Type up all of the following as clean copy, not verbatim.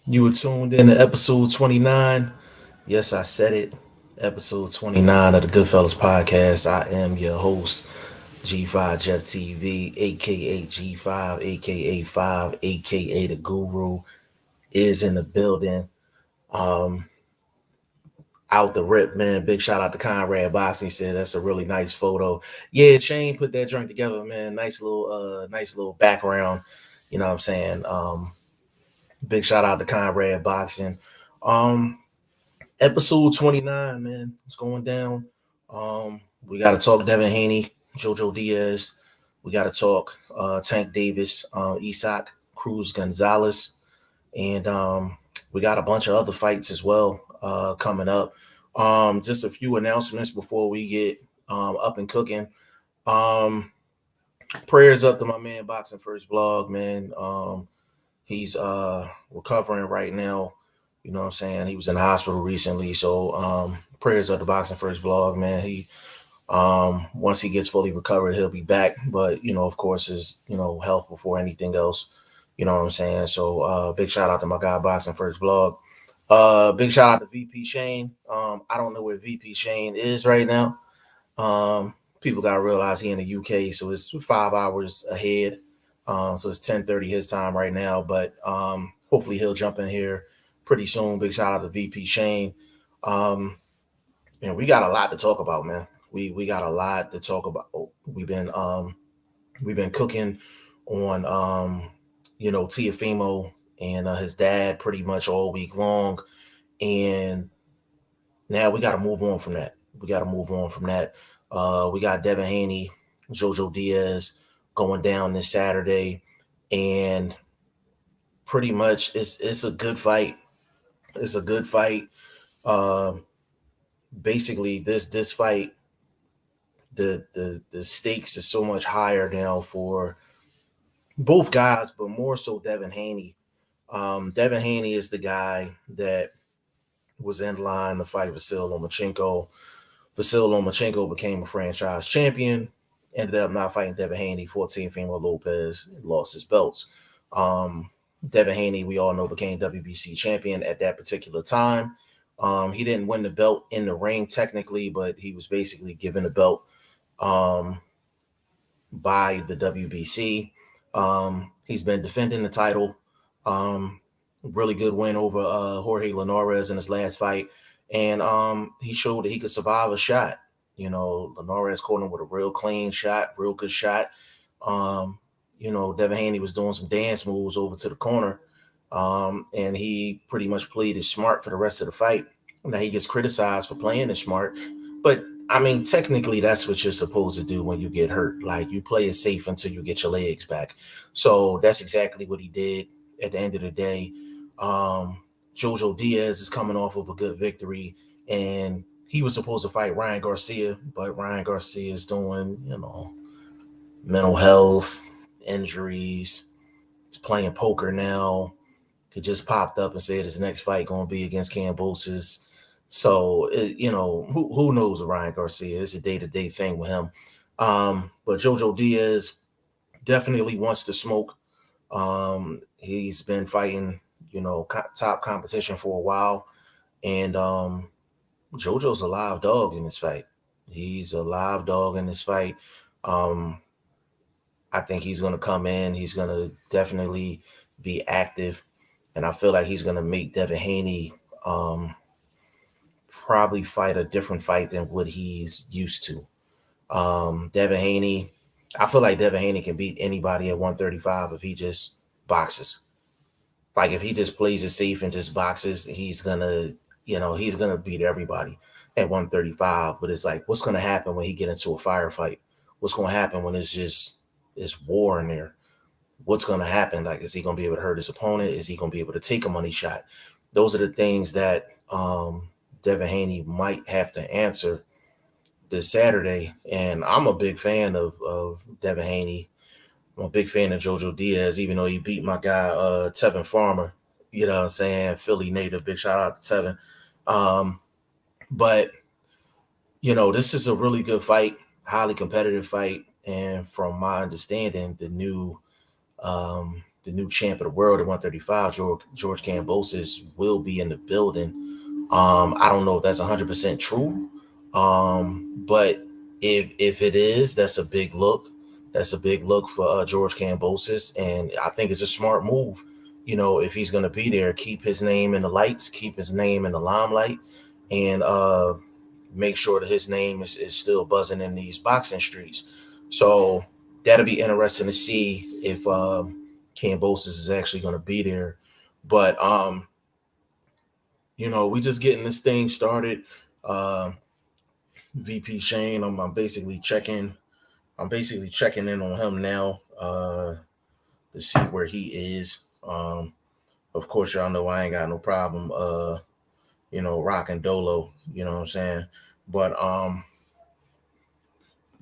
You were tuned in to episode 29. Yes, I said it. Episode 29 of the Goodfellas podcast. I am your host, G5 Jeff TV, aka G5, aka 5, aka the Guru, is in the building. Um, Out the rip, man. Big shout out to Conrad Boxing. He said that's a really nice photo. Yeah, Shane put that joint together, man. Nice little background. You know what I'm saying? Big shout out to Conrad Boxing. Um, Episode 29, man. It's going down. We got to talk Devin Haney, JoJo Diaz. We got to talk Tank Davis, Isak, Cruz Gonzalez. And we got a bunch of other fights as well coming up. Just a few announcements before we get up and cooking. Um, Prayers up to my man Boxing First Vlog, man. He's recovering right now. You know what I'm saying? He was in the hospital recently. So prayers up to Boxing First Vlog, man. He once he gets fully recovered, he'll be back. But of course, his health before anything else. You know what I'm saying? So big shout out to my guy Boxing First Vlog. Big shout out to VP Shane. I don't know where VP Shane is right now. People gotta realize he in the UK, so it's 5 hours ahead. So it's 10:30 his time right now, but hopefully he'll jump in here pretty soon. Big shout out to VP Shane. Um, and we got a lot to talk about, man. We got a lot to talk about. We've been cooking on Tiafimo and his dad pretty much all week long, and now we got to move on from that. We got to move on from that. We got Devin Haney, JoJo Diaz going down this Saturday, and pretty much it's a good fight. It's a good fight. Uh, Basically, this fight, the stakes is so much higher now for both guys, but more so Devin Haney. Devin Haney is the guy that was in line to fight Vasil Lomachenko. Vasil Lomachenko became a franchise champion, ended up not fighting Devin Haney. 14th Female Lopez lost his belts. Um, Devin Haney, we all know, became WBC champion at that particular time. He didn't win the belt in the ring technically, but he was basically given the belt um, by the WBC. He's been defending the title. Um, Really good win over Jorge Linares in his last fight, and he showed that he could survive a shot. Linares caught him with a real clean shot, real good shot. Devin Haney was doing some dance moves over to the corner, and he pretty much played it smart for the rest of the fight. Now he gets criticized for playing it smart, but I mean, technically, that's what you're supposed to do when you get hurt. Like you play it safe until you get your legs back. So that's exactly what he did. At the end of the day, um, Jojo Diaz is coming off of a good victory, and he was supposed to fight Ryan Garcia, but Ryan Garcia is doing, mental health injuries. He's playing poker now. He just popped up and said his next fight going to be against Cambosis. So who knows with Ryan Garcia? It's a day-to-day thing with him. But Jojo Diaz definitely wants to smoke. He's been fighting, top competition for a while, and Jojo's a live dog in this fight. He's a live dog in this fight. Um, I think he's going to come in. He's going to definitely be active, and I feel like he's going to make Devin Haney probably fight a different fight than what he's used to. Devin Haney, I feel like Devin Haney can beat anybody at 135 if he just boxes. Like if he just plays it safe and just boxes, he's gonna beat everybody at 135. But it's like, what's gonna happen when he get into a firefight? What's gonna happen when it's war in there? What's gonna happen? Like, is he gonna be able to hurt his opponent? Is he gonna be able to take a money shot? Those are the things that Devin Haney might have to answer this Saturday. And I'm a big fan of Devin Haney. I'm a big fan of Jojo Diaz, even though he beat my guy Tevin Farmer. You know what I'm saying? Philly native. Big shout out to Tevin. Um, but this is a really good fight, highly competitive fight. And from my understanding, the new new champ of the world at 135, George Kambosos, will be in the building. I don't know if that's 100% true, but if it is, that's a big look. That's a big look for George Kambosos, and I think it's a smart move. If he's going to be there, keep his name in the lights, keep his name in the limelight, and make sure that his name is still buzzing in these boxing streets. So that'll be interesting to see if Kambosos is actually going to be there. But we just getting this thing started. VP Shane, I'm basically checking in on him now to see where he is. Of course, y'all know I ain't got no problem rocking Dolo, you know what I'm saying? But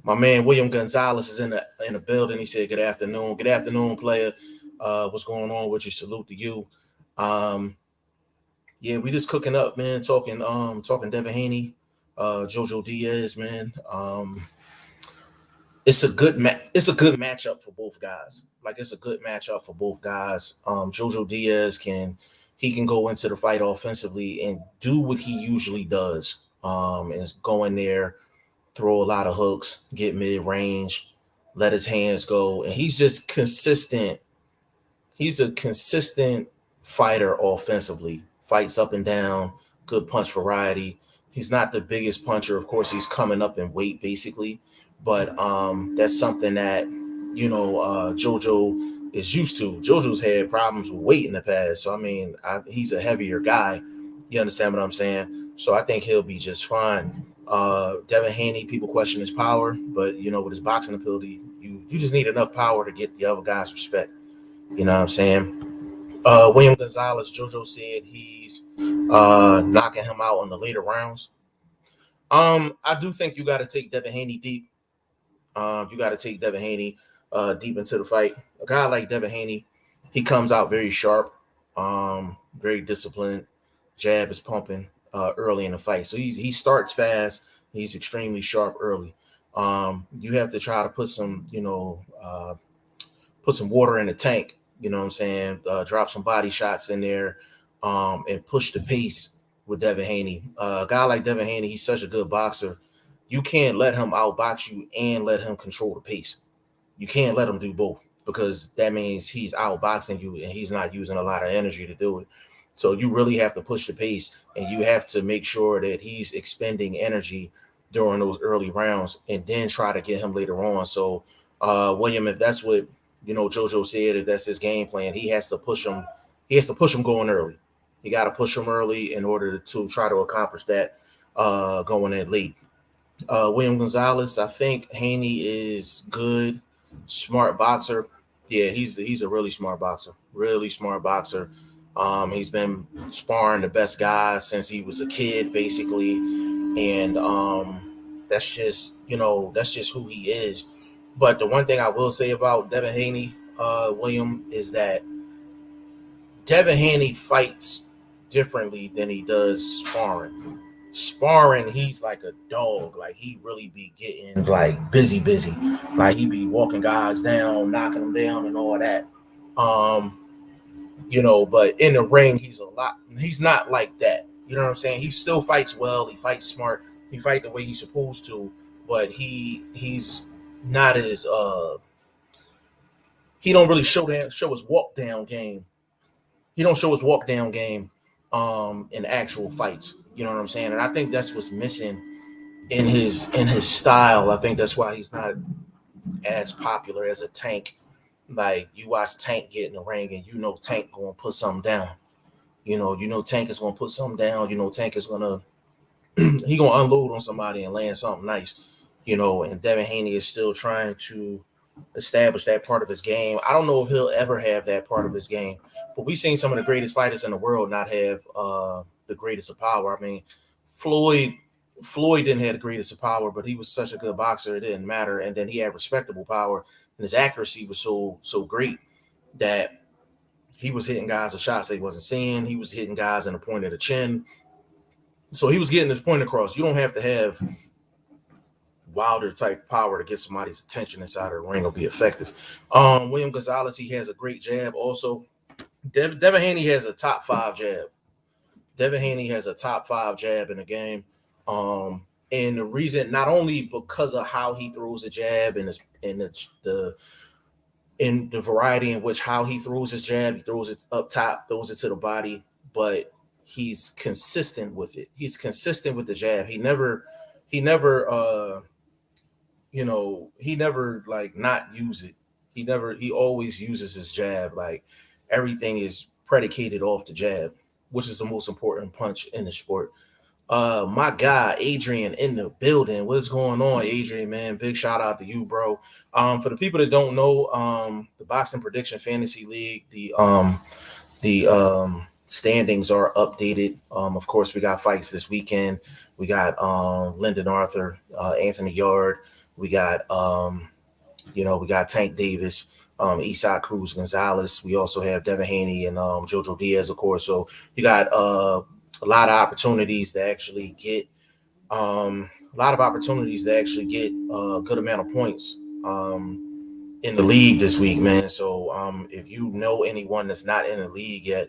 my man William Gonzalez is in the building. He said, "Good afternoon. Good afternoon, player. What's going on with you? Salute to you." Yeah, we just cooking up, man, talking Devin Haney, JoJo Diaz, man. It's a good matchup for both guys. Like, it's a good matchup for both guys. JoJo Diaz can go into the fight offensively and do what he usually does. Is go in there, throw a lot of hooks, get mid range, let his hands go, and he's just consistent. He's a consistent fighter offensively. Fights up and down, good punch variety. He's not the biggest puncher. Of course, he's coming up in weight basically, but that's something that JoJo is used to. JoJo's had problems with weight in the past, so I mean, he's a heavier guy. You understand what I'm saying? So I think he'll be just fine. Devin Haney, people question his power, but with his boxing ability, you just need enough power to get the other guy's respect. You know what I'm saying? William Gonzalez, JoJo said he's knocking him out in the later rounds. I do think you got to take Devin Haney deep. You got to take Devin Haney deep into the fight. A guy like Devin Haney, he comes out very sharp, very disciplined. Jab is pumping early in the fight. So he starts fast. He's extremely sharp early. You have to try to put some water in the tank. You know what I'm saying? Drop some body shots in there and push the pace with Devin Haney. A guy like Devin Haney, he's such a good boxer. You can't let him outbox you and let him control the pace. You can't let him do both, because that means he's outboxing you and he's not using a lot of energy to do it. So you really have to push the pace, and you have to make sure that he's expending energy during those early rounds and then try to get him later on. So, William, if that's what JoJo said, if that's his game plan, he has to push him. He has to push him going early. You got to push him early in order to try to accomplish that going in late. William Gonzalez, I think Haney is good, smart boxer. Yeah, he's a really smart boxer. Really smart boxer. He's been sparring the best guys since he was a kid, basically, and that's just who he is. But the one thing I will say about Devin Haney, William, is that Devin Haney fights differently than he does sparring. Sparring, he's like a dog. Like, he really be getting like busy. Like, he be walking guys down, knocking them down, and all that. But in the ring, he's not like that. You know what I'm saying? He still fights well. He fights smart. He fight the way he's supposed to. But he's not as he don't really show his walk down game. He don't show his walk down game in actual fights. You know what I'm saying? And I think that's what's missing in his style. I think that's why he's not as popular as a Tank. Like, you watch Tank get in the ring and Tank gonna put something down. Tank is gonna put something down. Tank is gonna he gonna unload on somebody and land something nice. And Devin Haney is still trying to establish that part of his game. I don't know if he'll ever have that part of his game, but we've seen some of the greatest fighters in the world not have the greatest of power. I mean, Floyd didn't have the greatest of power, but he was such a good boxer, it didn't matter. And then he had respectable power, and his accuracy was so great that he was hitting guys with shots they wasn't seeing. He was hitting guys in the point of the chin. So he was getting his point across. You don't have to have Wilder type power to get somebody's attention inside of the ring will be effective. William Gonzalez, he has a great jab. Also, Devin Haney has a top 5 jab. Devin Haney has a top 5 jab in the game. And the reason, not only because of how he throws a jab and the variety in which how he throws his jab, he throws it up top, throws it to the body, but he's consistent with it. He's consistent with the jab. He never like not use it. He always uses his jab. Like everything is predicated off the jab, which is the most important punch in the sport. My guy Adrian in the building. What's going on, Adrian, man? Big shout out to you, bro. For the people that don't know, the Boxing Prediction Fantasy League, the standings are updated. Of course, we got fights this weekend. We got Lyndon Arthur, Anthony Yard. We got we got Tank Davis, Eastside Cruz Gonzalez. We also have Devin Haney and JoJo Diaz, of course. So you got a lot of opportunities to actually get a good amount of points in the league this week, man. So if you know anyone that's not in the league yet,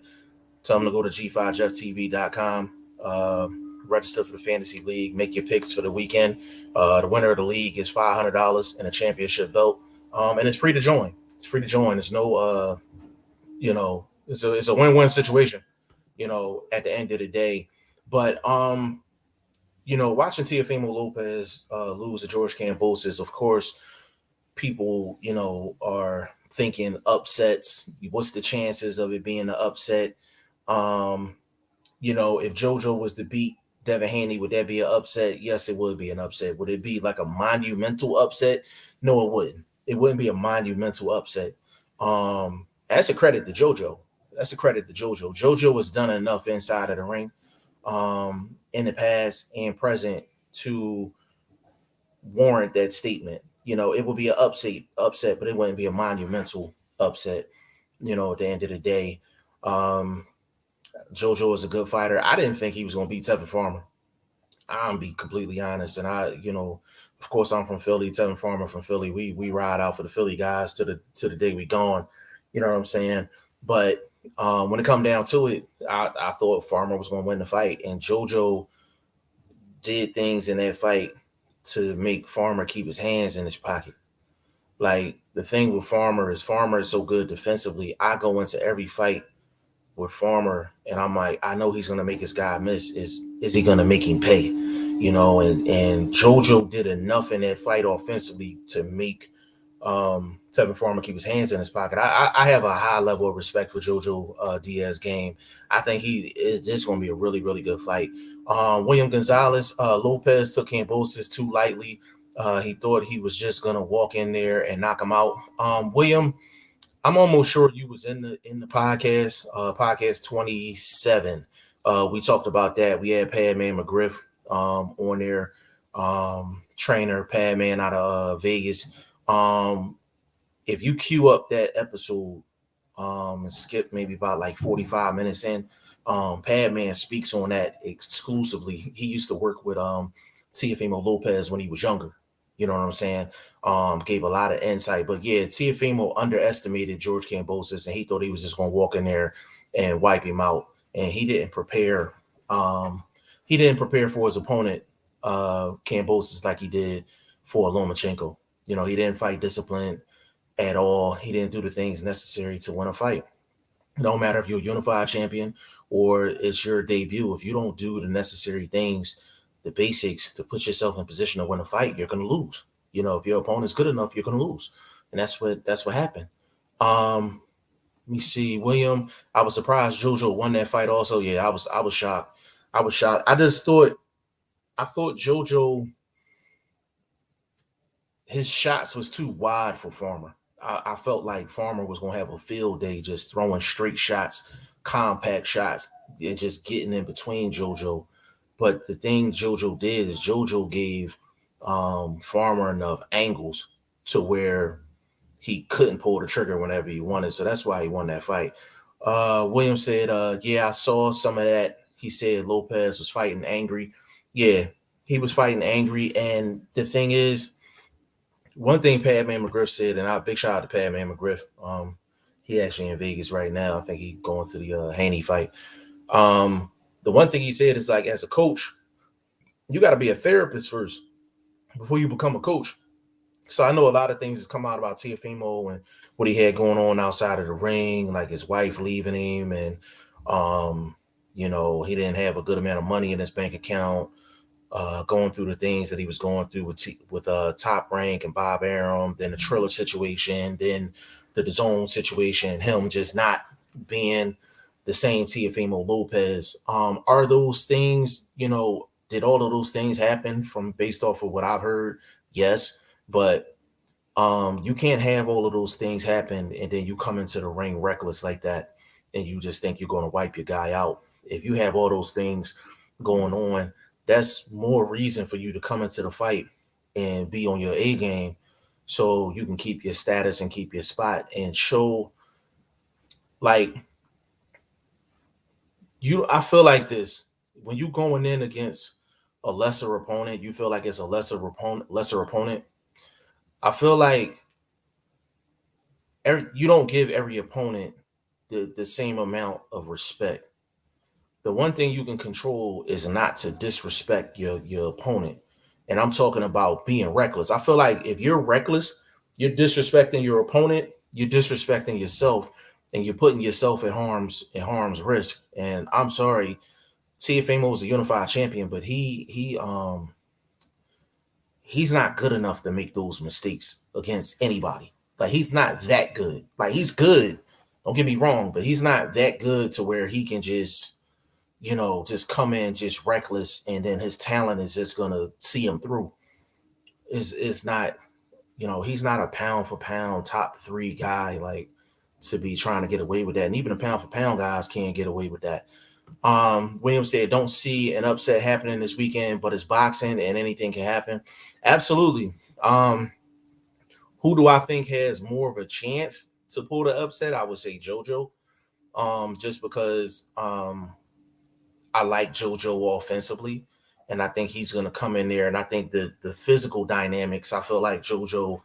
tell them to go to g5jeftv.com, register for the fantasy league, make your picks for the weekend. The winner of the league is $500 and a championship belt, and it's free to join. It's free to join. There's no, it's a win-win situation, at the end of the day. But watching Teofimo Lopez lose to George Kambosos, of course, people, are thinking upsets. What's the chances of it being an upset? If JoJo was to beat Devin Haney, would that be an upset? Yes, it would be an upset. Would it be like a monumental upset? No, it wouldn't. It wouldn't be a monumental upset. That's a credit to JoJo. JoJo has done enough inside of the ring, in the past and present to warrant that statement. It would be an upset, but it wouldn't be a monumental upset. At the end of the day, JoJo is a good fighter. I didn't think he was going to beat Tevin Farmer. I'm be completely honest. And of course, I'm from Philly. Tevin Farmer from Philly. We ride out for the Philly guys to the day we gone. You know what I'm saying? But when it come down to it, I thought Farmer was going to win the fight, and JoJo did things in that fight to make Farmer keep his hands in his pocket. Like, the thing with Farmer is so good defensively. I go into every fight with Farmer and I'm like, I know he's going to make his guy miss. Is he going to make him pay? And JoJo did enough in that fight offensively to make Tevin Farmer keep his hands in his pocket. I have a high level of respect for JoJo Diaz game. I think this is going to be a really, really good fight. William Gonzalez, Lopez took Kambosos too lightly. He thought he was just going to walk in there and knock him out. William, I'm almost sure you was in the podcast, podcast 27. We talked about that. We had Padman McGriff on there, trainer Padman out of Vegas. If you queue up that episode and skip maybe about like 45 minutes in, Padman speaks on that exclusively. He used to work with Teofimo Lopez when he was younger. You know what I'm saying? Gave a lot of insight. But yeah, Teofimo underestimated George Kambosos, and he thought he was just going to walk in there and wipe him out. And he didn't prepare. He didn't prepare for his opponent, Kambosos, like he did for Lomachenko. He didn't fight discipline at all. He didn't do the things necessary to win a fight. No matter if you're a unified champion or it's your debut, if you don't do the necessary things, the basics to put yourself in position to win a fight, you're going to lose. If your opponent's good enough, you're going to lose. And that's what happened. Let me see. William, I was surprised JoJo won that fight also. Yeah, I was shocked. I thought JoJo, his shots was too wide for Farmer. I felt like Farmer was going to have a field day just throwing straight shots, compact shots, and just getting in between JoJo. But the thing JoJo did is JoJo gave Farmer enough angles to where he couldn't pull the trigger whenever he wanted. So that's why he won that fight. William said, yeah, I saw some of that. He said Lopez was fighting angry. Yeah, he was fighting angry. And the thing is, one thing Padman McGriff said, and big shout out to Padman McGriff. He actually in Vegas right now. I think he going to the Haney fight. The one thing he said is, like, as a coach, you got to be a therapist first before you become a coach. So I know a lot of things has come out about Teofimo and what he had going on outside of the ring, like his wife leaving him, and he didn't have a good amount of money in his bank account, going through the things that he was going through with Top Rank and Bob Arum, then the Triller situation, then the DAZN situation, him just not being the same Teofimo Lopez. Are those things, did all of those things happen from based off of what I've heard? Yes, but you can't have all of those things happen and then you come into the ring reckless like that and you just think you're going to wipe your guy out. If you have all those things going on, that's more reason for you to come into the fight and be on your A game so you can keep your status and keep your spot and show, like, I feel like this, when you going in against a lesser opponent, you feel like it's a lesser opponent. I feel like you don't give every opponent the same amount of respect. The one thing you can control is not to disrespect your opponent. And I'm talking about being reckless. I feel like if you're reckless, you're disrespecting your opponent, you're disrespecting yourself, and you're putting yourself at harm's risk. And I'm sorry, Teofimo is a unified champion, but he's not good enough to make those mistakes against anybody. Like, he's not that good. Like, he's good. Don't get me wrong, but he's not that good to where he can just just come in just reckless and then his talent is just gonna see him through. Is not, he's not a pound for pound top 3 guy, like, to be trying to get away with that. And even the pound for pound guys can't get away with that. William said, don't see an upset happening this weekend, but it's boxing and anything can happen. Absolutely. Who do I think has more of a chance to pull the upset? I would say JoJo. Just because I like JoJo offensively, and I think he's going to come in there. And I think the physical dynamics, I feel like JoJo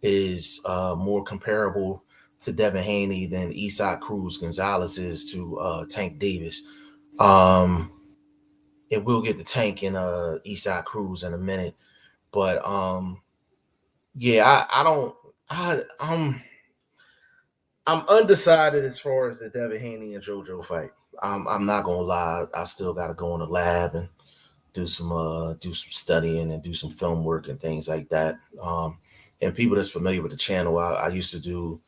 is more comparable to Devin Haney than Cruz Gonzalez is to Tank Davis. It will get the Tank in Cruz in a minute, but yeah, I'm undecided as far as the Devin Haney and JoJo fight. I'm not gonna lie. I still got to go in the lab and do some studying and do some film work and things like that. And people that's familiar with the channel, I used to do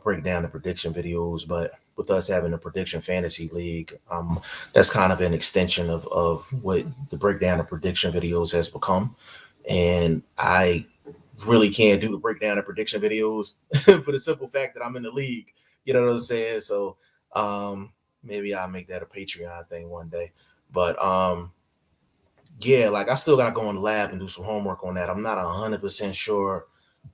break down the prediction videos, but with us having a prediction fantasy league, that's kind of an extension of what the breakdown of prediction videos has become. And I really can't do the breakdown of prediction videos for the simple fact that I'm in the league. You know what I'm saying? So maybe I'll make that a Patreon thing one day. But yeah, like, I still gotta go in the lab and do some homework on that. I'm not 100% sure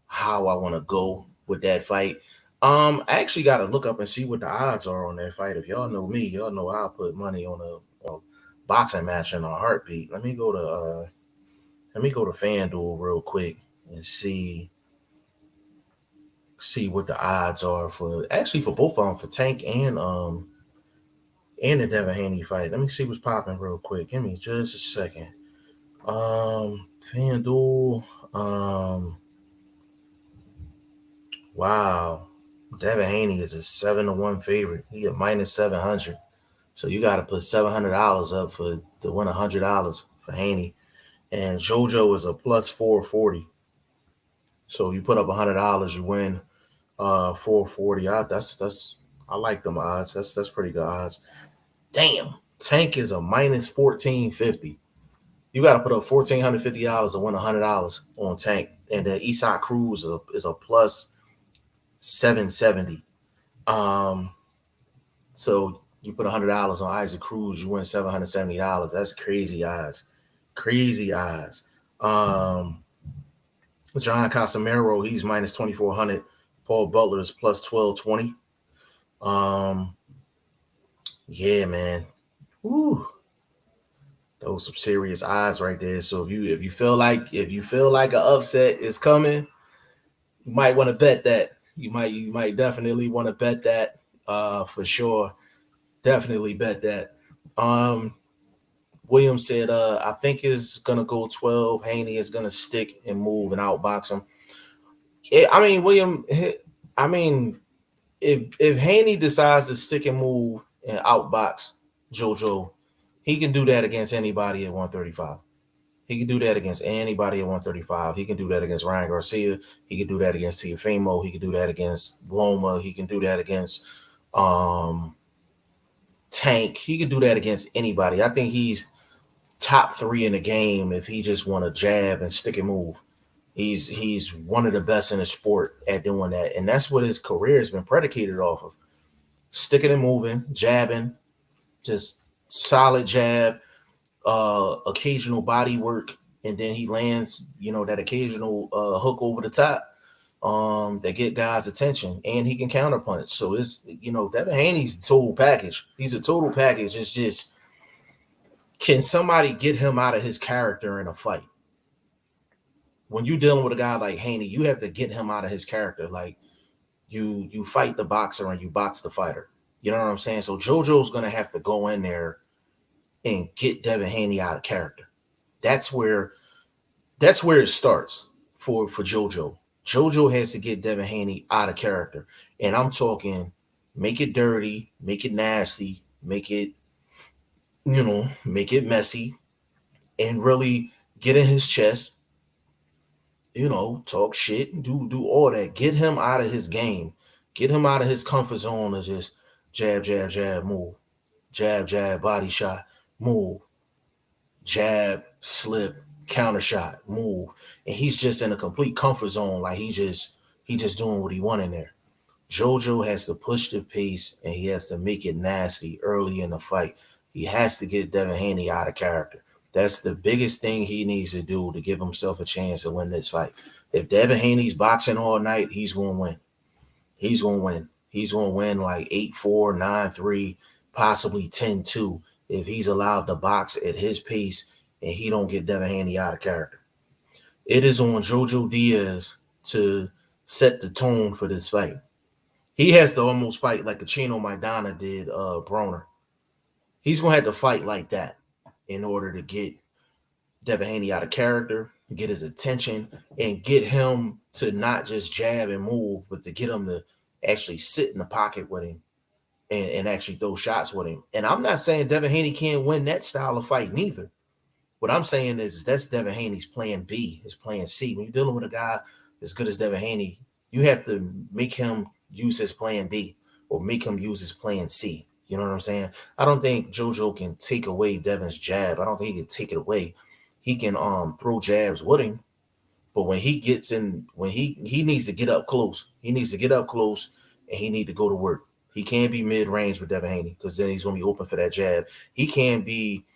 how I want to go with that fight. I actually got to look up and see what the odds are on that fight. If y'all know me, y'all know I'll put money on a boxing match in a heartbeat. Let me go to FanDuel real quick and see what the odds are for both of them, for Tank and the Devin Haney fight. Let me see what's popping real quick. Give me just a second. FanDuel. Wow. Devin Haney is a 7-1 favorite. He a minus 700. So you got to put $700 up to win $100 for Haney. And JoJo is a plus 440. So you put up $100, you win 440. I like them odds. That's pretty good odds. Damn. Tank is a minus 1450. You got to put up $1,450 to win $100 on Tank. And then Cruz is a plus 770. So you put $100 on Isaac Cruz, you win $770. That's crazy odds. Crazy odds. John Casamero, he's minus 2,400. Paul Butler is plus 1,220. Yeah, man. Woo. Those some serious odds right there. So if you feel like an upset is coming, you might want to bet that. You might definitely want to bet that for sure. Definitely bet that. Um William said I think is gonna go 12. Haney is gonna stick and move and outbox him. I mean, William, I mean, if Haney decides to stick and move and outbox JoJo, he can do that against anybody at 135. He can do that against anybody at 135. He can do that against Ryan Garcia. He can do that against Teofimo. He can do that against Loma. He can do that against um, Tank. He can do that against anybody. I think he's top 3 in the game if he just want to jab and stick and move. He's one of the best in the sport at doing that, and that's what his career has been predicated off of: sticking and moving, jabbing, just solid jab, occasional body work, and then he lands, that occasional hook over the top that get guys' attention, and he can counterpunch. So it's Devin Haney's a total package. He's a total package. It's just, can somebody get him out of his character in a fight? When you're dealing with a guy like Haney, you have to get him out of his character. Like you fight the boxer and you box the fighter. You know what I'm saying? So JoJo's gonna have to go in there and get Devin Haney out of character. That's where it starts for JoJo. JoJo has to get Devin Haney out of character. And I'm talking, make it dirty, make it nasty, make it messy, and really get in his chest, talk shit, do all that. Get him out of his game. Get him out of his comfort zone of just jab, jab, jab, move. Jab, jab, body shot, move. Jab, slip, counter shot, move. And he's just in a complete comfort zone. Like he just doing what he want in there. JoJo has to push the pace and he has to make it nasty early in the fight. He has to get Devin Haney out of character. That's the biggest thing he needs to do to give himself a chance to win this fight. If Devin Haney's boxing all night, he's going to win. He's going to win. He's going to win like 8-4, 9-3, possibly 10-2 if he's allowed to box at his pace and he don't get Devin Haney out of character. It is on JoJo Diaz to set the tone for this fight. He has to almost fight like Chino Maidana did Broner. He's going to have to fight like that in order to get Devin Haney out of character, get his attention, and get him to not just jab and move, but to get him to actually sit in the pocket with him and actually throw shots with him. And I'm not saying Devin Haney can't win that style of fight neither. What I'm saying is that's Devin Haney's plan B, his plan C. When you're dealing with a guy as good as Devin Haney, you have to make him use his plan B or make him use his plan C. You know what I'm saying? I don't think JoJo can take away Devin's jab. I don't think he can take it away. He can throw jabs with him, but when he gets in, when he needs to get up close. He needs to get up close and he need to go to work. He can't be mid-range with Devin Haney because then he's going to be open for that jab. He can't be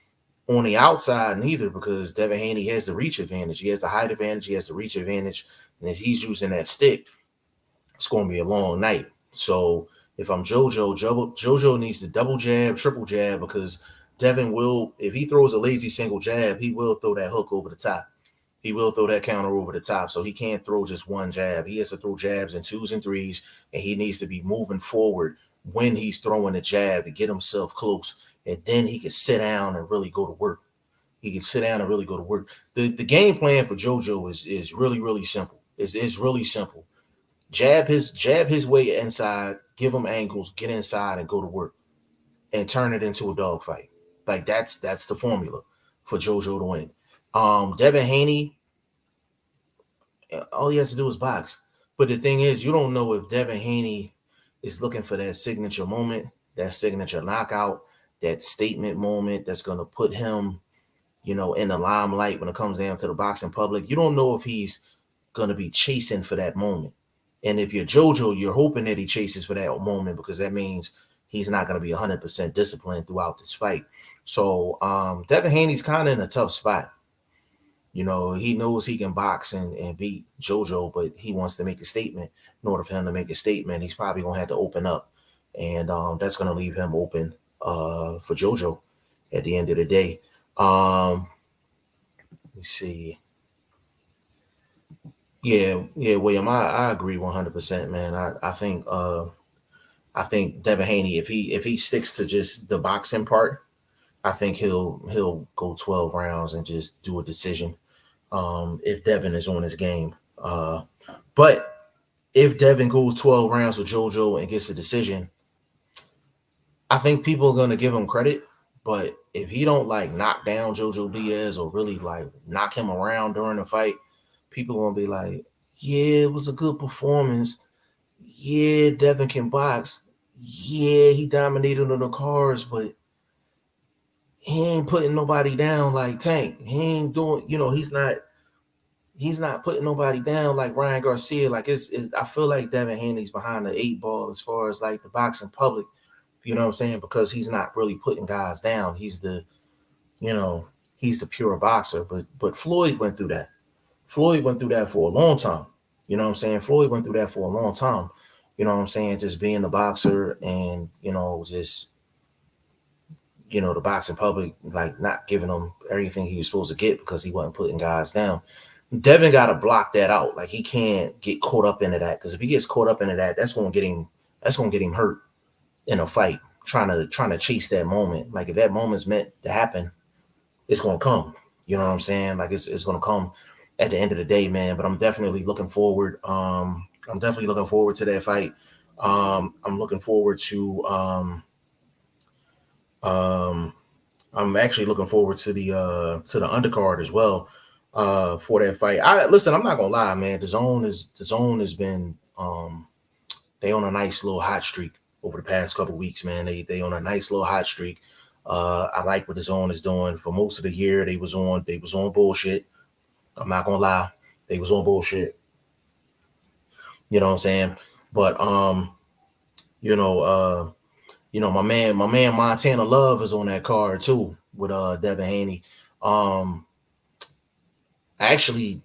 on the outside neither because Devin Haney has the reach advantage. He has the height advantage. He has the reach advantage. And if he's using that stick, it's going to be a long night. So if I'm JoJo needs to double jab, triple jab, because Devin will, if he throws a lazy single jab, he will throw that hook over the top. He will throw that counter over the top. So he can't throw just one jab. He has to throw jabs in 2s and 3s, and he needs to be moving forward when he's throwing a jab to get himself close. And then he can sit down and really go to work. He can sit down and really go to work. The game plan for JoJo is really, really simple. It's really simple. Jab his way inside, give him angles, get inside and go to work and turn it into a dogfight. Like that's the formula for JoJo to win. Devin Haney, all he has to do is box. But the thing is, you don't know if Devin Haney is looking for that signature moment, that signature knockout, that statement moment that's going to put him, in the limelight when it comes down to the boxing public. You don't know if he's going to be chasing for that moment. And if you're JoJo, you're hoping that he chases for that moment because that means he's not going to be 100% disciplined throughout this fight. So Devin Haney's kind of in a tough spot. He knows he can box and beat JoJo, but he wants to make a statement. In order for him to make a statement, he's probably going to have to open up. And that's going to leave him open for JoJo at the end of the day. Let me see. Yeah, William, I agree 100%, man. I think Devin Haney, if he sticks to just the boxing part, I think he'll go 12 rounds and just do a decision. If Devin is on his game. But if Devin goes 12 rounds with JoJo and gets a decision, I think people are gonna give him credit. But if he don't like knock down JoJo Diaz or really like knock him around during the fight, people gonna be like, yeah, it was a good performance. Yeah, Devin can box. Yeah, he dominated on the cards, but he ain't putting nobody down like Tank. He ain't doing, he's not putting nobody down like Ryan Garcia. Like it's I feel like Devin Haney's behind the 8 ball as far as like the boxing public. You know what I'm saying? Because he's not really putting guys down. He's the, you know, he's the pure boxer. But Floyd went through that. Floyd went through that for a long time. You know what I'm saying? Floyd went through that for a long time. You know what I'm saying? Just being a boxer and, just, the boxing public, like not giving him everything he was supposed to get because he wasn't putting guys down. Devin got to block that out. Like he can't get caught up into that, because if he gets caught up into that, that's going to get him hurt in a fight, trying to chase that moment. Like if that moment's meant to happen, it's going to come. You know what I'm saying? Like it's going to come at the end of the day, man. But I'm definitely looking forward. I'm definitely looking forward to that fight. I'm looking forward to. I'm actually looking forward to the undercard as well. For that fight. Listen, I'm not gonna lie, man. The zone has been they on a nice little hot streak over the past couple weeks, man. They on a nice little hot streak. I like what the zone is doing. For most of the year, they was on bullshit. I'm not gonna lie, they was on bullshit. You know what I'm saying? But my man Montana Love is on that card too with Devin Haney. Actually,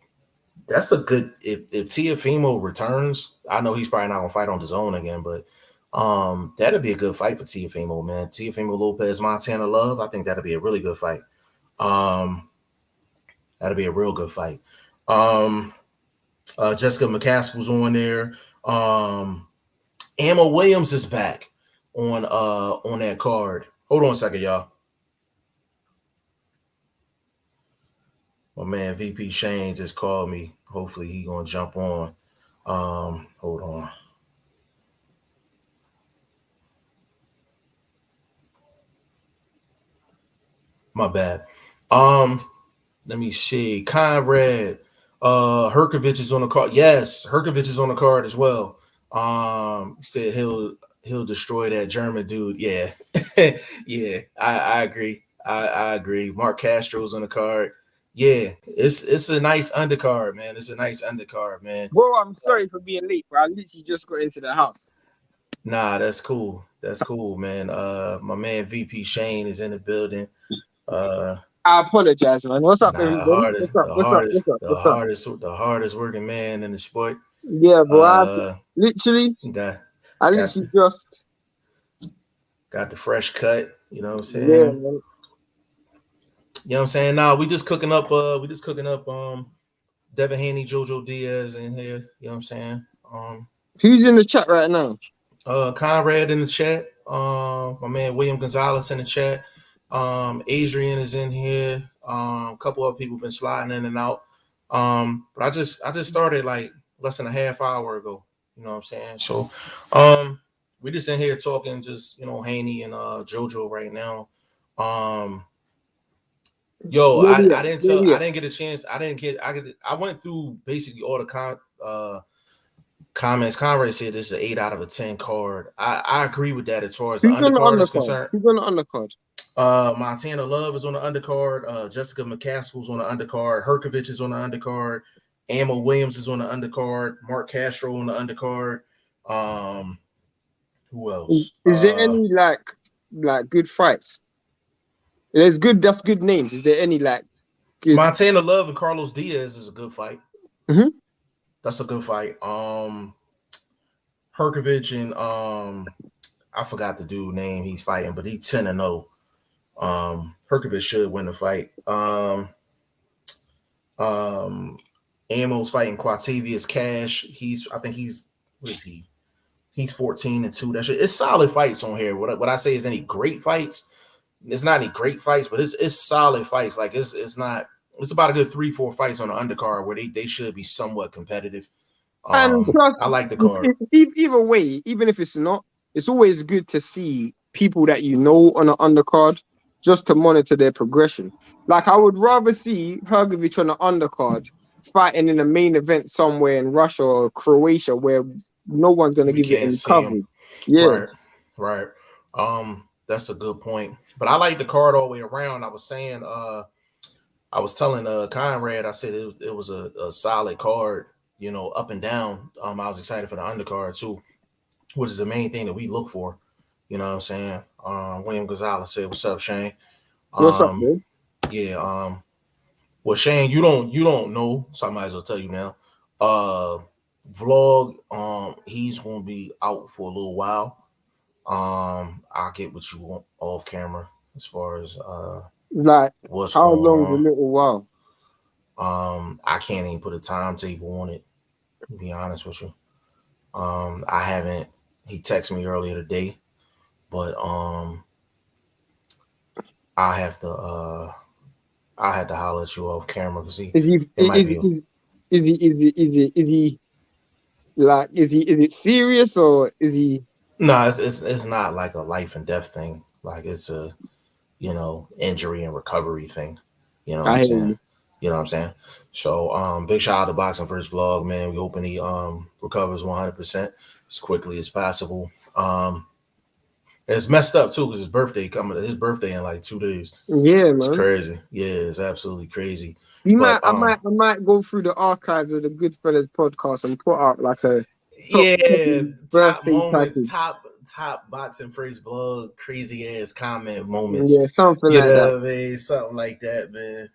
that's a good, if Tiafimo returns. I know he's probably not gonna fight on the zone again, but that'd be a good fight for Tiafimo, man. Tiafimo Lopez, Montana Love. I think that'd be a really good fight. That'd be a real good fight. Jessica McCaskill's on there. Emma Williams is back on that card. Hold on a second, y'all. My man VP Shane just called me. Hopefully he gonna jump on. Hold on. My bad. Let me see. Conrad Herkovich is on the card. Yes, Herkovich is on the card as well. He said he'll destroy that German dude. Yeah. Yeah, I agree. I agree. Mark Castro's on the card. Yeah, it's a nice undercard, man. It's a nice undercard, man. Bro, I'm sorry for being late, but I literally just got into the house. Nah, that's cool. That's cool, man. My man VP Shane is in the building. I apologize, man. What's up, everybody? The hardest working man in the sport. Yeah, bro. I literally just got the fresh cut. You know what I'm saying? Yeah, man. You know what I'm saying? Nah, we just cooking up. Devin Haney, JoJo Diaz in here. You know what I'm saying? Who's in the chat right now? Conrad in the chat. My man William Gonzalez in the chat. Adrian is in here. A couple of people been sliding in and out. But I just started like less than a half hour ago. You know what I'm saying? So we just in here talking, just Haney and JoJo right now. I didn't get a chance. I went through basically all the comments. Conrad said this is an 8 out of a 10 card. I agree with that as far as the undercard is concerned. Who's on the undercard? Montana Love is on the undercard. Jessica McCaskill's on the undercard. Herkovich is on the undercard. Emma Williams is on the undercard. Mark Castro on the undercard. Who else? Is there any like good fights? That's good names. Is there any like good? Montana Love and Carlos Diaz is a good fight. Mm-hmm. That's a good fight. Herkovich and I forgot the dude name he's fighting, but he's 10-0. Herkovich should win the fight. Ammo's fighting Quatavius Cash. I think he's, what is he? He's 14-2. That shit. It's solid fights on here. What I say is any great fights. It's not any great fights, but it's solid fights. Like it's not. It's about a good 3-4 fights on the undercard where they should be somewhat competitive. And plus, I like the card. Either way, even if it's not, it's always good to see people that you know on the undercard just to monitor their progression. Like I would rather see Hergovich on the undercard fighting in a main event somewhere in Russia or Croatia where no one's gonna give it any coverage. Yeah, right. That's a good point. But I like the card all the way around. I was saying, I was telling Conrad, I said it was a solid card, you know, up and down. I was excited for the undercard too, which is the main thing that we look for. You know what I'm saying? William Gonzalez said, "What's up, Shane?" what's up, man? Yeah. Well, Shane, you don't know, so I might as well tell you now. Vlog, he's gonna be out for a little while. I'll get with you off camera as far as like what's how going long's on. a little while? I can't even put a timetable on it, to be honest with you. I haven't. He texted me earlier today, but I have to holler at you off camera because Is it serious or is he? No, it's not like a life and death thing. Like it's a, you know, injury and recovery thing. You know what I I'm hear saying? you. You know what I'm saying? So big shout out to BoxingFirst Vlog, man. We hoping he recovers 100% as quickly as possible. It's messed up too because his birthday in like 2 days. Yeah, It's man. crazy. Yeah, it's absolutely crazy. But I might go through the archives of the Goodfellas podcast and put out like a top yeah, 10 top birthday moments, package. top BoxingFirst Vlog, crazy ass comment moments. Yeah, something You like that. know what I mean? Something like that, man.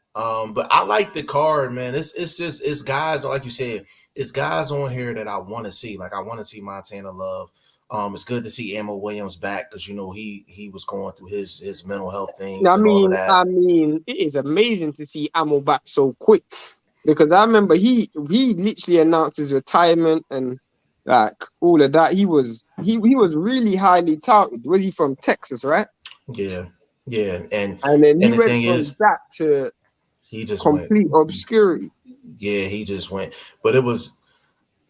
But I like the card, man. It's guys, like you said, it's guys on here that I want to see. Like I want to see Montana Love. It's good to see Ammo Williams back because you know he was going through his mental health things and all of that. I mean, it is amazing to see Ammo back so quick because I remember he literally announced his retirement and like all of that. He was really highly touted. Was he from Texas, right? Yeah, yeah, And then he and the went thing is, from that to he just went. complete obscurity. Yeah, he just went. But it was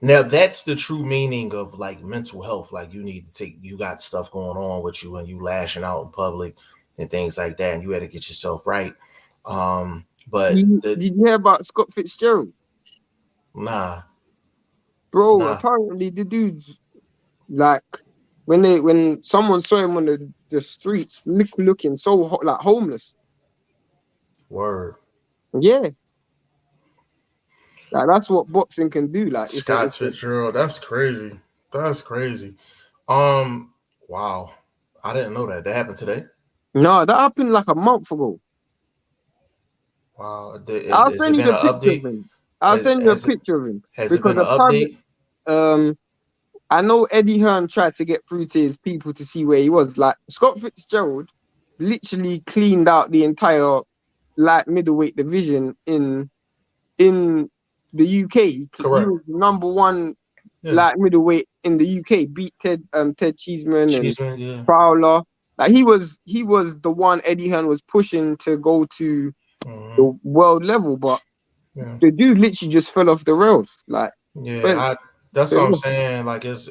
now that's the true meaning of like mental health. Like you got stuff going on with you and you lashing out in public and things like that, and you had to get yourself right. But Did you hear about Scott Fitzgerald? nah, Bro, nah, apparently the dude's like when someone saw him on the streets looking so like homeless. word. Yeah, like that's what boxing can do. Like Scott Fitzgerald, that's crazy. That's crazy. Wow. I didn't know that. That happened today. no, that happened like a month ago. Wow. I'll Has send it you been the an picture of update? him. I'll send you a picture of him Has it because been an update? um I know Eddie Hearn tried to get through to his people to see where he was. Like Scott Fitzgerald literally cleaned out the entire light middleweight division in the UK. He Correct. was number one Yeah. light middleweight in the UK. Beat Ted Cheeseman and Cheeseman, yeah. Prowler. Like he was the one Eddie Hearn was pushing to go to Mm-hmm. the world level, but Yeah. the dude literally just fell off the rails. Like, Yeah, that's what I'm saying. Like it's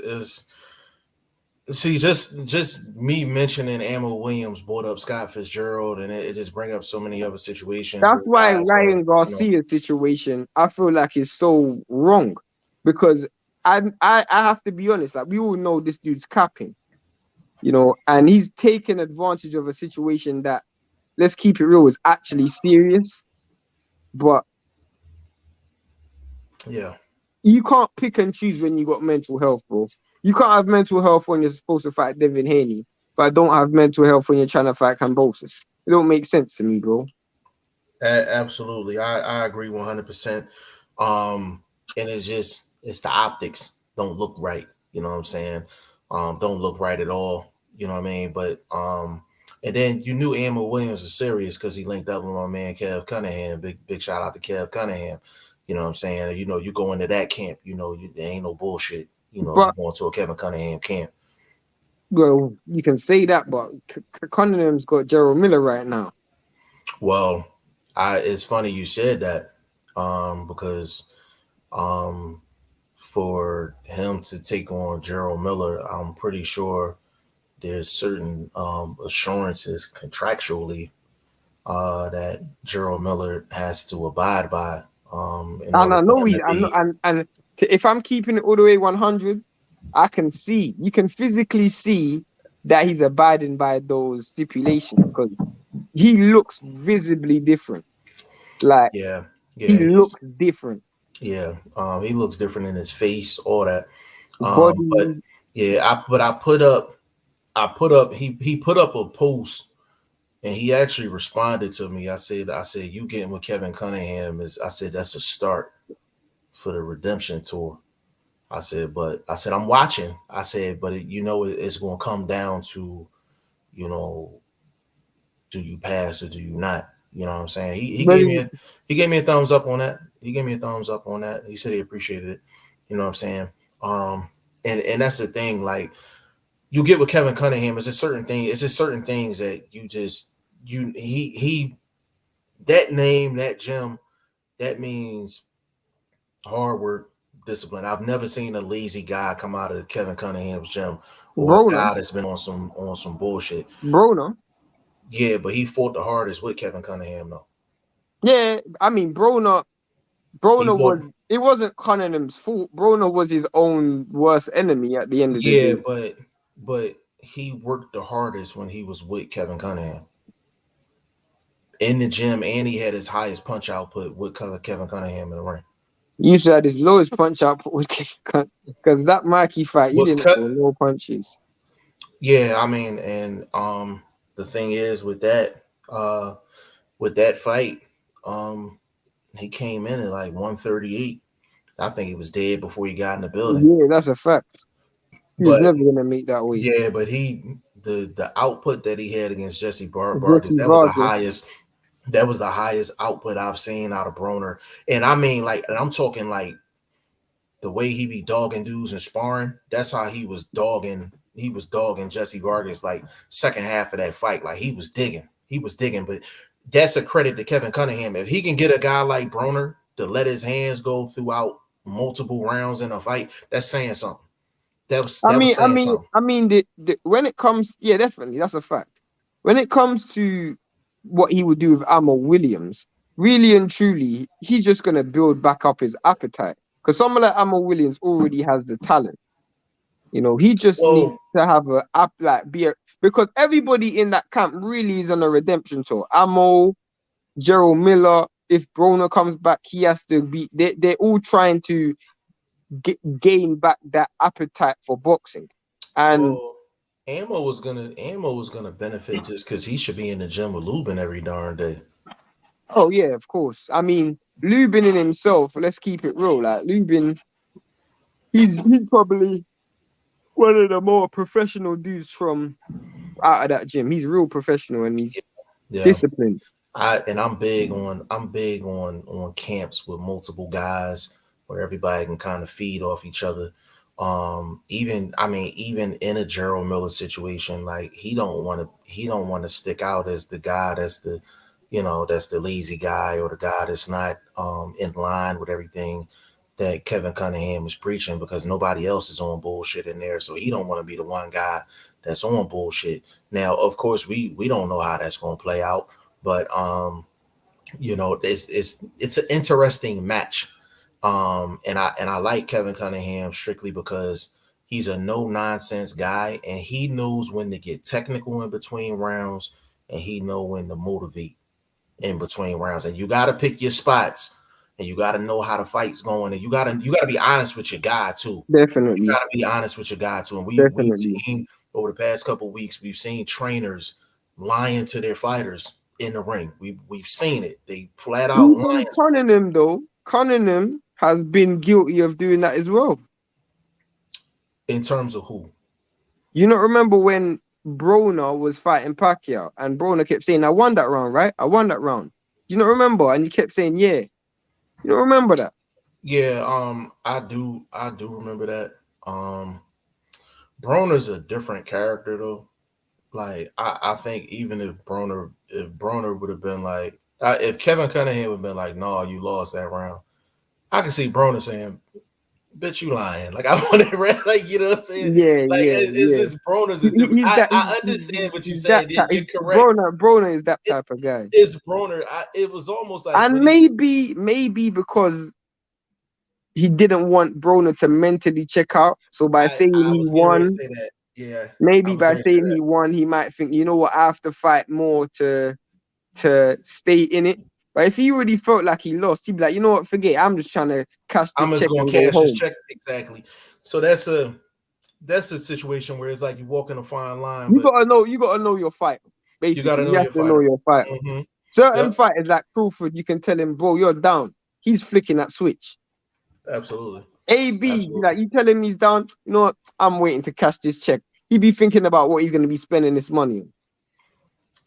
see just me mentioning Ammo Williams brought up Scott Fitzgerald, and it just bring up so many other situations that's where why guys are, Ryan you know, Garcia's situation I feel like is so wrong because I have to be honest. Like we all know this dude's capping, you know, and he's taken advantage of a situation that, let's keep it real, is actually serious. But yeah, you can't pick and choose when you got mental health, bro. You can't have mental health when you're supposed to fight Devin Haney, but don't have mental health when you're trying to fight Cambosis. It don't make sense to me, bro. absolutely. I agree 100%. And it's the optics don't look right. You know what I'm saying? Don't look right at all. You know what I mean? But And then you knew Ammo Williams was serious because he linked up with my man Kev Cunningham. Big shout out to Kev Cunningham. You know what I'm saying? You know, you go into that camp, you know, there ain't no bullshit. You know, you But going to a Kevin Cunningham camp. well, you can say that, but Cunningham's got Gerald Miller right now. Well, it's funny you said that, because for him to take on Gerald Miller, I'm pretty sure there's certain assurances contractually that Gerald Miller has to abide by in And order I for know him he's to be. if I'm keeping it all the way 100, I can see, you can physically see that he's abiding by those stipulations because he looks visibly different. Like Yeah, he yeah, looks different. he looks different in his face, all that. But Body, yeah, I put up he put up a post and he actually responded to me. I said you getting with Kevin Cunningham is I said that's a start for the redemption tour. I said I'm watching. I said, but it's going to come down to, you know, do you pass or do you not? You know what I'm saying? very He gave me a thumbs up on that. He gave me a thumbs up on that. He said he appreciated it. You know what I'm saying? Um, and that's the thing. Like you get with Kevin Cunningham, it's a certain thing. It's just certain things that you just he that name, that gym, that means hard work, discipline. I've never seen a lazy guy come out of Kevin Cunningham's gym or a Broner, guy that's been on some bullshit. Broner. Yeah, but he fought the hardest with Kevin Cunningham though. Yeah, I mean He Broner bought was, it wasn't Cunningham's fault. Broner was his own worst enemy at the end of the yeah, day. but he worked the hardest when he was with Kevin Cunningham in the gym, and he had his highest punch output with Kevin Cunningham in the ring. He used to have his lowest punch output with because that Mikey fight, he Was didn't cut throw no punches. Yeah, I mean, and the thing is with that fight, um, he came in at like 138. I think he was dead before he got in the building. Yeah, that's a fact. He was But never gonna make that weight. yeah, but the output that he had against Vargas, Jesse Vargas. that was the highest output I've seen out of Broner. And I mean, like, and I'm talking like the way he be dogging dudes and sparring. That's how he was dogging. He was dogging Jesse Vargas like second half of that fight. Like he was digging. He was digging. But that's a credit to Kevin Cunningham. If he can get a guy like Broner to let his hands go throughout multiple rounds in a fight, that's saying something. That was saying something. When it comes, yeah, definitely, that's a fact. When it comes to what he would do with Ammo Williams, really and truly, he's just gonna build back up his appetite. Because someone like Ammo Williams already has the talent. You know, he just needs Well, to have a app like because everybody in that camp really is on a redemption tour. Ammo, Gerald Miller, if Broner comes back, he has to be. They're all trying to gain back that appetite for boxing. And well, Ammo was gonna benefit just because he should be in the gym with Lubin every darn day. oh yeah, of course. I mean, Lubin in himself. Let's keep it real. Like Lubin, he's probably one of the more professional dudes from out of that gym. He's real professional and he's Yeah. disciplined. I'm big on camps with multiple guys where everybody can kind of feed off each other. Even in a Gerald Miller situation, like he don't want to stick out as the guy that's the lazy guy or the guy that's not in line with everything that Kevin Cunningham is preaching because nobody else is on bullshit in there. So he don't want to be the one guy that's on bullshit. Now, of course, we don't know how that's gonna play out, but it's an interesting match. And I like Kevin Cunningham strictly because he's a no nonsense guy and he knows when to get technical in between rounds and he know when to motivate in between rounds. And you got to pick your spots and you got to know how the fight's going and you got to be honest with your guy too. You Definitely, got to be honest with your guy too. And we've definitely. seen over the past couple of weeks, we've seen trainers lying to their fighters in the ring. We've seen it. They flat out Even lying. Cunningham though, Cunningham has been guilty of doing that as well. In terms of who? You not remember when Broner was fighting Pacquiao, and Broner kept saying, "I won that round, right? I won that round." You don't remember? And he kept saying, "Yeah." You don't remember that? Yeah, I do remember that. Broner's a different character though. Like I think even if Broner would have been like if Kevin Cunningham would have been like, no, you lost that round. I can see Broner saying, bitch, you lying. Like I want it like you know what I'm saying? Yeah, Like yeah, it's yeah. just Broner's a different He's that. I understand what you're He's that saying. type. You're correct. Broner is that It type of guy. is Broner. It was almost like And when he maybe because he didn't want Broner to mentally check out. So by saying I he was getting ready to won, say that. Yeah, I maybe was by getting ready to say saying that. he won, he might think, you know what, I have to fight more to stay in it. But if he already felt like he lost, he'd be like, you know what, forget it. I'm just trying to cash I'm this just check gonna and go cash his home. check exactly. So that's a situation where it's like you walk in a fine line, You but gotta know your fight. you got to Basically, know you have your to know fighter. your fight. Hmm. Certain Yep, fighters like Crawford, you can tell him, bro, you're down. He's flicking that switch. absolutely, AB, absolutely. like you tell him he's down. You know what? I'm waiting to cash this check. He be thinking about what he's gonna be spending this money on.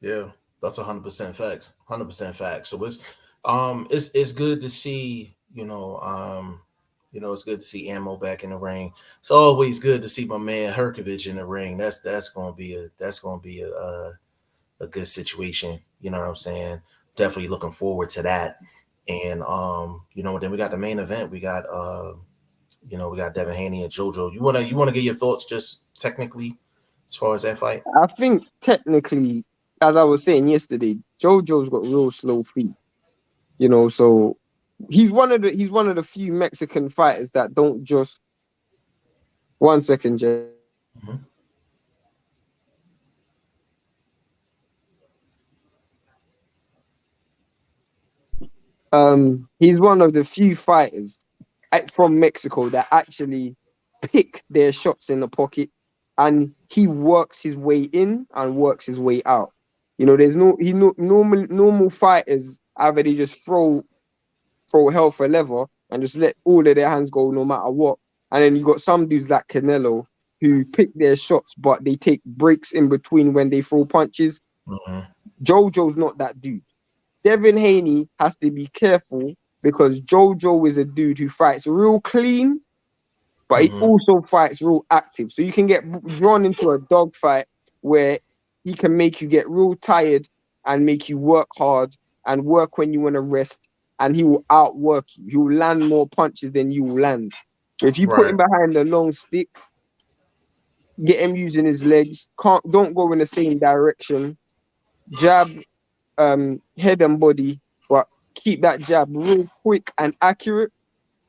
Yeah, that's 100% facts. 100% facts. So it's good to see it's good to see Ammo back in the ring. It's always good to see my man Herkovich in the ring. That's gonna be a good situation. You know what I'm saying? Definitely looking forward to that. And then we got the main event. We got Devin Haney and JoJo. You wanna get your thoughts just technically as far as that fight? I think technically, as I was saying yesterday, JoJo's got real slow feet. So he's one of the few Mexican fighters that don't just 1 second, Jeff. Mhm. He's one of the few fighters from Mexico that actually pick their shots in the pocket, and he works his way in and works his way out. There's normal fighters either they just throw hell for leather and just let all of their hands go no matter what. And then you got some dudes like Canelo who pick their shots, but they take breaks in between when they throw punches. Mhm. JoJo's not that dude. Devin Haney has to be careful because JoJo is a dude who fights real clean, but he Mhm. also fights real active. So you can get drawn into a dogfight where he can make you get real tired and make you work hard and work when you want to rest, and he will outwork you. He will land more punches than you will land. But if you put Right. him behind the long stick, get him using his legs, don't go in the same direction, jab, head and body, but keep that jab real quick and accurate.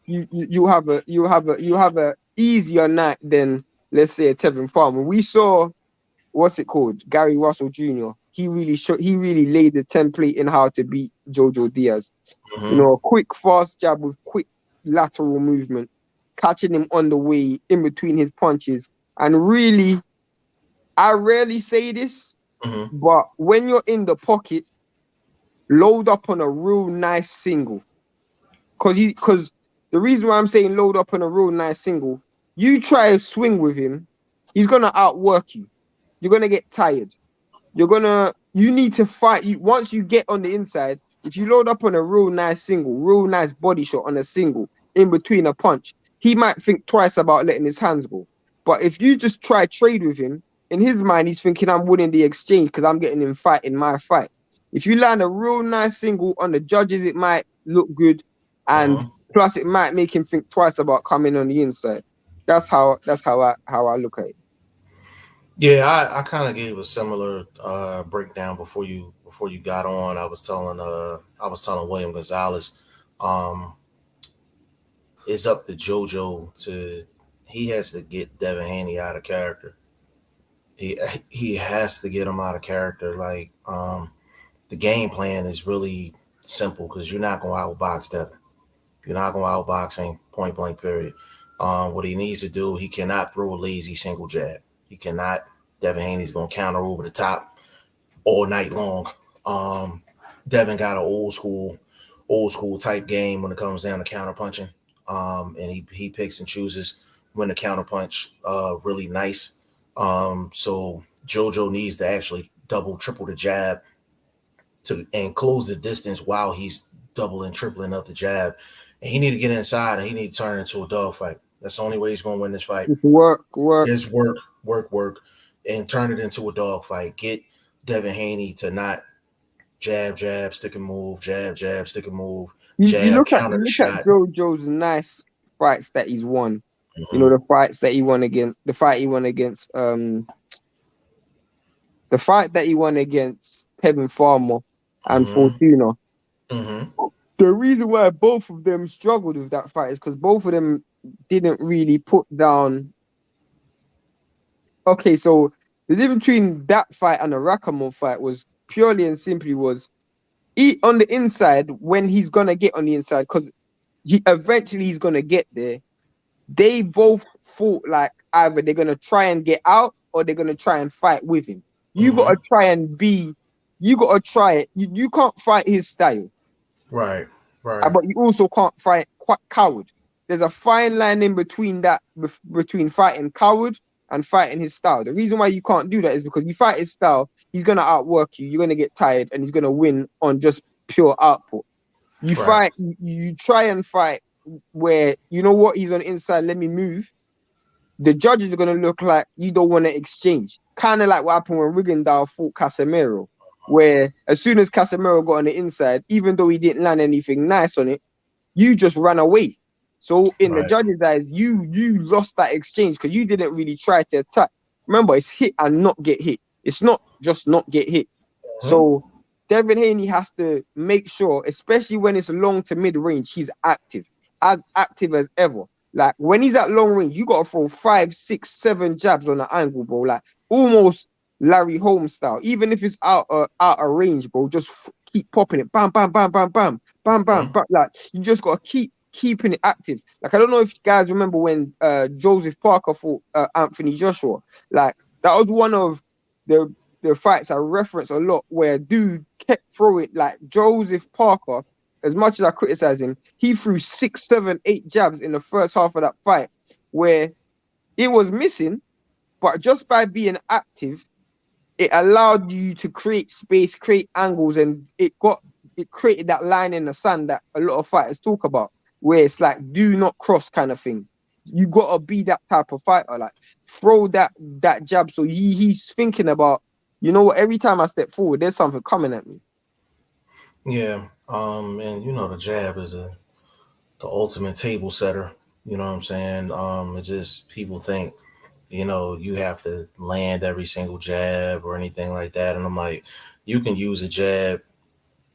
You have a easier night than, let's say, a Tevin Farmer. We saw, what's it called, Gary Russell Jr. He really laid the template in how to beat JoJo Diaz. Mhm. A quick fast jab with quick lateral movement, catching him on the way in between his punches. And really, I rarely say this, Mhm. but when you're in the pocket, load up on a real nice single. Because the reason why I'm saying load up on a real nice single, you try to swing with him, he's gonna outwork you. You're gonna get tired. You need to fight. Once you get on the inside, if you load up on a real nice single, real nice body shot on a single in between a punch, he might think twice about letting his hands go. But if you just try trade with him, in his mind he's thinking, I'm winning the exchange because I'm getting him fighting my fight. If you land a real nice single on the judges, it might look good, and Mhm. plus it might make him think twice about coming on the inside. That's how I look at it. Yeah, I kind of gave a similar breakdown before you got on. I was telling William Gonzalez, um, it's up to JoJo to he has to get Devin Haney out of character. He he has to get him out of character. Like the game plan is really simple because you're not going to outbox Devin. You're not going to outbox him point blank. Period. What he needs to do, he cannot throw a lazy single jab. He cannot. Devin Haney's going to counter over the top all night long. Um, Devin got an old school type game when it comes down to counter punching. And he picks and chooses when to counter punch really nice. So JoJo needs to actually double, triple the jab and close the distance while he's doubling, tripling up the jab. And he need to get inside and he need to turn it into a dogfight. That's the only way he's going to win this fight. Work. Is work, and turn it into a dogfight. Get Devin Haney to not jab, stick and move, jab, stick and move, You look at shot. JoJo's nice fights that he's won. Mm-hmm. You know, the fights that he won against the fight that he won against Kevin Farmer and Fortuna. Mm-hmm. The reason why both of them struggled with that fight is because both of them didn't really put down. Okay, so the difference between that fight and the Rakamon fight was purely and simply on the inside when he's gonna get on the inside, because he's gonna get there. They both fought like either they're gonna try and get out or they're gonna try and fight with him. You gotta try it. You can't fight his style. Right. But you also can't fight coward. There's a fine line in between that, between fighting coward and fighting his style. The reason why you can't do that is because you fight his style, he's gonna outwork you. You're gonna get tired, and he's gonna win on just pure output. You try and fight where you know what, he's on the inside. Let me move. The judges are gonna look like you don't want to exchange. Kind of like what happened when Rigondeaux fought Casemiro, where as soon as Casemiro got on the inside, even though he didn't land anything nice on it, you just ran away. So in the judges' eyes, you lost that exchange because you didn't really try to attack. Remember, it's hit and not get hit. It's not just not get hit. So Devin Haney has to make sure, especially when it's long to mid range, he's active as ever. Like when he's at long range, you gotta throw 5, 6, 7 jabs on the angle, bro. Like almost Larry Holmes style. Even if it's out of range, bro, just keep popping it. Bam, bam, bam, bam, bam, bam, bam, bam. Like you just gotta keeping it active. Like I don't know if you guys remember when Joseph Parker fought Anthony Joshua. Like that was one of the fights I reference a lot where dude kept throwing, like Joseph Parker. As much as I criticize him, he threw 6, 7, 8 jabs in the first half of that fight where it was missing, but just by being active, it allowed you to create space, create angles, and it created that line in the sand that a lot of fighters talk about, where it's like do not cross kind of thing. You gotta be that type of fighter, like throw that jab. So he's thinking about, you know what, every time I step forward, there's something coming at me. Yeah. And you know the jab is the ultimate table setter. You know what I'm saying? It's just people think, you know, you have to land every single jab or anything like that. And I'm like, you can use a jab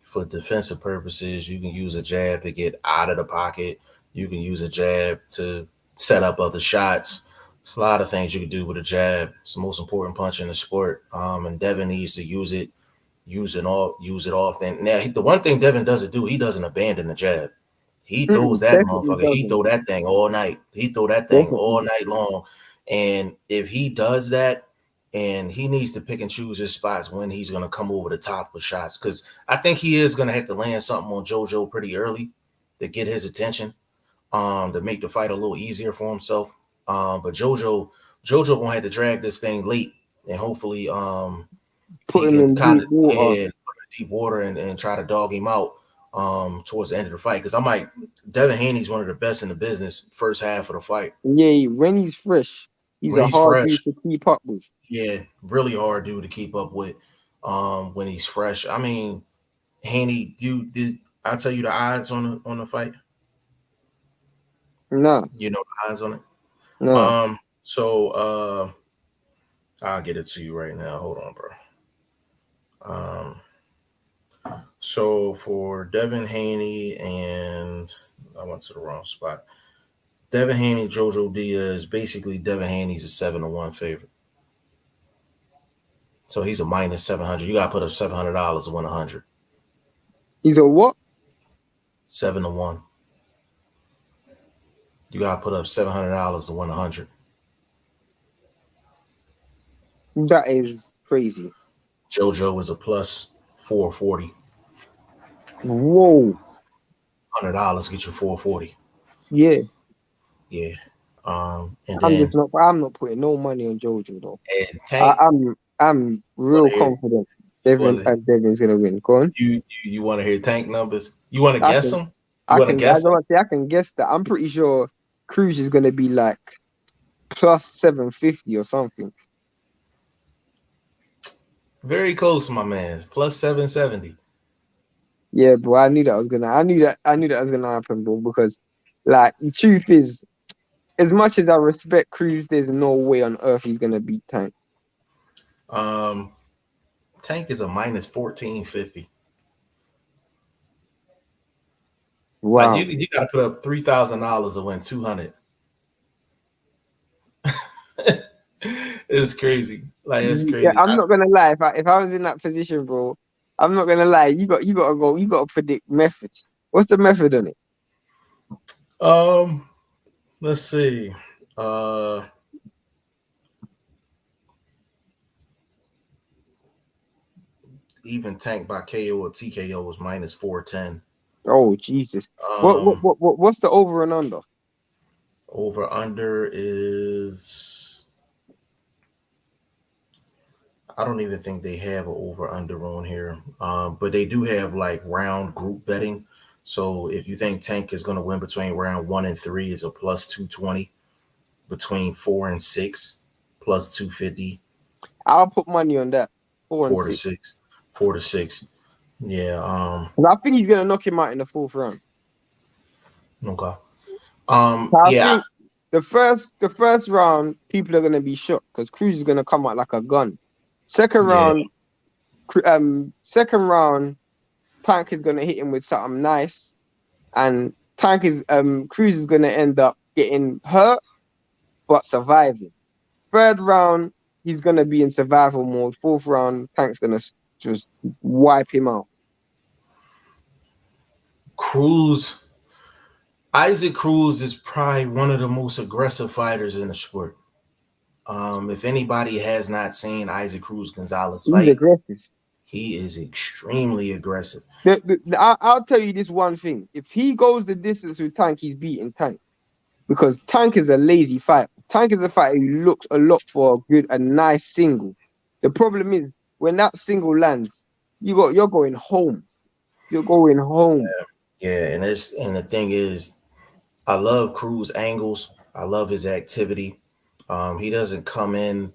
for defensive purposes. You can use a jab to get out of the pocket. You can use a jab to set up other shots. It's a lot of things you can do with a jab. It's the most important punch in the sport. And Devin needs to use it often. Now, the one thing Devin doesn't do, he doesn't abandon the jab. He throws that motherfucker. Doesn't. He throw that thing all night. He throw that thing all night long. And if he does that, and he needs to pick and choose his spots when he's going to come over the top with shots, because I think he is going to have to land something on JoJo pretty early to get his attention, to make the fight a little easier for himself. But JoJo gonna have to drag this thing late, and hopefully put him in deep water and try to dog him out towards the end of the fight. Because I'm like, Devin Haney's one of the best in the business first half of the fight. Yeah, when he's fresh, he's a hard dude to keep up with. Yeah, really hard dude to keep up with when he's fresh. I mean, Haney, did I tell you the odds on the fight? No. You know the odds on it? No. So I'll get it to you right now. Hold on, bro. So for Devin Haney, and I went to the wrong spot. Devin Haney, JoJo Diaz. Basically, Devin Haney's a 7-1 favorite. So he's a minus 700. You got to put up $700 to win 100. He's a what? 7-1. You got to put up $700 to win 100. That is crazy. JoJo is a plus 440. Whoa. $100 get you 440. Yeah. Yeah. And I'm not putting no money on JoJo though. And Tank, I'm Want real to hear? confident You want to Devin's gonna win. Go on. you want to hear Tank numbers? You want to I guess can them? You want to I guess don't them? want to say I can guess that. I'm pretty sure Cruz is gonna be like plus 750 or something. Very close, my man. Plus 770. Yeah, bro. I knew that was gonna happen, bro, because like the truth is, as much as I respect Cruz, there's no way on earth he's gonna beat Tank. Um, Tank is a minus 1450. Like Wow. you got to put up $3,000 to win 200. It's crazy. Like it's Yeah, crazy. I'm not gonna lie. If I was in that position, bro, I'm not gonna lie. You gotta predict methods. What's the method on it? Um, let's see. Uh, even Tank by KO or TKO was minus 410. Oh Jesus. Um, What's the over and under? over under is I don't even think they have an over under on here. But they do have like round group betting. So if you think Tank is going to win between round 1 and 3, is a plus 220. Between 4 and 6, plus 250. I'll put money on that. Four and four to six. six, 4 to 6. Yeah. 'Cause I think he's gonna knock him out in the fourth round. Okay. So I Yeah. think the first round, people are gonna be shocked because Cruz is gonna come out like a gun. Second Yeah. round, Tank is gonna hit him with something nice, and Cruz is gonna end up getting hurt but surviving. Third round, he's gonna be in survival mode. Fourth round, Tank's gonna just wipe him out. Cruz. Isaac Cruz is probably one of the most aggressive fighters in the sport. If anybody has not seen Isaac Cruz Gonzalez He's fight, aggressive. he is extremely aggressive. I'll tell you this one thing: if he goes the distance with Tank, he's beating Tank because Tank is a lazy fighter. Tank is a fighter who looks a lot for a nice single. The problem is when that single lands, you're going home. You're going home. Yeah, and the thing is, I love Cruz angles. I love his activity. He doesn't come in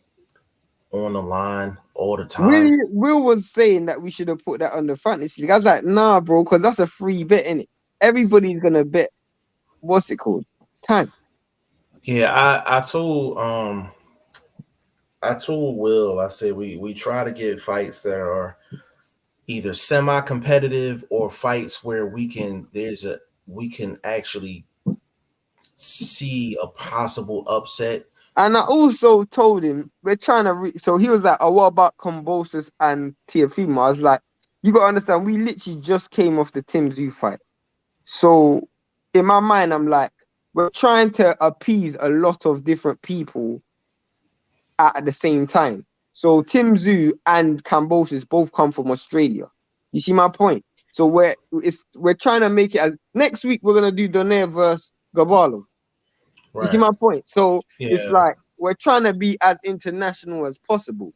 on the line all the time. Will was saying that we should have put that on the fantasy league. I was like, nah, bro, because that's a free bet, innit? Everybody's gonna bet. What's it called? Tank. Yeah, I told Will, I said we try to get fights that are either semi-competitive or fights where we can actually see a possible upset. And I also told him we're trying to. So he was like, "Oh, what about Combosis and Tiafimo?" I was like, "You gotta understand, we literally just came off the Tim Tszyu fight. So in my mind, I'm like, we're trying to appease a lot of different people at the same time. So Tim Tszyu and Cambosis both come from Australia. You see my point? So we're trying to make it as next week we're gonna do Donaire versus Gabalo. You see Right. my point? So it's Yeah. like we're trying to be as international as possible.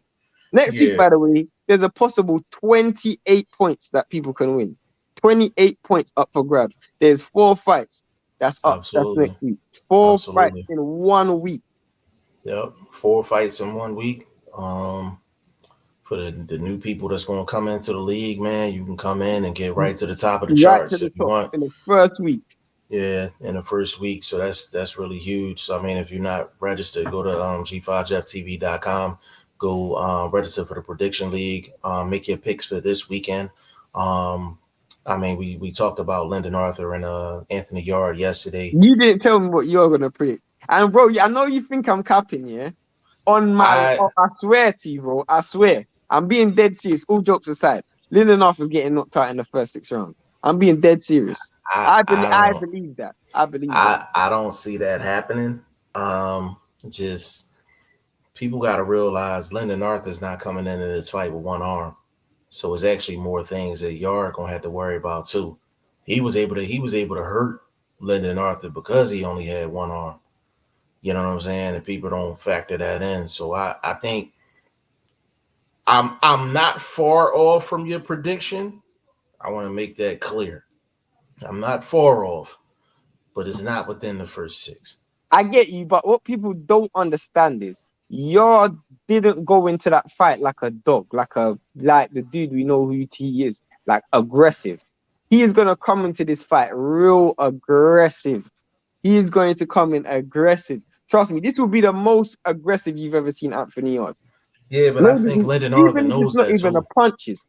Next week, Yeah. by the way, there's a possible 28 points that people can win. 28 points up for grabs. There's 4 fights that's up. That's Absolutely. next week. 4 fights Absolutely. in 1 week. Yep. 4 fights in 1 week. For the new people that's going to come into the league, man, you can come in and get right to the top of the Right to charts the if you top want. in the first week. Yeah, in the first week. So that's really huge. So I mean, if you're not registered, go to g5jeftv.com. Go register for the prediction league. Make your picks for this weekend. I mean, we talked about Lyndon Arthur and Anthony Yard yesterday. You didn't tell me what you're gonna predict. And bro, I know you think I'm capping, yeah. I I swear to you, bro. I swear. I'm being dead serious. All jokes aside, Lindenhoff is getting knocked out in the first 6 rounds. I'm being dead serious. I I don't believe that. I believe that. I don't see that happening. Just people got to realize Lyndon Arthur's not coming into this fight with one arm. So it's actually more things that Yard gonna have to worry about too. He was able to hurt Lyndon Arthur because he only had one arm. You know what I'm saying? And people don't factor that in. So I think I'm not far off from your prediction. I want to make that clear. I'm not far off, but it's not within the first 6. I get you, but what people don't understand is y'all didn't go into that fight like a dog, like the dude we know who he is, like aggressive. He is gonna come into this fight real aggressive. He is going to come in aggressive. Trust me, this will be the most aggressive you've ever seen Anthony on. Yeah, but I think Lyndon Arthur knows that even too. the punches.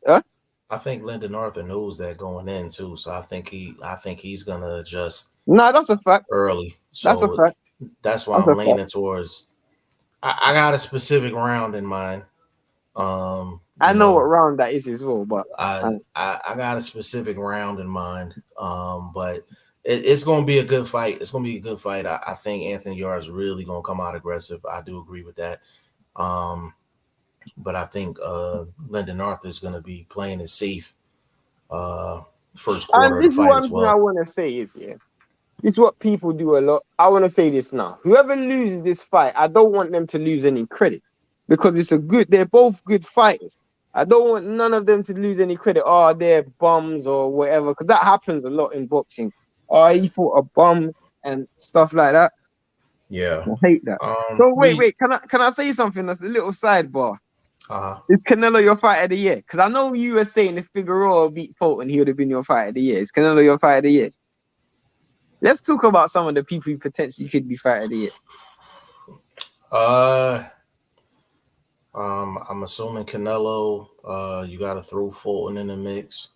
Huh? I think Lyndon Arthur knows that going in too. So I think he's gonna adjust. Nah, that's a fact. Early. So that's a fact. That's why I'm leaning towards. I got a specific round in mind. I know what round that is as well, but I got a specific round in mind. But it's going to be a good fight. It's going to be a good fight. I think Anthony Yarde is really going to come out aggressive. I do agree with that. But I think Lyndon Arthur is going to be playing it safe first quarter of the fight as well. One thing I want to say is, this is what people do a lot. I want to say this now. Whoever loses this fight, I don't want them to lose any credit because they're both good fighters. I don't want none of them to lose any credit. Oh, they're bums or whatever, because that happens a lot in boxing. Oh, he fought a bum and stuff like that. Yeah, I hate that. So wait. Can I say something? That's a little sidebar. Is Canelo your fight of the year? Because I know you were saying if Figueroa beat Fulton, he would have been your fight of the year. Is Canelo your fight of the year? Let's talk about some of the people who potentially could be fight of the year. I'm assuming Canelo. You got to throw Fulton in the mix.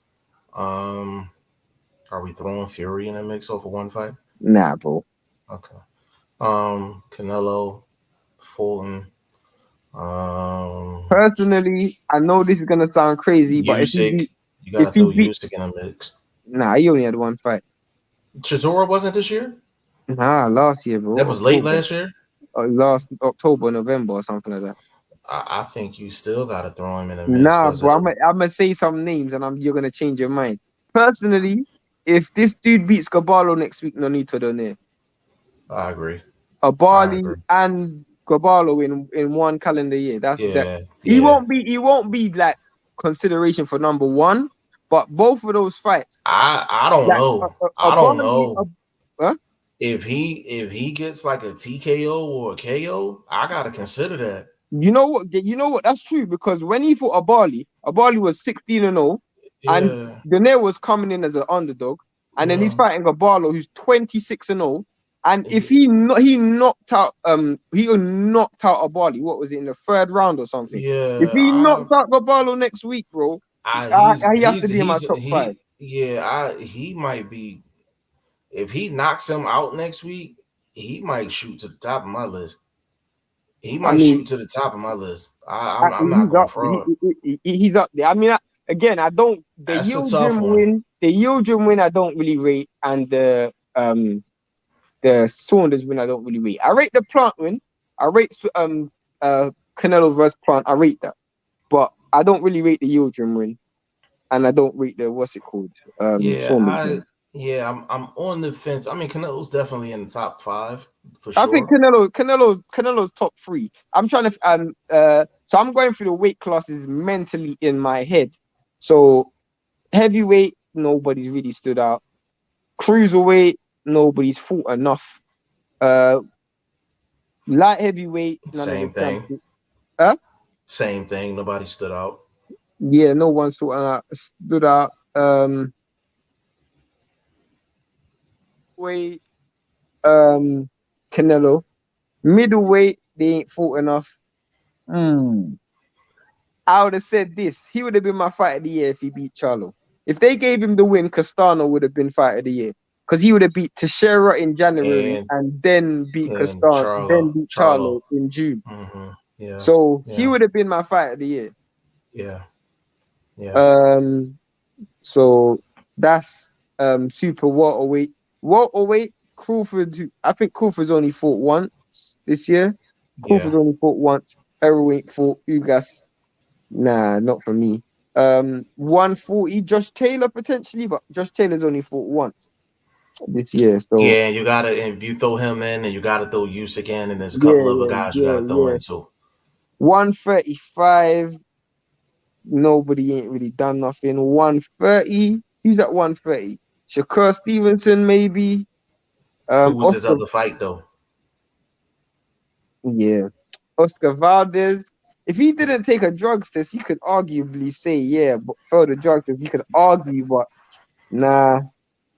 Are we throwing Fury in the mix off of one fight? Nah, bro. Okay. Canelo, Fulton. Personally, I know this is gonna sound crazy, but you gotta throw Usyk in the mix. Nah, he only had one fight. Chisora wasn't this year? Nah, last year, bro. That was late last year? Last October, November, or something like that. I think you still got to throw him in a mix. Nah, bro, I'm going to say some names and you're going to change your mind. Personally, if this dude beats Gaballo next week, Nonito Donaire. I agree. Abali and Gaballo in one calendar year. He won't be like consideration for number one, but both of those fights. I don't know. I don't know. Huh? If he gets like a TKO or a KO, I gotta consider that. You know what? That's true because when he fought Abali was 16-0, and Donaire was coming in as an underdog, and then he's fighting Gaballo, who's 26-0, and if he knocked out Abali, what was it, in the third round or something? Yeah. If he knocked out Gaballo next week, bro, he has to be in my top 5. Yeah, he might be. If he knocks him out next week, he might shoot to the top of my list. Shoot to the top of my list. I'm not going fraud. He's up there. I mean, again, I don't. The Yildirim win, I don't really rate, and the Saunders win, I don't really rate. I rate the Plant win. I rate Canelo versus Plant. I rate that, but I don't really rate the Yildirim win, and I don't rate the what's it called? I'm on the fence. I mean, Canelo's definitely in the top 5 for sure. I think Canelo's top 3. I'm trying to so I'm going through the weight classes mentally in my head. So heavyweight, nobody's really stood out. Cruiserweight, nobody's fought enough. Light heavyweight, same thing. Same thing. Nobody stood out. Yeah, no one stood out. Weight, Canelo. Middleweight, they ain't fought enough. I would have said this. He would have been my fight of the year if he beat Charlo. If they gave him the win, Castano would have been fight of the year. Because he would have beat Teixeira in January and then beat Castano, then beat Charlo in June. Mm-hmm. Yeah. So he would have been my fight of the year. Yeah. So that's super welterweight. Welterweight, Crawford. I think Crawford's only fought once this year. Crawford's only fought once. Heavyweight fought Ugas. Nah, not for me. 140, Josh Taylor potentially, but Josh Taylor's only fought once this year. So yeah, you gotta, if you throw him in, and you gotta throw Usyk in, and there's a couple other guys you gotta throw in too. 135. Nobody ain't really done nothing. 130. Who's at 130? Shakur Stevenson, maybe. Who was his Oscar. other fight though? Yeah. Oscar Valdez. If he didn't take a drugs test, you could arguably say, yeah, but for the drugs test, you could argue, but nah.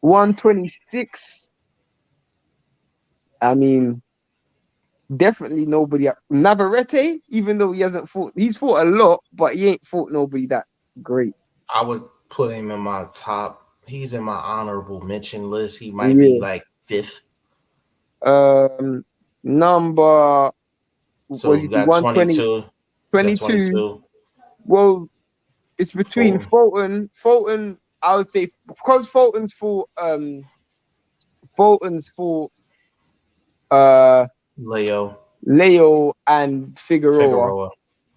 126. I mean, definitely nobody. Navarrete, even though he hasn't fought, he's fought a lot, but he ain't fought nobody that great. I would put him in my top. He's in my honorable mention list. He might be Yeah. like fifth. Number So was you it got 120, 22. You got 22? 22. Well, it's between Fulton. Fulton. I would say because Fulton's for Leo. Leo and Figueroa. Figueroa.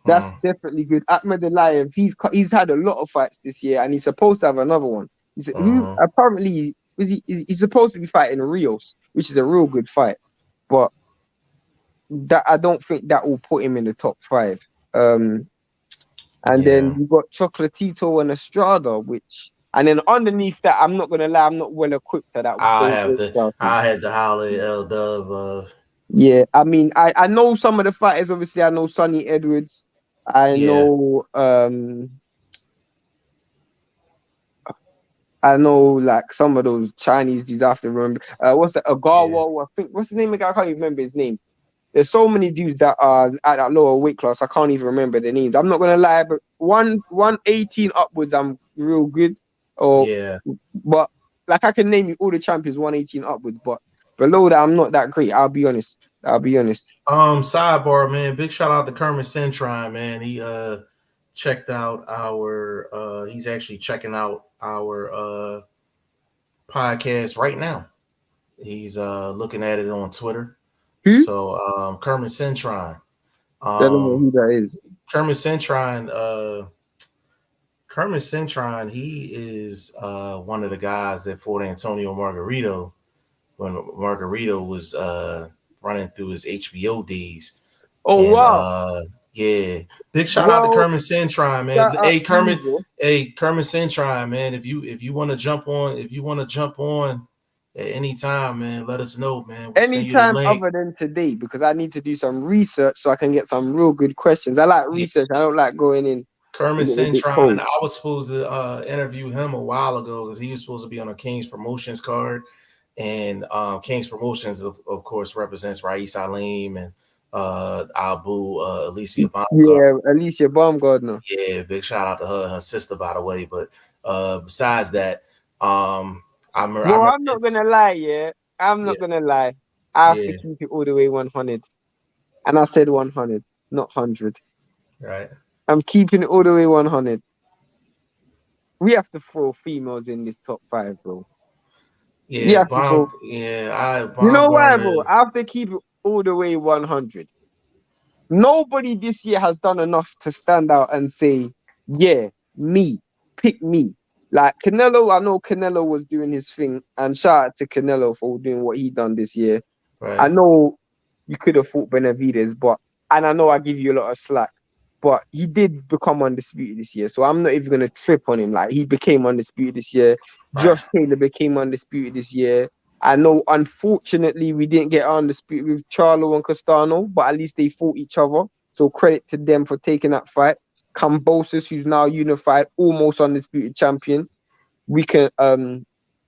That's definitely good. Ahmed Aliyev, he's had a lot of fights this year, and he's supposed to have another one. Who apparently he's supposed to be fighting Rios, which is a real good fight, but that I don't think that will put him in the top 5. And then you got Chocolatito and Estrada, and then underneath that, I'm not gonna lie, I'm not well equipped to that. I had to holler at L Dub. Yeah, I mean, I know some of the fighters. Obviously, I know Sonny Edwards. I know like some of those Chinese dudes. I have to remember. What's that? Agawa? Yeah. I think what's the name of the guy? I can't even remember his name. There's so many dudes that are at that lower weight class. I can't even remember their names. I'm not gonna lie, but 118 upwards, I'm real good. But like I can name you all the champions 118 upwards, but below that, I'm not that great. I'll be honest. Sidebar, man. Big shout out to Kermit Cintron, man. He checked out our. He's actually checking out our podcast right now. He's looking at it on Twitter. So Kermit Cintron. I don't know who that is. Kermit Cintron, he is one of the guys that fought Antonio Margarito when Margarito was running through his HBO days. Oh, wow. Yeah. Big shout out to Kermit Cintron, man. Hey Kermit Cintron, man. If you want to jump on at any time, man, let us know, man. We'll anytime other than today, because I need to do some research so I can get some real good questions. I like research. I don't like going in. Kermit Cintron, I was supposed to interview him a while ago because he was supposed to be on a King's Promotions card. And King's Promotions, of course, represents Rais Alim and Abu Alicia Baumgartner. Yeah, Alicia Baumgartner. Yeah, big shout out to her sister, by the way. But besides that, I'm not gonna lie, yeah. I'm not gonna lie. I have to keep it all the way 100. And I said 100, not 100. Right. I'm keeping it all the way 100. We have to throw females in this top 5, bro. Yeah, you know why, bro? I have to keep it all the way 100. Nobody this year has done enough to stand out and say, yeah, me, pick me. Like Canelo, I know Canelo was doing his thing, and shout out to Canelo for doing what he done this year. Right. I know you could have fought Benavidez, and I know I give you a lot of slack, but he did become undisputed this year, so I'm not even gonna trip on him. Like he became undisputed this year. Right. Josh Taylor became undisputed this year. I know, unfortunately, we didn't get undisputed with Charlo and Castano, but at least they fought each other. So credit to them for taking that fight. Kambosos, who's now unified, almost undisputed champion. We can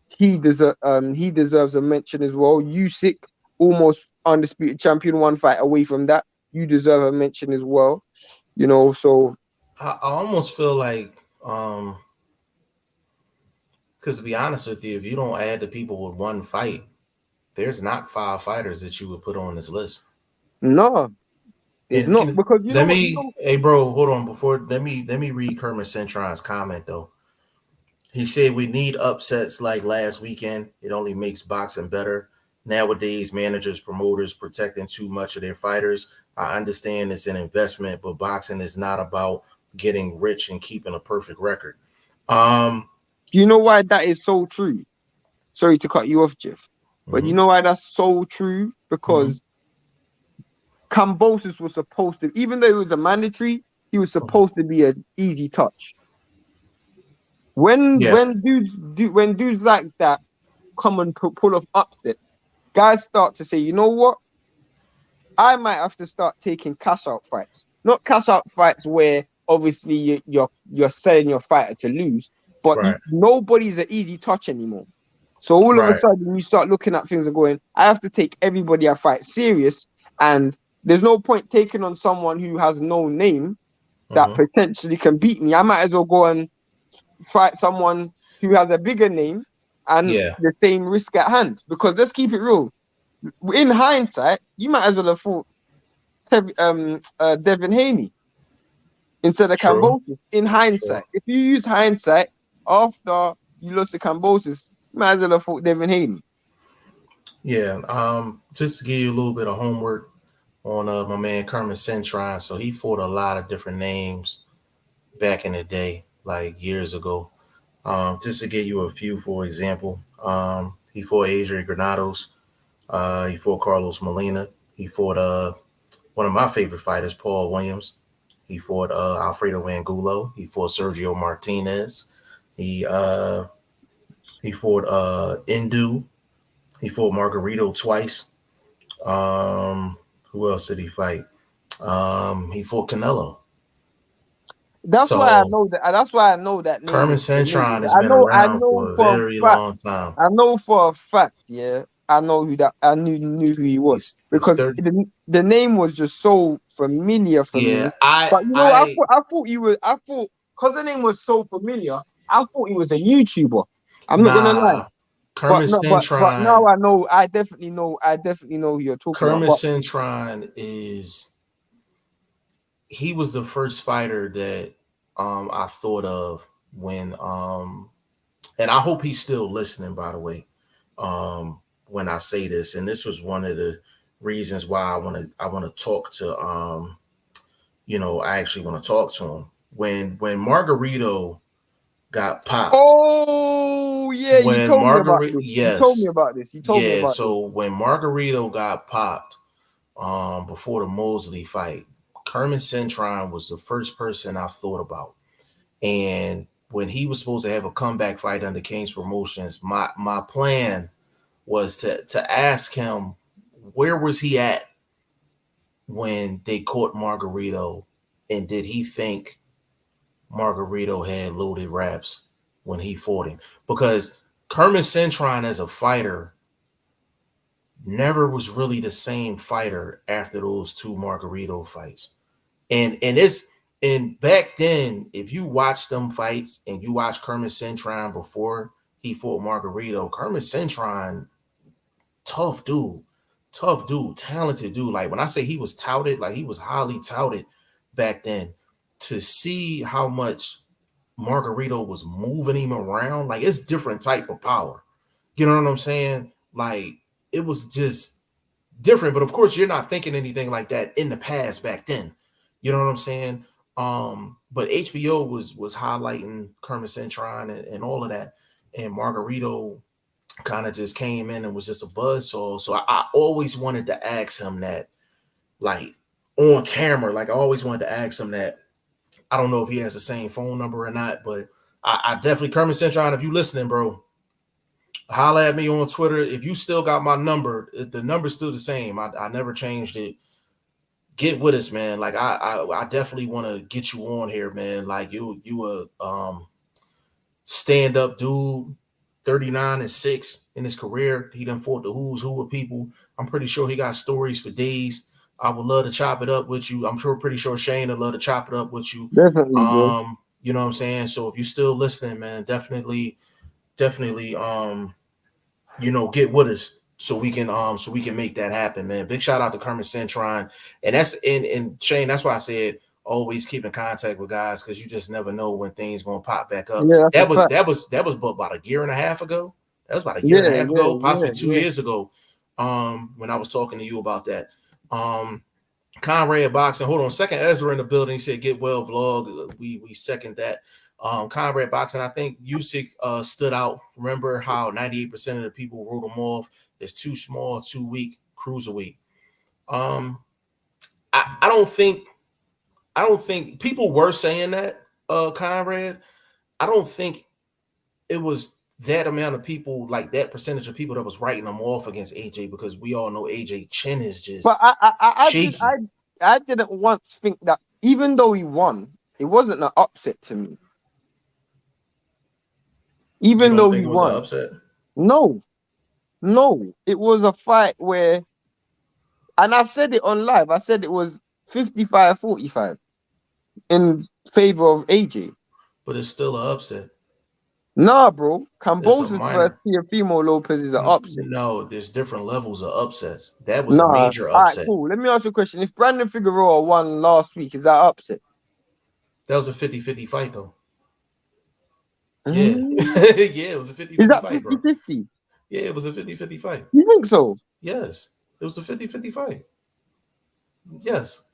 he deserves a mention as well. Usyk, almost undisputed champion, one fight away from that. You deserve a mention as well. You know, so I almost feel like because to be honest with you, if you don't add the people with one fight, there's not 5 fighters that you would put on this list. No, it's not, because hey bro, hold on. Let me read Kermit Cintron's comment though. He said we need upsets like last weekend. It only makes boxing better. Nowadays, managers, promoters protecting too much of their fighters. I understand it's an investment, but boxing is not about getting rich and keeping a perfect record. You know why that is so true? Sorry to cut you off, Jeff. But you know why that's so true? Because Kambosos was supposed to, even though it was a mandatory, he was supposed to be an easy touch. When Yeah. when dudes like that come and pull off upset, guys start to say, you know what? I might have to start taking cash out fights. Not cash out fights where obviously you're selling your fighter to lose, but Right. nobody's an easy touch anymore. So all of a Right. sudden you start looking at things and going, I have to take everybody I fight serious, and there's no point taking on someone who has no name that Mm-hmm. potentially can beat me. I might as well go and fight someone who has a bigger name and Yeah. the same risk at hand. Because let's keep it real. In hindsight, you might as well have fought Devin Haney instead of True. Cambosis. In True. hindsight, if you use hindsight after you lost to Cambosis, you might as well have fought Devin Haney. Yeah. Just to give you a little bit of homework on my man Kermit Cintron. So he fought a lot of different names back in the day, like years ago. Just to give you a few, for example, he fought Adrian Granados. He fought Carlos Molina. He fought one of my favorite fighters, Paul Williams. He fought Alfredo Angulo. He fought Sergio Martinez. He uh, he fought Indu. He fought Margarito twice. Who else did he fight? He fought Canelo. That's why I So know that. That's why I know that name Kermit is familiar. Cintron has been I around know for a for a very fact. long time. I know for a fact. Yeah, I know who that. I knew who he was He's because 30. the name was just so familiar for Yeah, me. But you know, I I thought you were. I thought because the name was so familiar, I thought he was a YouTuber. I'm not gonna lie. nah. But Kermit no, but now Cintron. I know. I definitely know. I definitely know who you're talking about. Kermit But Cintron is he was the first fighter that I thought of when and I hope he's still listening, by the way, when I say this. And this was one of the reasons why I want to talk to I actually want to talk to him. When Margarito got popped, oh yeah, you when told me about Margarito this. You told me yes, about this. You told me yeah, about this. so when Margarito got popped, before the Mosley fight, Kermit Cintron was the first person I thought about. And when he was supposed to have a comeback fight under King's Promotions, my plan was to ask him where was he at when they caught Margarito, and did he think Margarito had loaded raps when he fought him? Because Kermit Cintron as a fighter never was really the same fighter after those two Margarito fights. And back then, if you watch them fights and you watch Kermit Cintron before he fought Margarito, Kermit Cintron, tough dude, talented dude. Like when I say he was touted, like he was highly touted back then. To see how much Margarito was moving him around, like it's different type of power. You know what I'm saying? Like it was just different. But of course, you're not thinking anything like that in the past back then. You know what I'm saying? But HBO was highlighting Kermit Cintron and all of that, and Margarito kind of just came in and was just a buzzsaw. So I always wanted to ask him that, like on camera. Like I always wanted to ask him that. I don't know if he has the same phone number or not, but I definitely Kermit Cintron, if you listening, bro, holla at me on Twitter. If you still got my number, the number's still the same. I never changed it. Get with us, man. Like I definitely want to get you on here, man. Like you a stand up dude, 39-6 in his career. He done fought the who's who of people. I'm pretty sure he got stories for days. I would love to chop it up with you. I'm pretty sure Shane would love to chop it up with you. Definitely, bro. You know what I'm saying? So if you're still listening, man, definitely get with us so we can make that happen, man. Big shout out to Kermit Cintron. And that's and Shane, that's why I said always keep in contact with guys, because you just never know when things gonna pop back up. Yeah, that's a fact. That was about a year and a half ago. That was about a year and a Yeah, half yeah, ago, possibly yeah, two yeah. years ago. When I was talking to you about that. Conrad Boxing. Hold on, second Ezra in the building. He said, "Get well, vlog." We second that. Conrad Boxing. I think Usyk stood out. Remember how 98% of the people wrote him off as too small, too weak, cruiserweight. I don't think I don't think people were saying that, Conrad. I don't think it was that amount of people, like that percentage of people that was writing them off against AJ, because we all know AJ chin is But just shaky. I didn't once think that even though he won, it wasn't an upset to me. You Even don't though think he it was an won, upset? no, it was a fight where, and I said it on live. I said it was 55-45 in favor of AJ. But it's still an upset. Nah, bro. It's a Cambosa's versus minor. Teofimo Lopez is an upset. No, there's different levels of upsets. That was a Nah. major All right, upset. cool. Let me ask you a question. If Brandon Figueroa won last week, is that upset? That was a 50-50 fight, though. Yeah. Mm. Yeah, it was a 50-50 Is that fight, bro. 50-50? Yeah, it was a 50-50 fight. You think so? Yes, it was a 50-50 fight. Yes.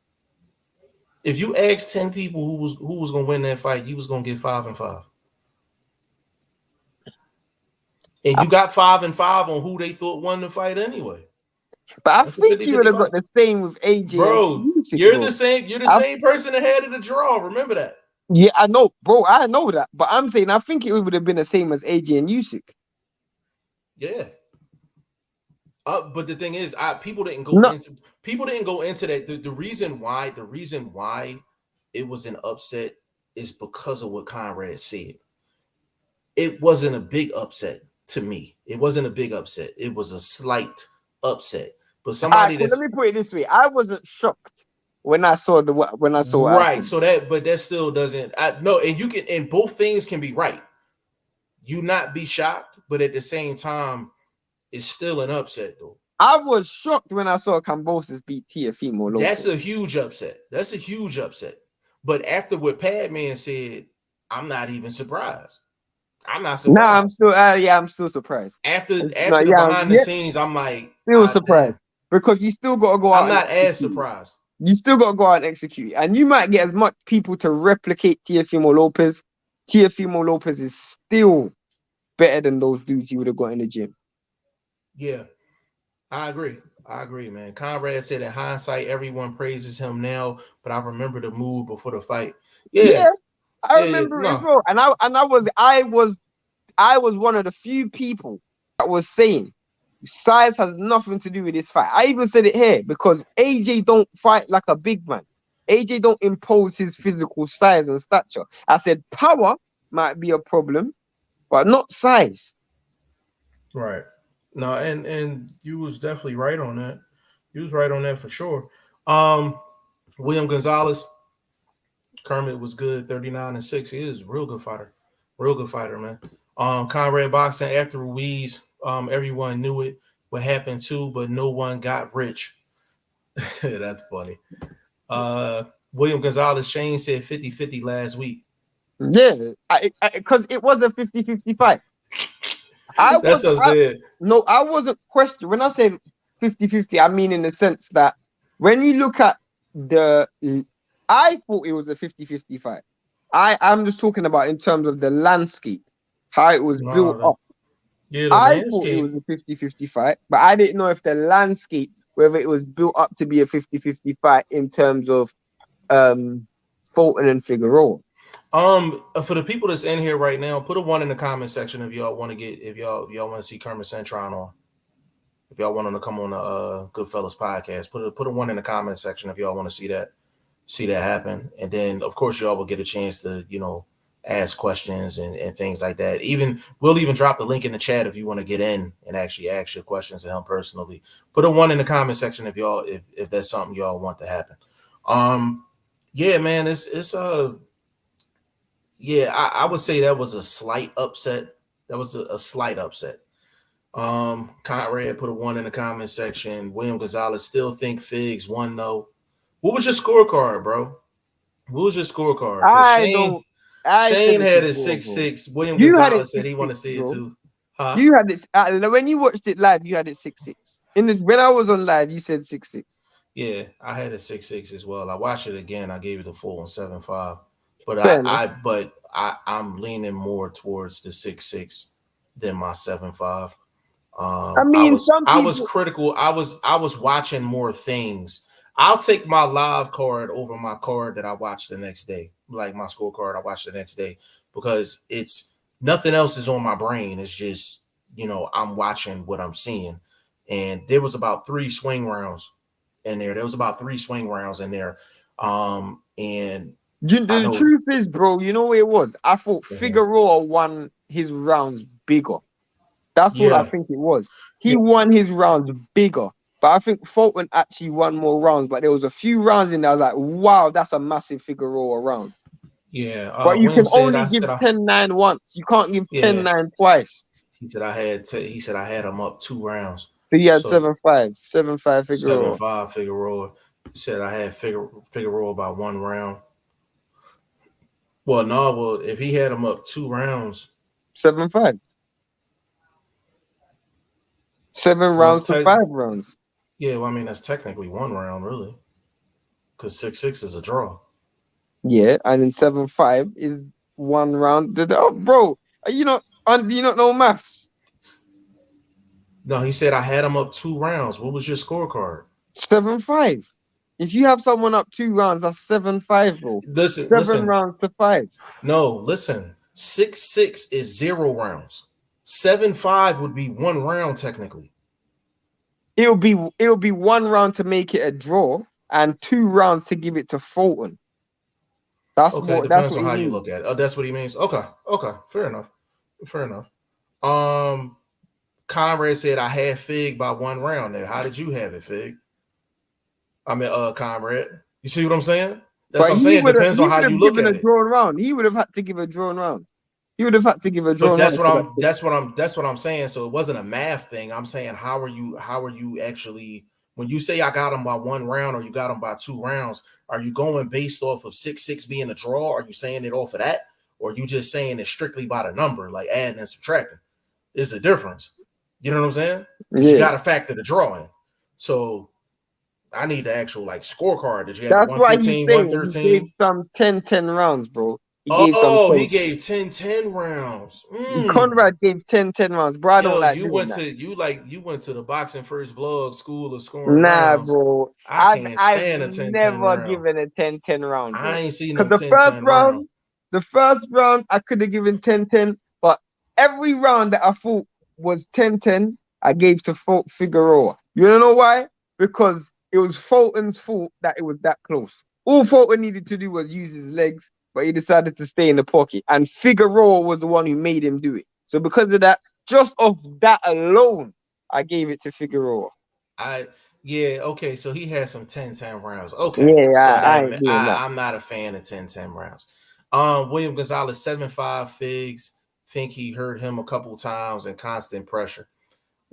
If you asked 10 people who was gonna win that fight, you was gonna get 5 and 5. And you got 5 and 5 on who they thought won the fight anyway. But I That's a think you would 50-50 have got fight. the same with AJ. Bro, and Usyk, you're bro. the same person that had it a draw. Remember that. Yeah, I know, bro. I know that, but I'm saying I think it would have been the same as AJ and Usyk. Yeah. But the thing is, people didn't go into that. The reason why it was an upset is because of what Conrad said. It wasn't a big upset to me. It wasn't a big upset. It was a slight upset. But somebody Let me put it this way: I wasn't shocked when I saw what right. happened. So that still doesn't. No, and you can, and both things can be right. You not be shocked, but at the same time, it's still an upset though. I was shocked when I saw Cambosis beat Teofimo Lopez. That's a huge upset. That's a huge upset. But after what Padman said, I'm not even surprised. I'm not surprised. Nah, I'm still surprised. After behind the scenes, I'm like, still surprised. Damn. Because you still got to go out. I'm not as surprised. You still got to go out and execute. And you might get as much people to replicate Teofimo Lopez. Teofimo Lopez is still better than those dudes you would have got in the gym. Yeah, I agree, man. Conrad said in hindsight, everyone praises him now, but I remember the mood before the fight. Yeah, I remember it as well. And I was one of the few people that was saying size has nothing to do with this fight. I even said it here because AJ don't fight like a big man. AJ don't impose his physical size and stature. I said power might be a problem, but not size. Right. No, and you was definitely right on that. You was right on that for sure. William Gonzalez, Kermit was good, 39-6. He is a real good fighter. Real good fighter, man. Conrad boxing after Ruiz, everyone knew it. What happened too, but no one got rich. That's funny. William Gonzalez, Shane said 50-50 last week. Yeah, because it was a 50-50 fight. I wasn't questioning. When I say 50-50, I mean in the sense that when you look at I thought it was a 50-50 fight. I'm just talking about in terms of the landscape, how it was built up. Yeah, I thought it was a 50-50 fight, but I didn't know if the landscape, whether it was built up to be a 50-50 fight in terms of Fulton and Figueroa. For the people that's in here right now, put a 1 in the comment section if y'all want to see Kermit Cintron on. If y'all want him to come on the Goodfellas podcast, put a 1 in the comment section if y'all want to see that happen. And then of course y'all will get a chance to, ask questions and things like that. We'll even drop the link in the chat if you want to get in and actually ask your questions to him personally. Put a 1 in the comment section if that's something y'all want to happen. Yeah, man, I would say that was a slight upset. That was a slight upset. Conrad put a 1 in the comment section. William Gonzalez still think Figs won though. What was your scorecard, bro? What was your scorecard? Shane had a 6-6. William Gonzalez said he want to see it too. Huh? You had it when you watched it live. You had it 6-6. When I was on live, you said 6-6. Yeah, I had a 6-6 as well. I watched it again. I gave it a full on 7-5. But I'm leaning more towards the 6-6 than my 7-5. I was critical. I was watching more things. I'll take my live card over my card that I watch the next day, like my scorecard I watch the next day, because it's nothing else is on my brain. It's just, I'm watching what I'm seeing. And there was about three swing rounds in there. There was about three swing rounds in there. And I The know. truth is, bro, you know what it was? I thought Figueroa won his rounds bigger. That's what I Yeah. think it was. He won his rounds bigger. But I think Fulton actually won more rounds. But there was a few rounds in there I was like, wow, that's a massive Figueroa round. Yeah. But you William can said only I give said I 10-9 once. You can't give yeah. 10-9 twice. He said I had him up 2 rounds. So you had So 7-5. 7-5 Figueroa. 7-5 Figueroa. He said I had Figueroa by 1 round. Well, if he had him up 2 rounds. 7-5. 7 rounds to 5 rounds. Yeah, well, I mean that's technically 1 round, really. Because 6-6 is a draw. Yeah, and then 7-5 is 1 round. Oh, bro, you not know maths? No, he said I had him up 2 rounds. What was your scorecard? 7-5. If you have someone up 2 rounds, that's 7-5, bro. Listen. Rounds to 5. No, listen. 6-6 is 0 rounds. 7-5 would be 1 round technically. It'll be 1 round to make it a draw and 2 rounds to give it to Fulton. That's okay. Depends on how you look at it. Oh, that's what he means. Okay. Fair enough. Conrad said I had Fig by 1 round there. How did you have it, Fig? I mean, Conrad. You see what I'm saying? That's what I'm saying. Depends on how you look at it. Round. He would have had to give a drawn round. He would have had to give a drawn round. That's what I'm saying. So it wasn't a math thing. I'm saying how are you actually, when you say I got him by 1 round or you got him by 2 rounds, are you going based off of 6-6 being a draw? Are you saying it off of that? Or are you just saying it strictly by the number, like adding and subtracting? It's a difference. You know what I'm saying? Because you got to factor the draw in. So I need the actual like scorecard. Did you have 115, 113? He gave some 10-10 rounds, bro. He gave 10-10 rounds. Conrad gave 10-10 rounds, bro. I don't like you went to the BoxingFirst Vlog school of scoring rounds. Bro. I can't stand a 10-10 round. Never given a 10-10 round. Bro. I ain't seen no 10-10 round. The first round I could have given 10-10, but every round that I thought was 10-10, I gave to Figueroa. You don't know why? Because it was Fulton's fault that it was that close. All Fulton needed to do was use his legs, but he decided to stay in the pocket. And Figueroa was the one who made him do it. So because of that, just off that alone, I gave it to Figueroa. Okay, so he had some 10-10 rounds. Okay. I'm not a fan of 10-10 rounds. William Gonzalez, 7-5 Figs. Think he hurt him a couple times and constant pressure.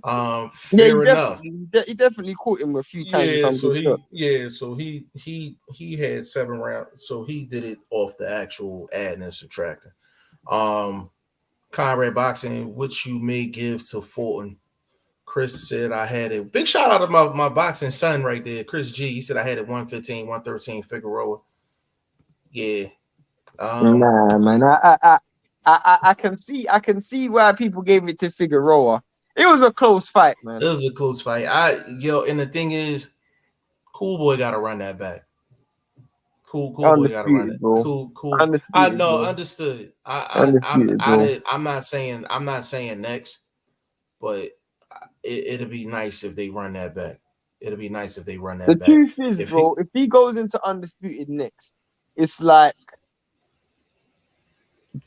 Fair enough. He definitely caught him a few times. So he had 7 rounds. So he did it off the actual adding and subtracting. Conrad Boxing, which you may give to Fulton. Chris said I had it. Big shout out to my boxing son right there, Chris G. He said I had it 115, 113 Figueroa. Yeah. Nah, man. I can see why people gave it to Figueroa. It was a close fight, man. It was a close fight. And the thing is, Cool Boy got to run that back. Cool Boy got to run it. Bro. Cool. I know, understood. I'm not saying next, but it'll be nice if they run that back. It'll be nice if they run that back. The truth is, if he goes into undisputed next, it's like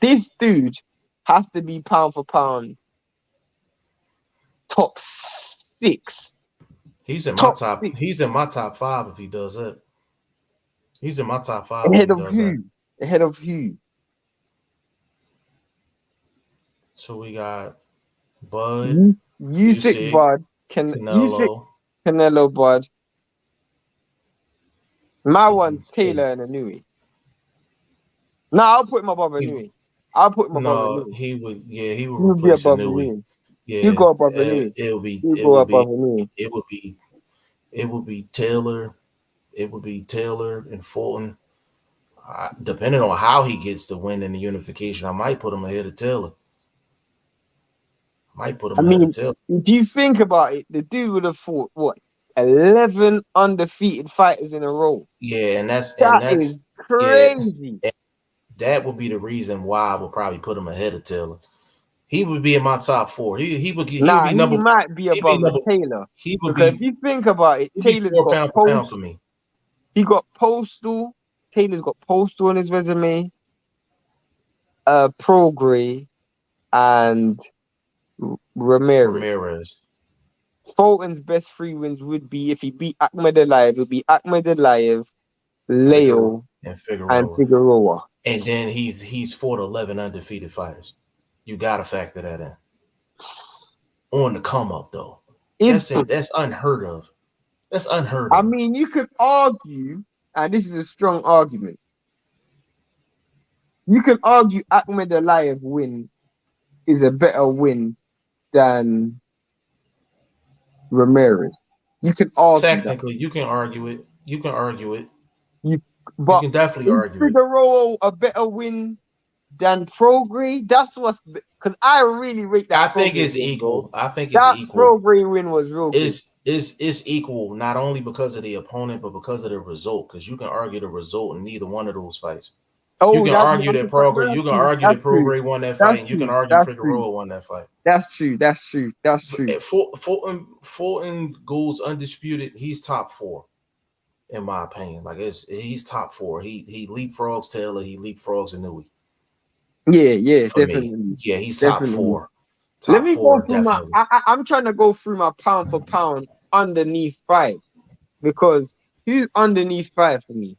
this dude has to be pound for pound top 6. He's in my top. He's in my top 5 if he does that. He's in my top 5. Ahead of who? Ahead of who? So we got Bud, Usyk, Bud, Canelo, Bud. My one's Taylor and Inouye. No, I'll put him above Inouye. He would replace Inouye. Yeah, you go above Inouye. It would be Taylor. It would be Taylor and Fulton. Depending on how he gets the win in the unification, I might put him ahead of Taylor. If you think about it, the dude would have fought what 11 undefeated fighters in a row. Yeah, and That is that's yeah, crazy. that would be the reason why I would probably put him ahead of Taylor. He would be in my top 4. He would Nah, be he number might be he'd be above a number Taylor. he would Because if be you think about it, he'd be Taylor's 4 got pound for pound for me. he got Postal. Taylor's got Postal on his resume, Prograis, and Ramirez. Fulton's best 3 wins would be if he beat Ahmed Aliyev. It would be Ahmed Aliyev, Leo, and Figueroa. And then he's fought 11 undefeated fighters. You gotta factor that in. On the come up though. That's unheard of. That's unheard of. I mean, you could argue, and this is a strong argument. You can argue Ahmed Aliyev win is a better win than Ramirez. You can argue technically you can argue it. You can argue it. You can definitely argue it. Figueroa a better win than Prograis? That's what's because I really rate that. I think it's equal. I think it's equal. Prograis win was real good. It's equal, not only because of the opponent, but because of the result. Because you can argue the result in neither one of those fights. Oh, you can argue that Prograis. You can argue that Prograis won that fight, and you can argue Figueroa won that fight. That's true. That's true. That's true. Fulton goes undisputed. He's top 4, in my opinion. Like he's top 4. He leapfrogs Taylor. He leapfrogs Inouye. Yeah, definitely. Me. Yeah, he's top 4. Let me go through I'm trying to go through my pound for pound underneath 5 because he's underneath 5 for me.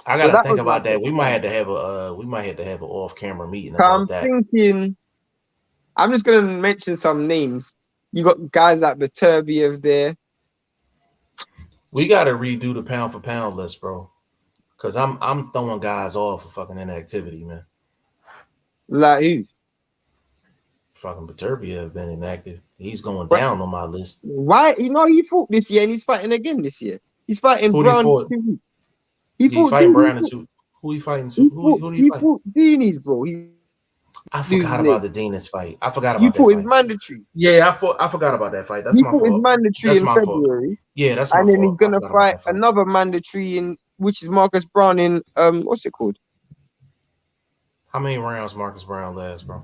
I gotta think about that. We might have to have an off-camera meeting about that. I'm thinking. I'm just gonna mention some names. You got guys like Beterbiev there. We gotta redo the pound for pound list, bro. Cause I'm throwing guys off for fucking inactivity, man. Like who? Fucking Beterbiev been inactive. He's going down on my list. Why? He fought this year and he's fighting again this year. He's fighting Brown in 2 weeks. He's fighting Brown in 2. Who he fighting? Who he fight? Fought Dini's, bro. I forgot about the Dina's fight. I forgot about that fight. His mandatory. Yeah, I forgot about that fight. That's my fault. His mandatory in February. Fault. Yeah, that's my fault. And then he's gonna fight another mandatory which is Marcus Brown in what's it called? How many rounds Marcus Brown lasts, bro?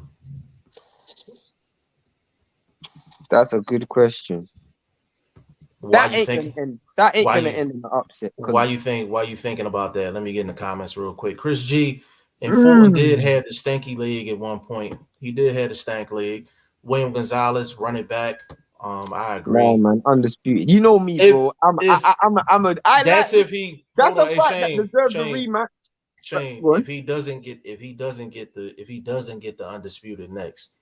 That's a good question. That ain't gonna end in an upset. Why you thinking about that? Let me get in the comments real quick. Chris G and Fulton did have the stanky leg at one point. He did have the stank leg. William Gonzalez running back. I agree. No, man, undisputed. You know me, bro. That's a fight that deserves a rematch. Shane, if he doesn't get the undisputed next,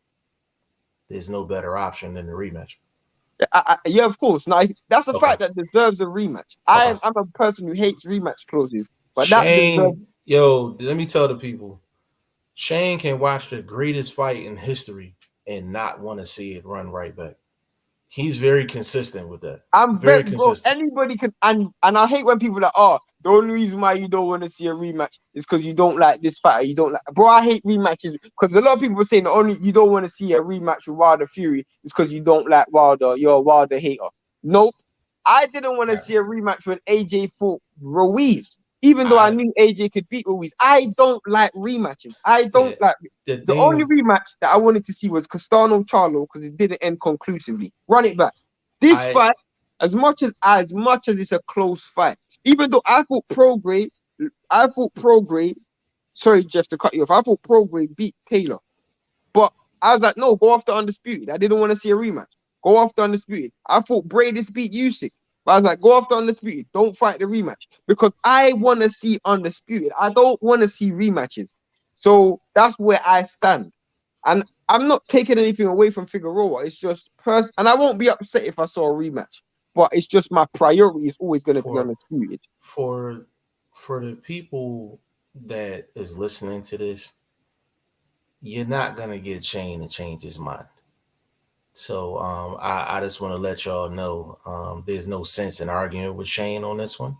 there's no better option than the rematch. Yeah, of course. Now that's a fight that deserves a rematch. I'm a person who hates rematch clauses, but Shane, let me tell the people, Shane can watch the greatest fight in history and not want to see it run right back. He's very consistent with that. I'm very consistent. Bro, anybody can, and I hate when people are the only reason why you don't want to see a rematch is because you don't like this fighter. You don't like, bro. I hate rematches because a lot of people are saying the only you don't want to see a rematch with Wilder Fury is because you don't like Wilder. You're a Wilder hater. Nope. I didn't want to see a rematch when AJ fought Ruiz, even though I knew AJ could beat Ruiz. I don't like rematches. I don't like the only rematch that I wanted to see was Castano Charlo because it didn't end conclusively. Run it back. This fight, as much as it's a close fight, even though I thought Prograis, sorry, Jeff, to cut you off. I thought Prograis beat Taylor. But I was like, no, go after Undisputed. I didn't want to see a rematch. Go after Undisputed. I thought Bradis beat Usyk. But I was like, go after Undisputed. Don't fight the rematch. Because I want to see Undisputed. I don't want to see rematches. So that's where I stand. And I'm not taking anything away from Figueroa. It's just and I won't be upset if I saw a rematch. But it's just my priority is always going to be Undisputed. For the people that is listening to this, you're not going to get Shane to change his mind. So I just want to let y'all know there's no sense in arguing with Shane on this one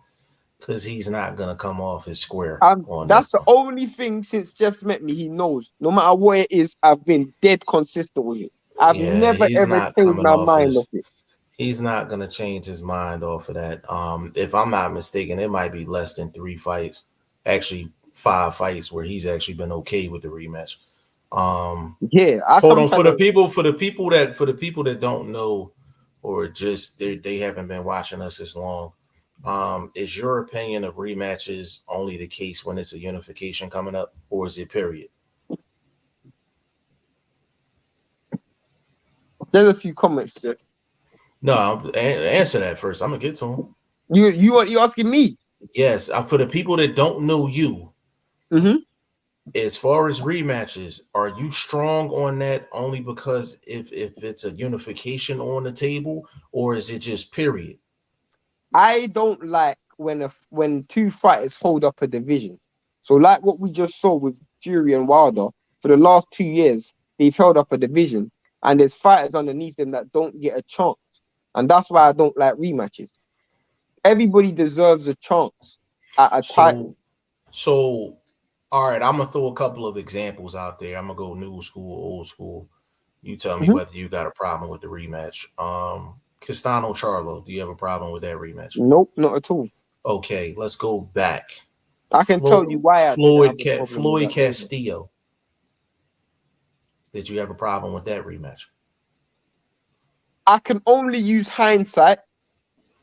because he's not going to come off as square. That's the only thing since Jeff's met me, he knows. No matter what it is, I've been dead consistent with it. I've never ever changed my mind of it. He's not gonna change his mind off of that. If I'm not mistaken, it might be less than 3 fights, actually 5 fights where he's actually been okay with the rematch. Yeah, I Hold on, sometimes don't. for the people that don't know, or just they haven't been watching us as long. Is your opinion of rematches only the case when it's a unification coming up, or is it period? There's a few comments. Sir. No, answer that first. I'm gonna get to him. You asking me? Yes, for the people that don't know you, Mm-hmm. as far as rematches, are you strong on that only because if it's a unification on the table, or is it just period? I don't like when two fighters hold up a division. So like what we just saw with Fury and Wilder, for the last 2 years, they've held up a division, and there's fighters underneath them that don't get a chance. And that's why I don't like rematches. Everybody deserves a chance at a So title. so all right, I'm gonna throw a couple of examples out there. I'm gonna go new school, old school. You tell me Mhm. whether you got a problem with the rematch. Castano Charlo, do you have a problem with that rematch? Nope, not at all. Okay, let's go back. I can tell you why I didn't have a problem with Floyd that rematch. Castillo. Did you have a problem with that rematch? I can only use hindsight.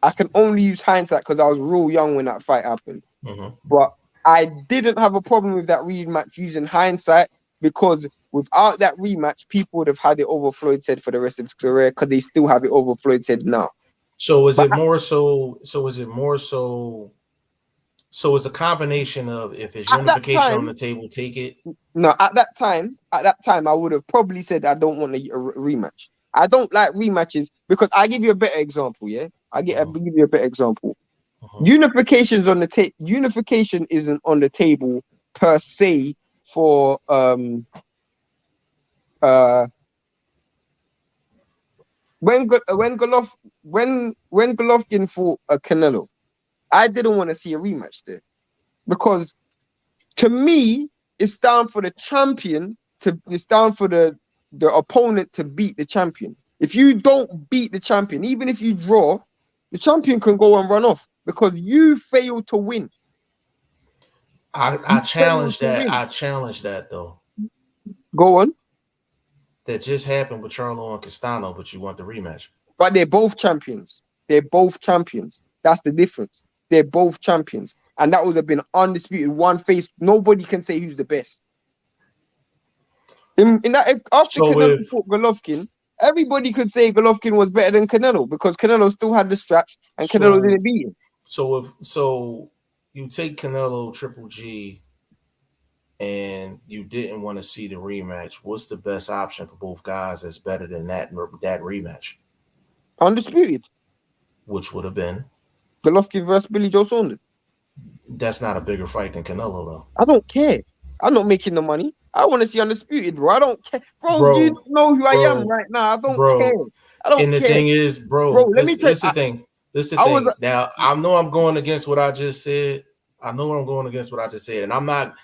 I can only use hindsight because I was real young when that fight happened. Mm-hmm. But I didn't have a problem with that rematch using hindsight because without that rematch, people would have had it over Floyd's head for the rest of his career because they still have it over Floyd's head now. So is But it more so? So is it more so? So it's a combination of if it's at that unification on time, the table, take it. no, at that time, I would have probably said I don't want a rematch. I don't like rematches because I give you a better example. Yeah, I Uh-huh, give you a better example. uh-huh. Unification's on the table. Unification isn't on the table per se for uh when Golovkin fought Canelo, I didn't want to see a rematch there because to me it's down for the champion to it's down for the opponent to beat the champion. If you don't beat the champion, even if you draw, the champion can go and run off because you failed to win. I You failed challenge to that. win. I challenge that though. Go on. That just happened with Charlo and Castano, but you want the rematch. But they're both champions. They're both champions. That's the difference. They're both champions. And that would have been undisputed one face. Nobody can say who's the best. In that after So Canelo if fought Golovkin, everybody could say Golovkin was better than Canelo because Canelo still had the straps and Canelo so didn't beat him. so you take Canelo Triple G and you didn't want to see the rematch. What's the best option for both guys that's better than that rematch? Undisputed. Which would have been Golovkin versus Billy Joe Saunders. that's not a bigger fight than Canelo though. I don't care. I'm not making the money. I want to see undisputed, bro. I don't care. Bro, do you Bro, know who I am bro, right now? I don't care. bro. I don't And the care. thing is, Bro, bro, let me tell you, this the thing. This the I was thing. Now I know I'm going against what I just said. I know I'm going against what I just said, and I'm not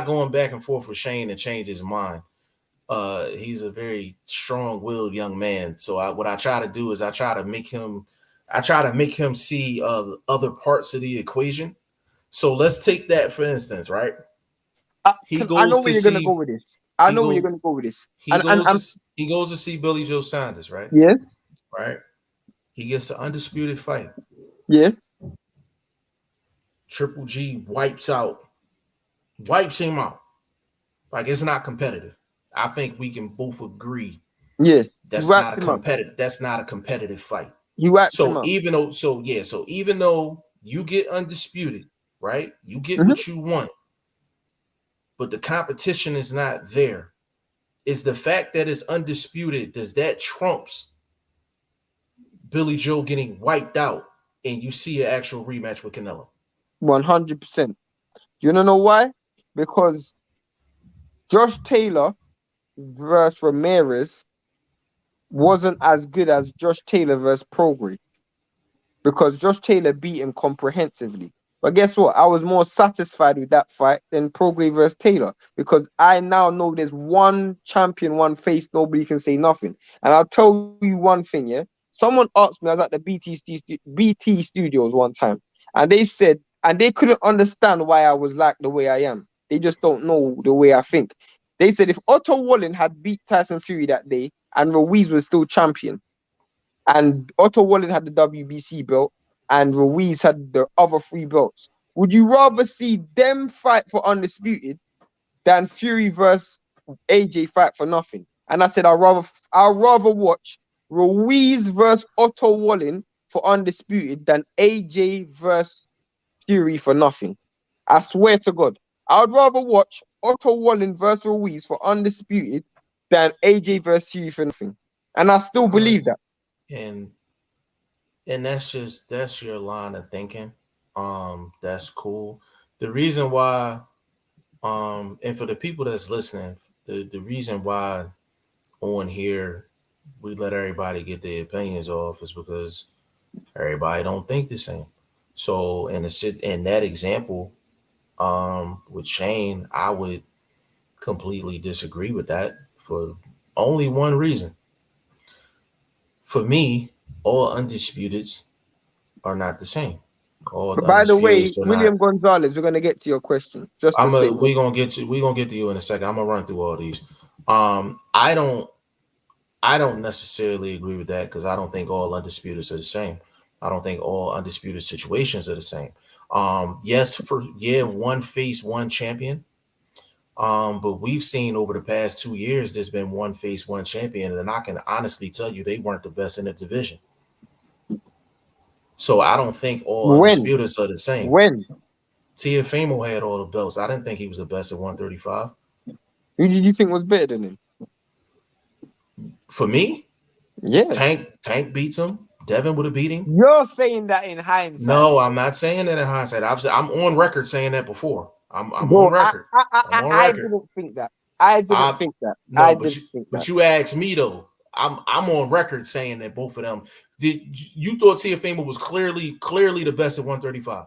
going back and forth with Shane to change his mind. He's a very strong-willed young man. So what I try to do is I try to make him see other parts of the equation. So let's take that for instance, right? He I know goes where to you're gonna go see with this. I he know where you're go gonna go with this. he And goes I'm to he goes to see Billy Joe Saunders, right? yeah, Right. He gets the undisputed fight. yeah. Triple G wipes him out. Like it's not competitive. I think we can both agree Yeah, you that's not wiped a him up. competitive. That's not a competitive fight. You wiped him up. So even though you get undisputed, right? You get Hmm. what you want, but the competition is not there. Is the fact that it's undisputed, does that trumps Billy Joe getting wiped out and you see an actual rematch with Canelo? 100%. You wanna know why? Because Josh Taylor versus Ramirez wasn't as good as Josh Taylor versus Prograis because Josh Taylor beat him comprehensively. But guess what? I was more satisfied with that fight than Prograis versus Taylor because I now know there's one champion, one face, nobody can say nothing. And I'll tell you one thing, yeah. Someone asked me, I was at the BT studios one time, and they said, and they couldn't understand why I was like the way I am. They just don't know the way I think. They said if Otto Wallen had beat Tyson Fury that day and Ruiz was still champion, and Otto Wallen had the WBC belt and Ruiz had the other 3 belts, would you rather see them fight for undisputed than Fury versus AJ fight for nothing? And I said I'd rather watch Ruiz versus Otto Wallen for undisputed than AJ versus Fury for nothing. I swear to God, I'd rather watch Otto Wallen versus Ruiz for undisputed than AJ versus Fury for nothing. And I still believe that. And that's your line of thinking. That's cool. The reason why, and for the people that's listening, the reason why on here we let everybody get their opinions off is because everybody don't think the same. So in that example, with Shane, I would completely disagree with that for only one reason. For me, all undisputeds are not the same. All But by the way, undisputeds are William not. Gonzalez, we're gonna get to your question. Just to say, We gonna get to you in a second. I'm gonna run through all these. I don't necessarily agree with that because I don't think all undisputeds are the same. I don't think all undisputed situations are the same. Yes, one face, one champion. But we've seen over the past 2 years, there's been one face, one champion, and I can honestly tell you they weren't the best in the division. So I don't think all undisputeds are the same. When Teofimo had all the belts. I didn't think he was the best at 135. who did you think was better than him? For me, Yeah, Tank beats him. Devin would have beat him. you're saying that in hindsight. No, I'm not saying that in hindsight. I'm on record saying that before. I'm Bro, on record. I'm on I record. didn't think that. I didn't think that. No, I but didn't think but that. you asked me though. I'm on record saying that both of them. Did you thought Teofimo was clearly the best at 135?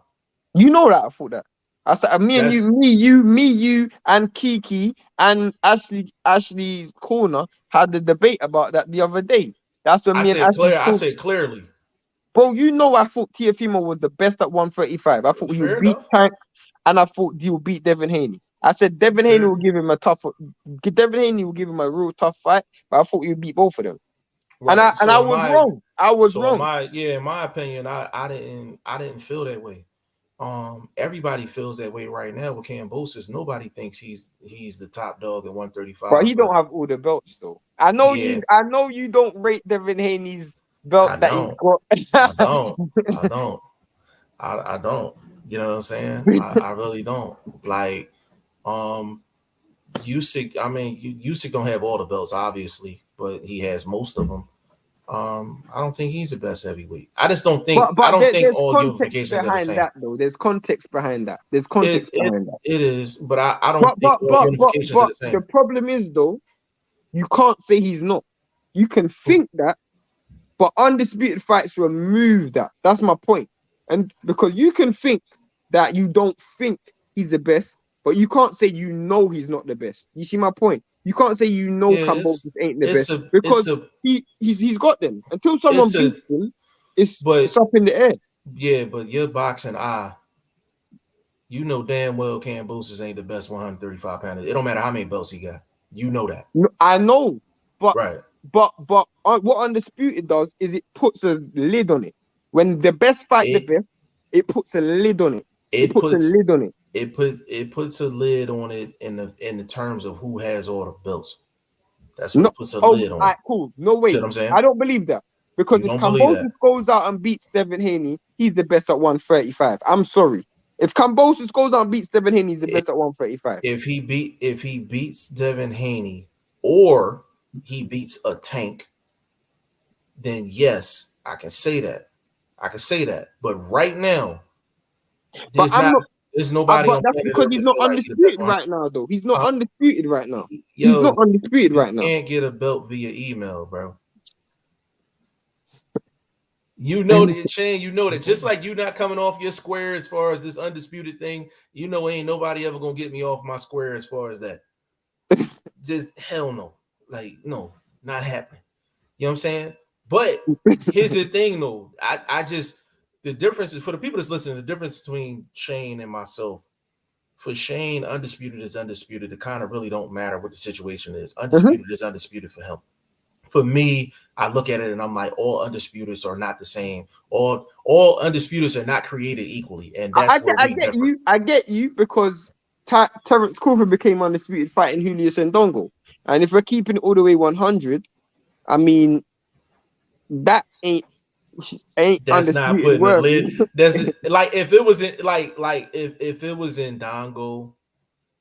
You know that I thought that. I said me and That's- you, and Kiki and Ashley's corner had the debate about that the other day. That's when me and Ashley. I said clearly. Bro, you know I thought Teofimo was the best at 135. I thought he Fair would beat enough. Tank, and I thought he would beat Devin Haney. I said Devin Fair. Haney will give him a real tough fight, but I thought he would beat both of them. Right. And I was wrong. I was wrong. In my opinion, I didn't feel that way. Everybody feels that way right now with Kambosos. Nobody thinks he's the top dog at 135. But he don't have all the belts though. I know you don't rate Devin Haney's belt that he's got. I don't. You know what I'm saying? I really don't. Like, Usyk. I mean, Usyk don't have all the belts, obviously, but he has most of them. I don't think he's the best heavyweight. I just don't think. But I don't think all unifications are the same. That though, there's context behind that. There's context behind that. It is, but I don't think all unifications are the same. The problem is though, you can't say he's not. You can think that, but undisputed fights remove that. That's my point. And because you can think that you don't think he's the best, but you can't say you know he's not the best. You see my point? You can't say you know Kambosos ain't the best because he's got them. Until someone beats him, it's up in the air. Yeah, but your boxing eye, you know damn well Kambosos ain't the best 135 pounder. It don't matter how many belts he got. You know that. I know, but right. But what undisputed does is it puts a lid on it. When the best fight the best, it puts a lid on it. It puts a lid on it. It puts a lid on it in the terms of who has all the belts. That's what it puts a lid on. Right, cool. No way. See what I'm saying? I don't believe that. Because if Kambosos goes out and beats Devin Haney, he's the best at 135. I'm sorry. If Kambosos goes out and beats Devin Haney, he's the best at 135. If he beats Devin Haney or he beats a Tank, then yes, I can say that. But right now, there's nobody. But that's because he's not undisputed right now, though. He's not undisputed right now. He's not undisputed right now. You can't get a belt via email, bro. You know that, Shane. You know that. Just like you not coming off your square as far as this undisputed thing, you know ain't nobody ever gonna get me off my square as far as that. Just hell no. Like, no, not happening. You know what I'm saying? But here's the thing, though. I just the difference is for the people that's listening. The difference between Shane and myself. For Shane, undisputed is undisputed. It kind of really don't matter what the situation is. Undisputed is undisputed for him. For me, I look at it and I'm like, all undisputeds are not the same. All undisputeds are not created equally, and that's where we differ. I get you because Terence Crawford became undisputed fighting Julius Ndongo, and if we're keeping it all the way 100, I mean that ain't That's not undisputed putting a worthy. lid. That's like if it was in if it was in Dongo.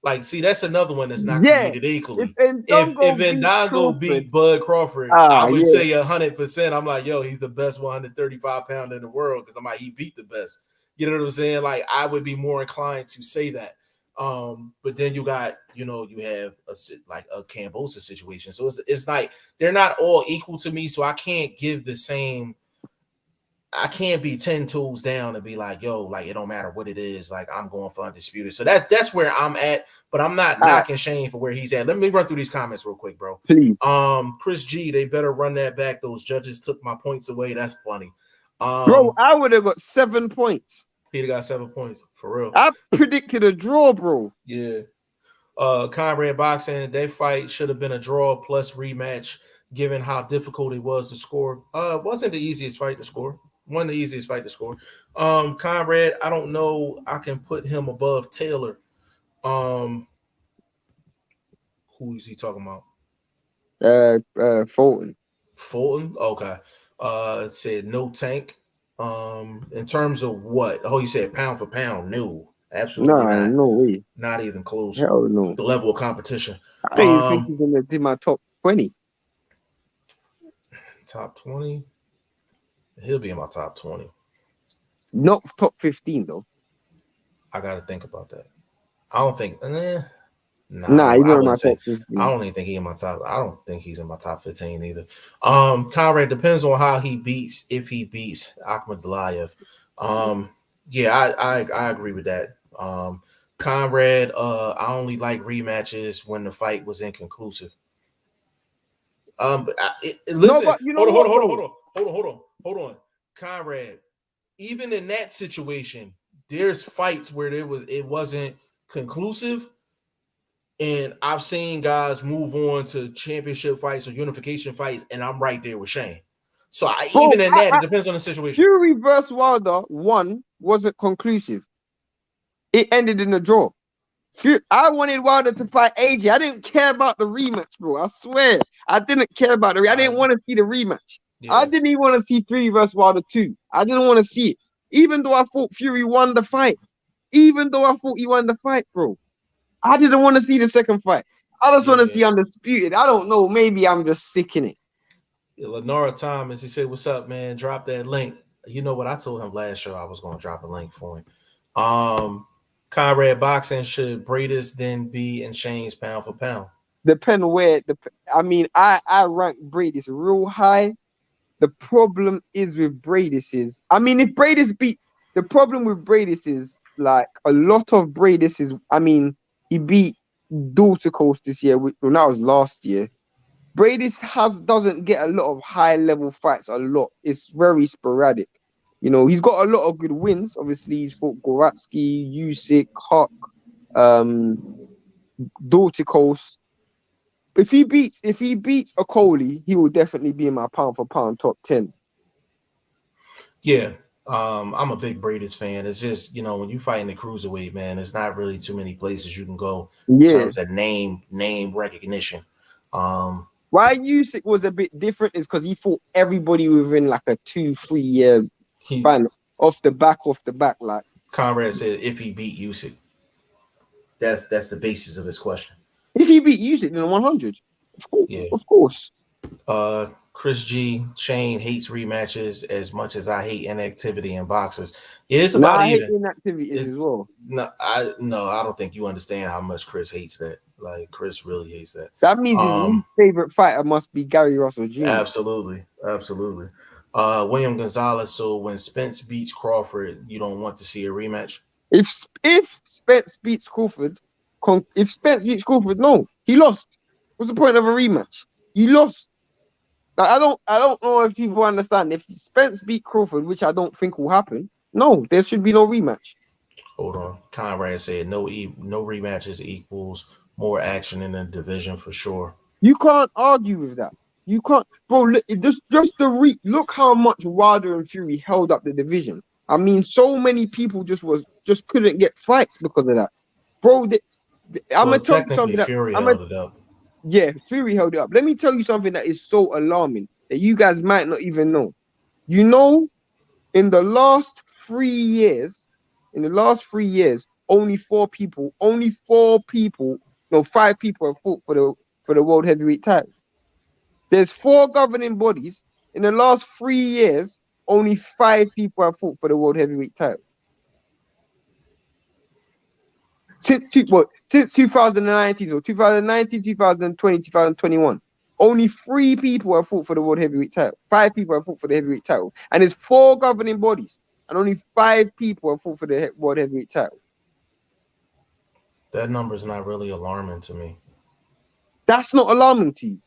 Like, see, that's another one that's not Yeah, created if equally. If Ndongo beat Ndongo Crawford, beat Bud Crawford, I would yeah, say 100%. I'm like, yo, he's the best 135-pounder in the world because I'm like, he beat the best. You know what I'm saying? Like, I would be more inclined to say that. But then you got, you have a Cambosa situation. So it's like they're not all equal to me. So I can't give the same. I can't be 10 toes down and be like, yo, like it don't matter what it is. Like I'm going for undisputed. So that's where I'm at, but I'm not knocking Shane for where he's at. Let me run through these comments real quick, bro. please. Chris G, they better run that back. Those judges took my points away. That's funny. Bro, I would have got 7 points. He'd have got 7 points for real. I predicted a draw, bro. Yeah. Conrad Boxing, their fight should have been a draw plus rematch, given how difficult it was to score. Wasn't the easiest fight to score. One of the easiest fight to score. Conrad, I don't know. I can put him above Taylor. Who is he talking about? Fulton. Fulton? Okay. Said no tank. In terms of what? Oh, he said pound for pound. No, absolutely not. No way. Not even close. Hell no. The level of competition. I don't even think he's gonna do my top 20. Top 20? He'll be in my top 20. Not top 15 though. I gotta think about that. I don't think. Nah, he's not in my top 15. I don't even think he's in my top. I don't think he's in my top 15 either. Conrad, depends on how he beats. If he beats Akhmed Dalayev, yeah, I agree with that. Conrad, I only like rematches when the fight was inconclusive. Listen, hold on, Conrad. Even in that situation, there's fights where it wasn't conclusive, and I've seen guys move on to championship fights or unification fights, and I'm right there with Shane. So it depends on the situation. Fury versus Wilder 1 wasn't conclusive. It ended in a draw. I wanted Wilder to fight AJ. I didn't care about the rematch, bro. I swear. I didn't care about I didn't want to see the rematch. Yeah. I didn't even want to see Fury versus Wilder 2. I didn't want to see it. Even though I thought Fury won the fight. Even though I thought he won the fight, bro. I didn't want to see the second fight. I just want to see undisputed. I don't know. Maybe I'm just sick in it. Yeah, Lenora Thomas, he said, "What's up, man? Drop that link." You know what? I told him last show I was going to drop a link for him. Conrad Boxing, should Bradis then be in Shane's pound for pound? Depend where. I mean, I rank Bradis real high. The problem is with Bradis is, I mean, if Bradis beat, the problem with Bradis is like a lot of Bradis is, I mean, he beat Daughter Coast this year, that was last year. Bradis doesn't get a lot of high level fights a lot. It's very sporadic. You know, he's got a lot of good wins. Obviously, he's fought Goratsky, Usyk, Huck, Daughter Coast. If he beats Okoli, he will definitely be in my pound for pound top 10. Yeah. I'm a big Bradis fan. It's just, when you fight in the cruiserweight, man, there's not really too many places you can go in terms of name recognition. Why Usyk was a bit different is because he fought everybody within like a 2-3 year span off the back. Like Conrad said, if he beat Usyk, that's the basis of his question. If he beat Usyk, then 100. Of course. Chris G, Shane hates rematches as much as I hate inactivity in boxers. Yeah, it's about even. I hate inactivity as well. No, I don't think you understand how much Chris hates that. Like, Chris really hates that. That means his favorite fighter must be Gary Russell Jr. Absolutely. William Gonzalez. So when Spence beats Crawford, you don't want to see a rematch? If Spence beats Crawford, no, he lost. What's the point of a rematch? You lost. Like, I don't know if people understand. If Spence beat Crawford, which I don't think will happen, no, there should be no rematch. Hold on. Conrad said no rematches equals more action in the division for sure. You can't argue with that. You can't, bro. Look how much Wilder and Fury held up the division. I mean, so many people just couldn't get fights because of that, bro. I'm Well, gonna tell you technically, something that Fury I'm gonna held it up. yeah, Fury held it up. Let me tell you something that is so alarming that you guys might not even know. You know, in the last 3 years, only four people, no, 5 people have fought for the world heavyweight title. There's 4 governing bodies. In the last 3 years, only 5 people have fought for the world heavyweight title. Since 2019, or 2019, 2020, 2021. Only 3 people have fought for the world heavyweight title. 5 people have fought for the heavyweight title. And there's 4 governing bodies. And only 5 people have fought for the world heavyweight title. That number is not really alarming to me. That's not alarming to you.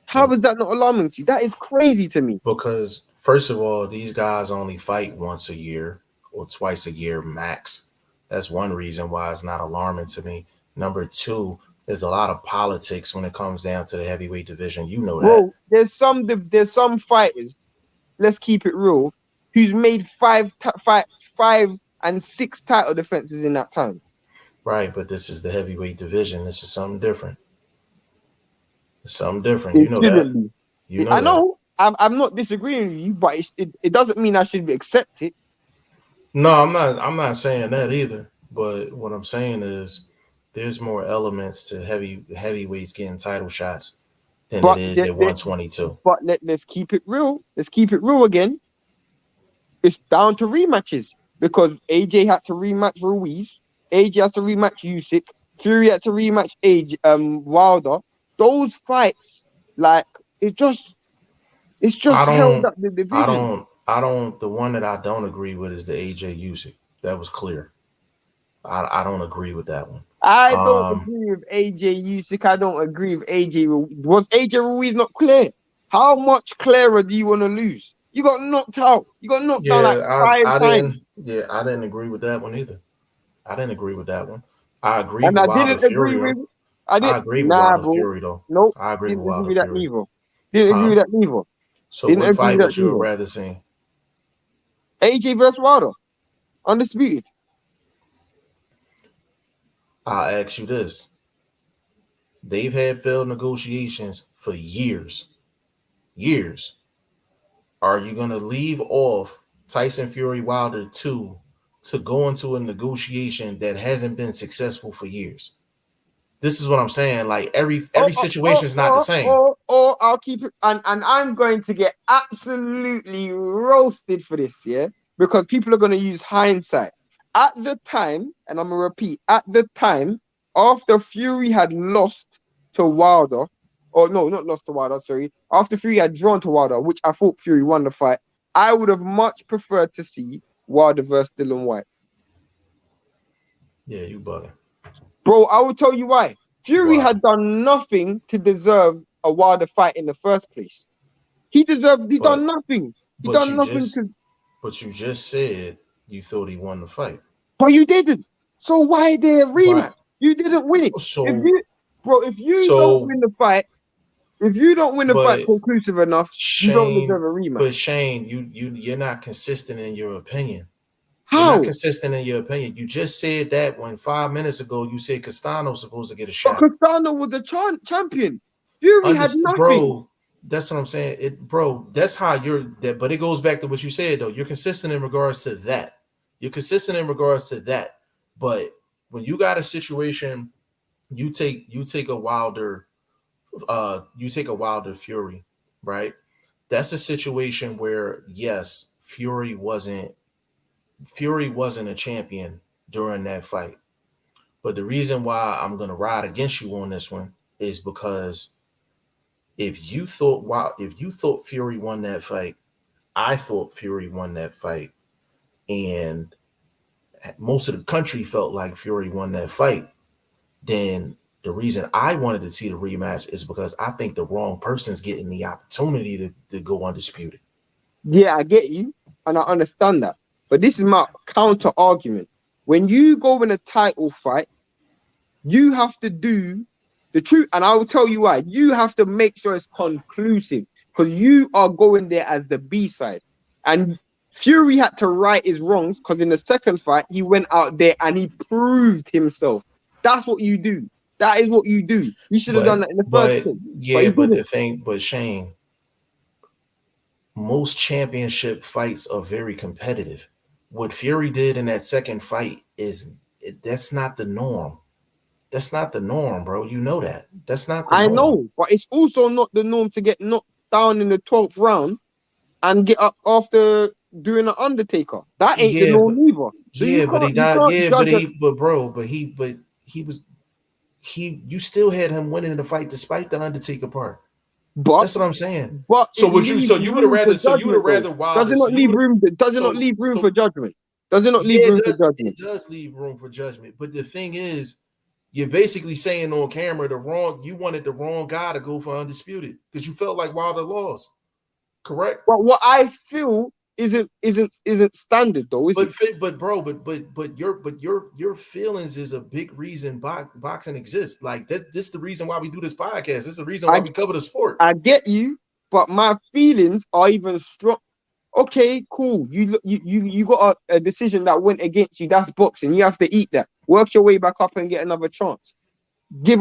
How Nope. is that not alarming to you? That is crazy to me. Because first of all, these guys only fight once a year or twice a year max. That's one reason why it's not alarming to me. Number two, there's a lot of politics when it comes down to the heavyweight division. You know that. Bro, there's some fighters, let's keep it real, who's made 5 and 6 title defenses in that time. Right, but this is the heavyweight division. This is something different. It's something different. You It know that. shouldn't be. You know I that. know. I'm not disagreeing with you, but it doesn't mean I should accept it. No, I'm not saying that either. But what I'm saying is there's more elements to heavyweights getting title shots than it But is at 122. let's keep it real. Let's keep it real again. It's down to rematches because AJ had to rematch Ruiz. AJ has to rematch Usyk. Fury had to rematch Wilder. Those fights, like it just it's I just held don't up the I division. don't I don't the one that I don't agree with is the AJ Usyk. That was clear. I don't agree with that one. I don't Um agree with AJ Usyk. I don't agree with AJ Ruiz. Was AJ Ruiz not clear? How much clearer do you want to lose? You got knocked out. You got knocked down like yeah, five I times. didn't agree with that one either. I didn't agree with that one. I agree And with I Wilder didn't agree Fury with. though. I I didn't. agree with Nah, Wilder bro. Fury though. Nope. I agree with Didn't agree Wilder with that Fury. neither. Didn't agree Huh? with that neither. So Didn't what agree fight with that would you have neither. rather seen? AJ versus Wilder, undisputed. I'll ask you this. They've had failed negotiations for years. Years. Are you going to leave off Tyson Fury Wilder 2 to go into a negotiation that hasn't been successful for years? This is what I'm saying. Like every situation is not the same. Or I'll keep it, and I'm going to get absolutely roasted for this, yeah, because people are going to use hindsight. At the time, and I'm gonna repeat, at the time, after Fury had lost to Wilder, or no, not lost to Wilder, sorry, after Fury had drawn to Wilder, which I thought Fury won the fight, I would have much preferred to see Wilder versus Dylan White. Yeah, you bugging. Bro, I will tell you why. Fury Why? had done nothing to deserve a Wilder fight in the first place. He done But nothing. He but done you nothing just to, but you just said you thought he won the fight. but you didn't. So why there a Right. rematch? You didn't win it. If So you, bro, if you don't so win the fight, if you don't win the fight but conclusive enough, you don't Shane, deserve a but rematch. Shane, you're not consistent in your opinion. You're not How? consistent in your opinion. You just said that when 5 minutes ago you said Castano's supposed to get a But shot. Castano was a champion. Fury had nothing. Bro, that's what I'm saying. Bro, that's how you're that. But it goes back to what you said though. You're consistent in regards to that. You're consistent in regards to that. But when you got a situation, you take a Wilder Fury, right? That's a situation where yes, Fury wasn't a champion during that fight. But the reason why I'm gonna ride against you on this one is because if you thought Fury won that fight, I thought Fury won that fight, and most of the country felt like Fury won that fight, then The reason I wanted to see the rematch is because I think the wrong person's getting the opportunity to go undisputed. Yeah, I get you, and I understand that. But this is my counter argument. When you go in a title fight, you have to do the truth, and I will tell you why. You have to make sure it's conclusive because you are going there as the B side. And Fury had to right his wrongs because in the second fight, he went out there and he proved himself. That's what you do. That is what you do. You should have done that in the first place, but he But didn't. the thing, but Shane, most championship fights are very competitive. What Fury did in that second fight that's not the norm. That's not the norm, bro. You know that. That's not the I norm. know, but it's also not the norm to get knocked down in the 12th round and get up after doing an Undertaker. That ain't the Yeah, norm either. So yeah, but he you died. can't Yeah, judge it. but he was you still had him winning the fight despite the Undertaker part. But That's what I'm saying. it leaves You would have room for rather judgment though. Wilder. Does it not leave room? Does it not So leave room so for judgment? Does it not leave yeah, room for it judgment? does leave room for judgment. But the thing is, you're basically saying on camera you wanted the wrong guy to go for undisputed because you felt like Wilder lost. Correct? But what I feel isn't standard though, is it? But bro, your feelings is a big reason boxing exists. Like this is the reason why we do this podcast. This is the reason why I we cover the sport. I get you, but my feelings are even strong. Okay, cool. You got a decision that went against you. That's boxing. You have to eat that. Work your way back up and get another chance. Give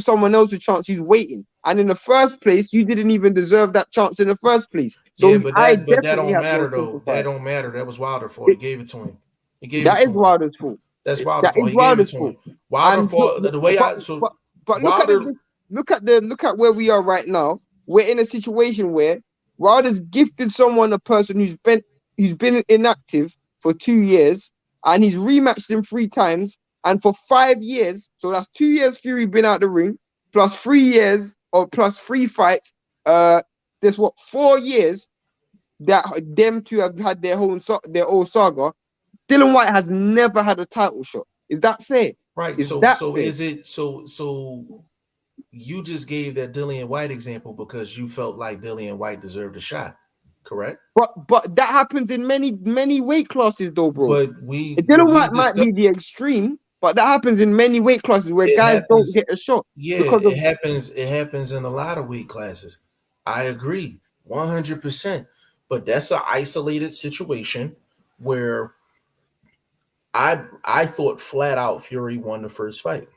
someone else a chance who's waiting. And in the first place, you didn't even deserve that chance in the first place. Yeah, So I but that definitely don't have matter no though. That sympathy. don't matter. That was Wilder fault. He gave it to him. He gave it That to is him. Wilder's fault. That's Wilder That is fault. He gave it Wilder's to him. fault. Wilder And fault. The way I so but Wilder. look at where we are right now. We're in a situation where Wilder's gifted someone a person who's been inactive for 2 years, and he's rematched him 3 times, and for 5 years, so that's 2 years Fury been out the ring, plus 3 years or plus 3 fights. There's what 4 years that them two have had their own saga. Dylan White has never had a title shot. Is that fair? Right. Is that So fair? is it so you just gave that Dillian White example because you felt like Dillian White deserved a shot, correct? But that happens in many weight classes though, bro. But we what Dylan we White might discussed be the extreme, but that happens in many weight classes where it guys don't happens. get a shot Yeah, because of it happens in a lot of weight classes. I agree 100%. But that's an isolated situation where I thought flat out Fury won the first fight.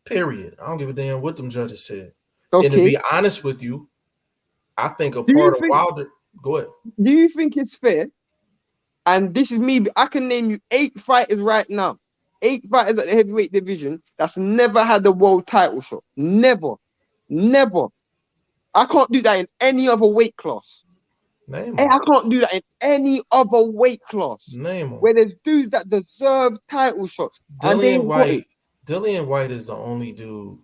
Period. I don't give a damn what them judges said. And to okay. be honest with you, I think a Do you part of think Wilder. Go ahead. do you think it's fair? And this is me. I can name you 8 fighters right now. 8 fighters at the heavyweight division that's never had a world title shot. Never. Never. I can't do that in any other weight class. Name And them. I can't do that in any other weight class Name them. where there's dudes that deserve title shots and they Dillian ain't got it. White. Dillian White is the only dude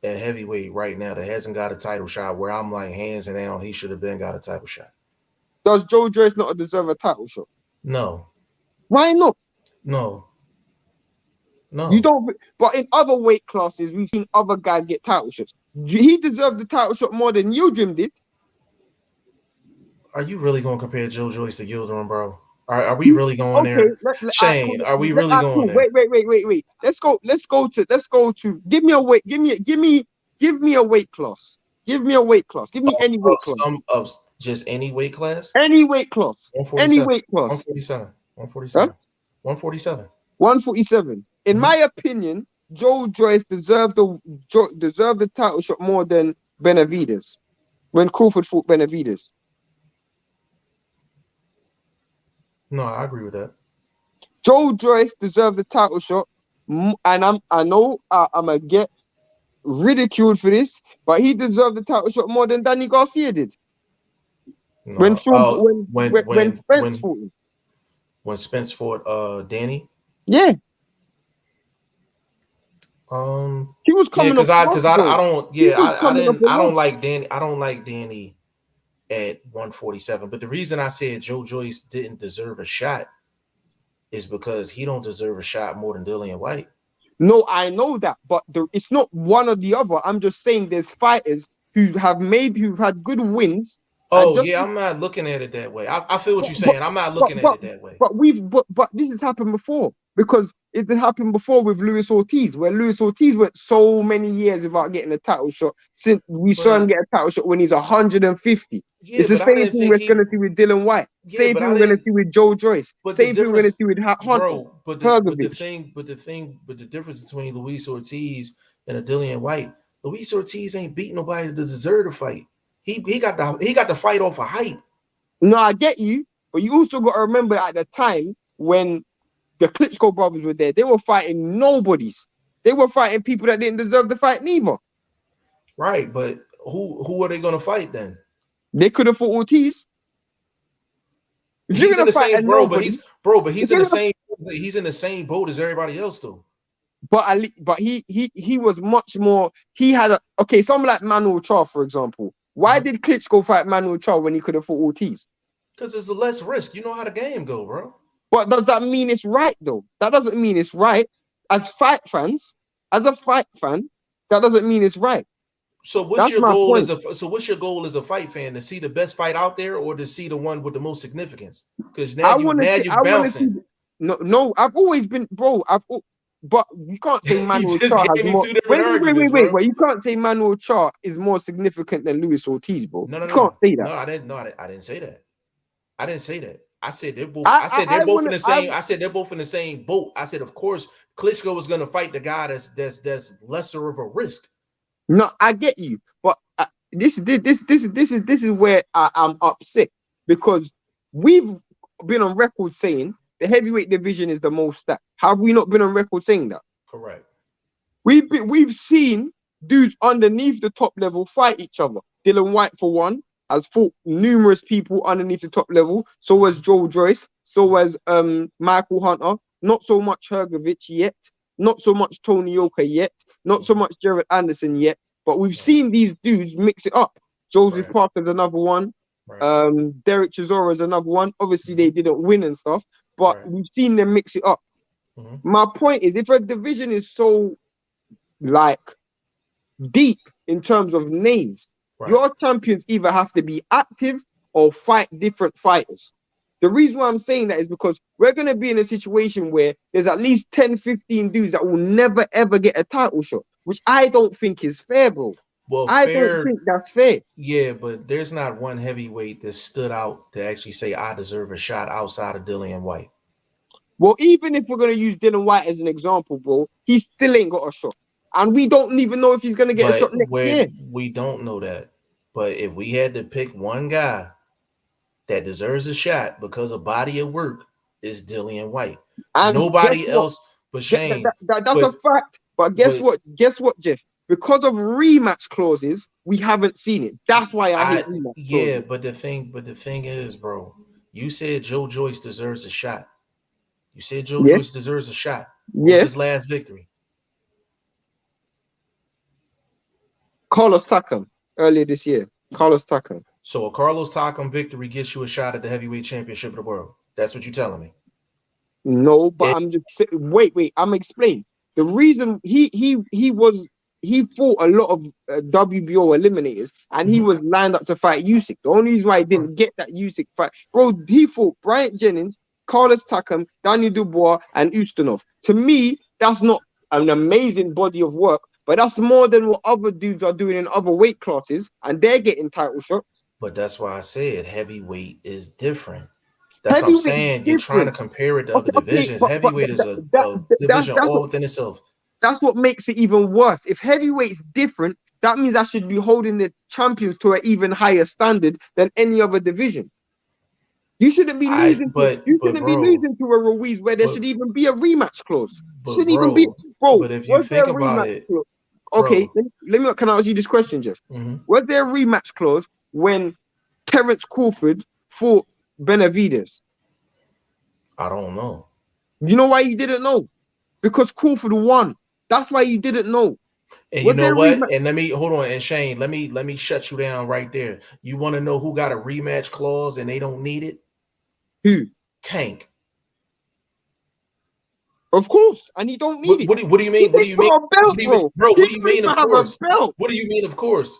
at heavyweight right now that hasn't got a title shot where I'm like hands down he should have been got a title shot. Does Joe Joyce not deserve a title shot? No, Why not? no, You no. don't. But in other weight classes, we've seen other guys get title shots. He deserved the title shot more than Yildirim did. Are you really going to compare Joe Joyce to Gilderman, bro? Are we really going Okay, there? Shane, are we really going cool. there? Wait. Let's go to. Give me a weight. Give me a weight class. Give me a weight class. Give me any weight class. Some of just any weight class? Any weight class. Any 147, weight class. 147, Huh? 147, 147. 147. In my opinion, Joe Joyce deserved the title shot more than Benavidez when Crawford fought Benavidez. No, I agree with that. Joe Joyce deserved the title shot, and I know I'm gonna get ridiculed for this, but he deserved the title shot more than Danny Garcia did when No. Spence fought him. When Spence fought Danny. Yeah, he was Yeah, coming off loss, I bro. don't He was coming off a I don't loss. like Danny. I don't like Danny at 147. But the reason I said Joe Joyce didn't deserve a shot is because he don't deserve a shot more than Dillian White. No, I know that, but it's not one or the other. I'm just saying there's fighters who've had good wins, and Oh just yeah, I'm not looking at it that way. I feel what but you're saying. I'm not but looking at but it that way. but this has happened before, because it happened before with Luis Ortiz, where Luis Ortiz went so many years without getting a title shot. Since we saw him But get a title shot when he's 150. yeah, It's the but I same didn't thing think we're he. gonna see with Dylan White. Yeah, Same but thing I we're gonna didn't. see with Joe Joyce. But the Same thing we're gonna difference, see with Hunter, bro. Hergovich. But the difference between Luis Ortiz and a Dillian White, Luis Ortiz ain't beating nobody to deserve to fight. He got the fight off of hype. No, I get you, but you also got to remember at the time when the Klitschko brothers were there, they were fighting nobodies. They were fighting people that didn't deserve the fight neither. Right, but who are they gonna fight then? They could have fought Ortiz. If you're He's in gonna the fight a same nobody, but if he's in you're the gonna, same boat as everybody else though. but he was much more. He had someone like Manuel Charr, for example. Why Mhm. did Klitschko fight Manuel Charr when he could have fought Ortiz? Because it's a less risk. You know how the game go, bro. But does that mean it's right though? That doesn't mean it's right. As fight fans, as a fight fan, that doesn't mean it's right. So what's That's your my goal point. what's your goal as a fight fan, to see the best fight out there or to see the one with the most significance? Because I want to see. you I want to see. bouncing. No. I've always been, bro. But you can't say You Manuel just Char has gave me more. two different arguments, bro. Wait. You can't say Manuel Char is more significant than Luis Ortiz, bro. No, no, You no, can't no. say that. No, I didn't. No, I didn't say that. I didn't say that. I said they're both. I said they're I both want in to. the same. I said they're both in the same boat. I said, of course, Klitschko is going to fight the guy that's lesser of a risk. No, I get you, but this is where I'm upset, because we've been on record saying the heavyweight division is the most stacked. Have we not been on record saying that? Correct. We've seen dudes underneath the top level fight each other. Dylan White, for one, has fought numerous people underneath the top level. So was Joe Joyce. So was Michael Hunter. Not so much Hergovich yet. Not so much Tony Yoka yet. Not so much Jared Anderson yet. But we've seen these dudes mix it up. Joseph Parker's another one. Right. Derek Chisora is another one. Obviously, they didn't win and stuff, but we've seen them mix it up. My point is, if a division is so like deep in terms of names, your champions either have to be active or fight different fighters. The reason why I'm saying that is because we're going to be in a situation where there's at least 10, 15 dudes that will never, ever get a title shot, which I don't think is fair, bro. Well, I don't think that's fair. Yeah, but there's not one heavyweight that stood out to actually say I deserve a shot outside of Dillian White. Well, even if we're going to use Dylan White as an example, bro, he still ain't got a shot. And we don't even know if he's going to get a shot next year. We don't know that. But if we had to pick one guy that deserves a shot because of body of work, is Dillian White. And nobody else but Shane. That's a fact. But guess what? Guess what, Jeff? Because of rematch clauses, we haven't seen it. That's why I hate rematch clauses. But the thing is, bro, you said Joe Joyce deserves a shot. You said Joe Joyce deserves a shot. What was his last victory? Carlos Takam earlier this year. Carlos Takam. So a Carlos Takam victory gets you a shot at the heavyweight championship of the world. That's what you're telling me. No, but I'm just saying, wait. I'm explaining. The reason he fought a lot of WBO eliminators, and he was lined up to fight Usyk. The only reason why he didn't get that Usyk fight, bro, he fought Bryant Jennings, Carlos Takam, Daniel Dubois, and Ustinov. To me, that's not an amazing body of work, but that's more than what other dudes are doing in other weight classes, and they're getting title shots. But that's why I said heavyweight is different. That's what I'm saying. You're trying to compare it to other divisions. Heavyweight is a division all within itself. That's what makes it even worse. If heavyweight's different, that means I should be holding the champions to an even higher standard than any other division. You shouldn't be losing. You shouldn't be losing to a Ruiz where there should even be a rematch clause. Shouldn't even be, bro. But if you think about it, okay, let me. Can I ask you this question, Jeff? Was there a rematch clause when Terence Crawford fought Benavidez? I don't know. You know why you didn't know? Because Crawford won. That's why you didn't know. And you know what? And let me hold on. And Shane, let me shut you down right there. You want to know who got a rematch clause and they don't need it? Who? Tank. Of course, and he don't need it. What do you mean? What do you mean? Got a belt, bro. What do you mean? Of course. Belt. What do you mean? Of course.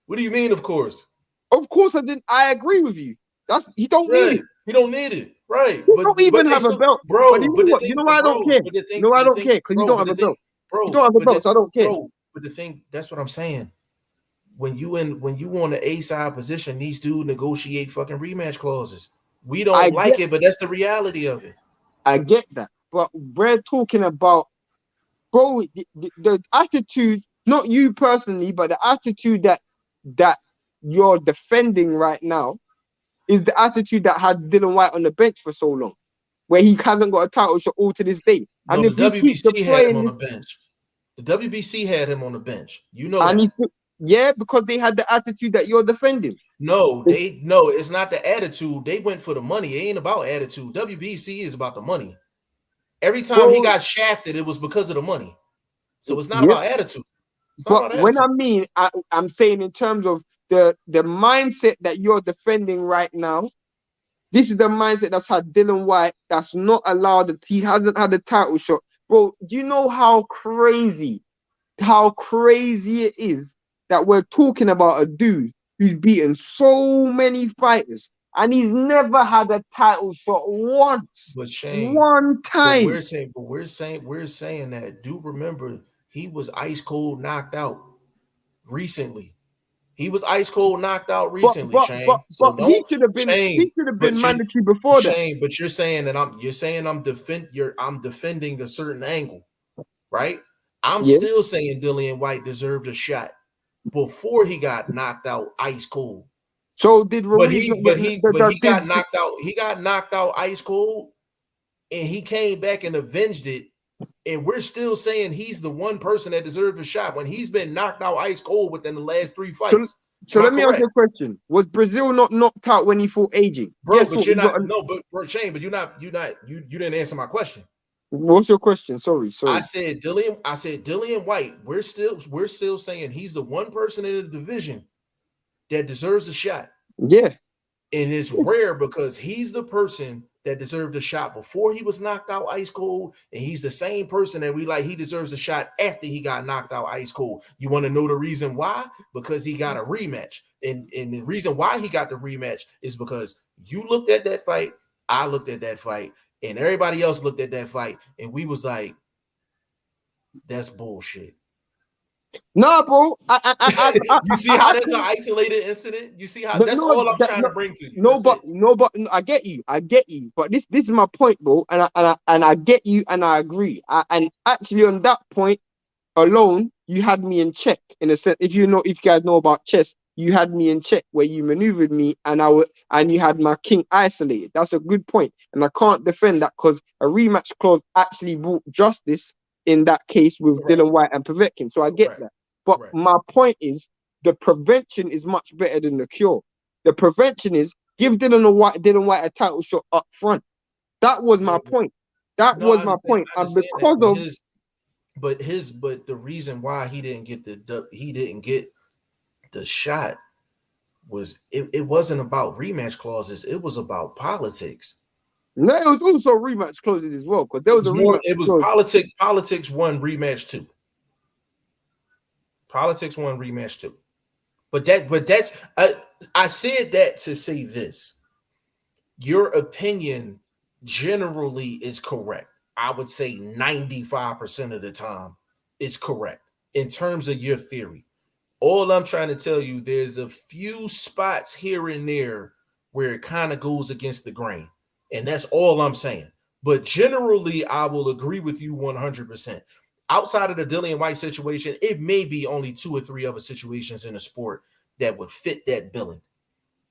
What do you mean? Of course. Of course, I agree with you. He don't need it. He don't need it. Right. He don't even have a belt, bro. But you know why I don't care? You know why I don't care? Because you don't have a belt. Bro, you don't have a belt, so I don't care. Bro, but the thing, that's what I'm saying. When you on the A side position, these dudes negotiate fucking rematch clauses. We don't like it, but that's the reality of it. I get that, but we're talking about, bro, the attitude, not you personally, but the attitude that you're defending right now is the attitude that had Dylan White on the bench for so long, where he hasn't got a title shot all to this day. And if the WBC had him on the bench, the WBC had him on the bench. You know that. Because they had the attitude that you're defending. No, it's not the attitude. They went for the money. It ain't about attitude. WBC is about the money. Every time he got shafted, it was because of the money. So it's not about attitude. But when I'm saying in terms of the mindset that you're defending right now, this is the mindset that's had Dylan White, that's not allowed, he hasn't had a title shot. Bro, do you know how crazy it is that we're talking about a dude who's beaten so many fighters and he's never had a title shot once? But Shane, one time. But we're saying that. Do remember, he was ice cold knocked out recently. He was ice cold knocked out recently, Shane. But he should have been mandatory before that. Shane, but you're saying I'm defending a certain angle, right? I'm still saying Dillian White deserved a shot before he got knocked out ice cold. So did Ruiz, but he got knocked out. He got knocked out ice cold, and he came back and avenged it. And we're still saying he's the one person that deserved a shot when he's been knocked out ice cold within the last 3 fights. So let me ask you a question: was Brazil not knocked out when he fought AJ? Bro, yes, but you're not. Bro, Shane, but you didn't answer my question. What's your question? Sorry. I said Dillian White. We're still saying he's the one person in the division that deserves a shot. Yeah. And it's rare because he's the person that deserved a shot before he was knocked out ice cold, and he's the same person that he deserves a shot after he got knocked out ice cold. You want to know the reason why? Because he got a rematch. And the reason why he got the rematch is because you looked at that fight, I looked at that fight, and everybody else looked at that fight, and we was like, that's bullshit. No, bro. You see how that's an isolated incident? You see how that's all I'm trying to bring to you. But I get you. But this is my point, bro. And I get you, and I agree. And actually, on that point alone, you had me in check in a sense. If you guys know about chess, you had me in check where you maneuvered me, and you had my king isolated. That's a good point, and I can't defend that because a rematch clause actually brought justice in that case with Dylan White and Povetkin. So I get that. But my point is the prevention is much better than the cure. The prevention is give Dylan White a title shot up front. That was my point. And because but the reason why he didn't get the shot was it wasn't about rematch clauses, it was about politics. No, it was also rematch clauses as well, because there was politics won rematch 2. Politics won rematch 2. But that's I said that to say this. Your opinion generally is correct. I would say 95% of the time is correct in terms of your theory. All I'm trying to tell you, there's a few spots here and there where it kind of goes against the grain. And that's all I'm saying. But generally, I will agree with you 100%. Outside of the Dillian White situation, it may be only 2 or 3 other situations in the sport that would fit that billing.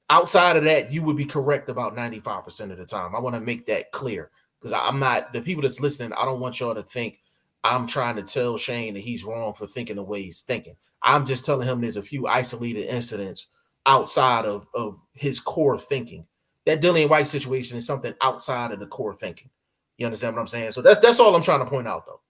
Outside of that, you would be correct about 95% of the time. I want to make that clear because I'm not, the people that's listening, I don't want y'all to think I'm trying to tell Shane that he's wrong for thinking the way he's thinking. I'm just telling him there's a few isolated incidents outside of his core thinking. That Dillian White situation is something outside of the core thinking. You understand what I'm saying? So that's all I'm trying to point out, though.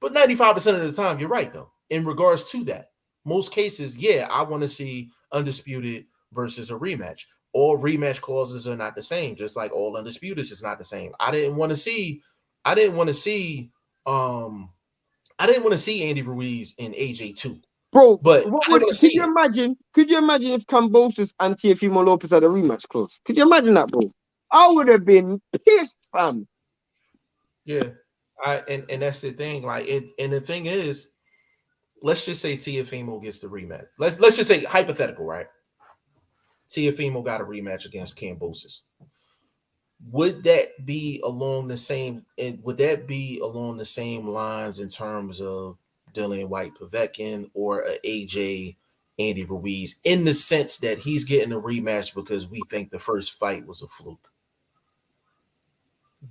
But 95% of the time, you're right, though, in regards to that. Most cases, yeah, I want to see undisputed versus a rematch. All rematch clauses are not the same, just like all undisputeds is not the same. I didn't want to see I didn't want to see I didn't want to see Andy Ruiz and AJ too. Bro, But what I didn't would want to see you it. imagine? Could you imagine if Kambosos and Teofimo Lopez had a rematch clause? Could you imagine that, bro? I would have been pissed, fam. Yeah. And that's the thing. Like it, and the thing is, let's just say Teofimo gets the rematch. Let's just say hypothetical, right? Teofimo got a rematch against Kambosos. Would that be along the same? Would that be along the same lines in terms of Dillian White Povetkin or a AJ Andy Ruiz, in the sense that he's getting a rematch because we think the first fight was a fluke?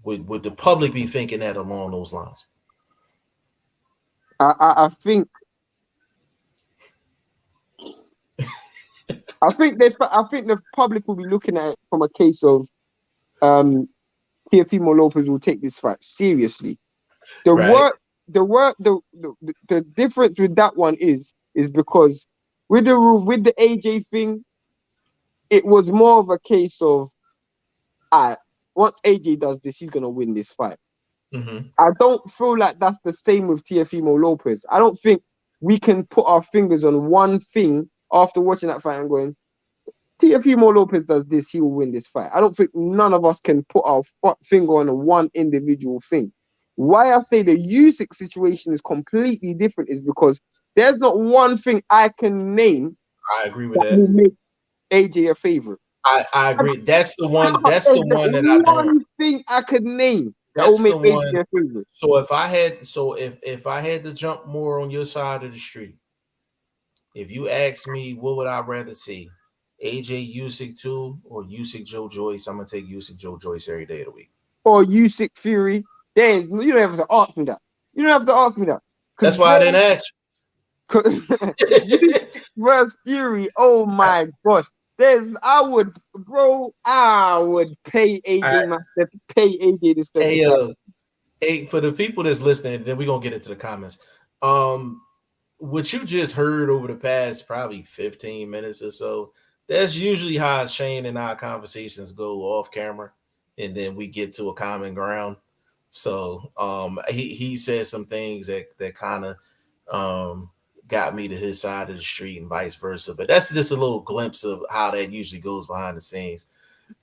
Would the public be thinking that along those lines? I think the public will be looking at it from a case of Teofimo Lopez will take this fight seriously. The Right. work, the difference with that one is because with the AJ thing, it was more of a case of, once AJ does this, he's gonna win this fight. Mm-hmm. I don't feel like that's the same with Teofimo Lopez. I don't think we can put our fingers on one thing after watching that fight and going, Teofimo Lopez does this, he will win this fight. I don't think none of us can put our finger on one individual thing. Why I say the Usyk situation is completely different is because there's not one thing I can name I agree with that will that. make AJ a favorite. I agree. That's the one. That's There's the not one that I don't. one thing I could name that will That's make the AJ one. a favorite. So if I had to jump more on your side of the street, if you ask me, what would I rather see? AJ Usyk 2 or Usyk Joe Joyce? I'm gonna take Usyk Joe Joyce every day of the week. Or Usyk Fury. You don't have to ask me that. You don't have to ask me that. That's Because, why I bro, didn't ask Usyk you. versus Fury, oh my gosh. I would pay I, AJ to step hey, inside. hey, for the people that's listening, then we're gonna get into the comments. What you just heard over the past probably 15 minutes or so, that's usually how Shane and our conversations go off camera, and then we get to a common ground. So he said some things that kind of got me to his side of the street and vice versa. But that's just a little glimpse of how that usually goes behind the scenes.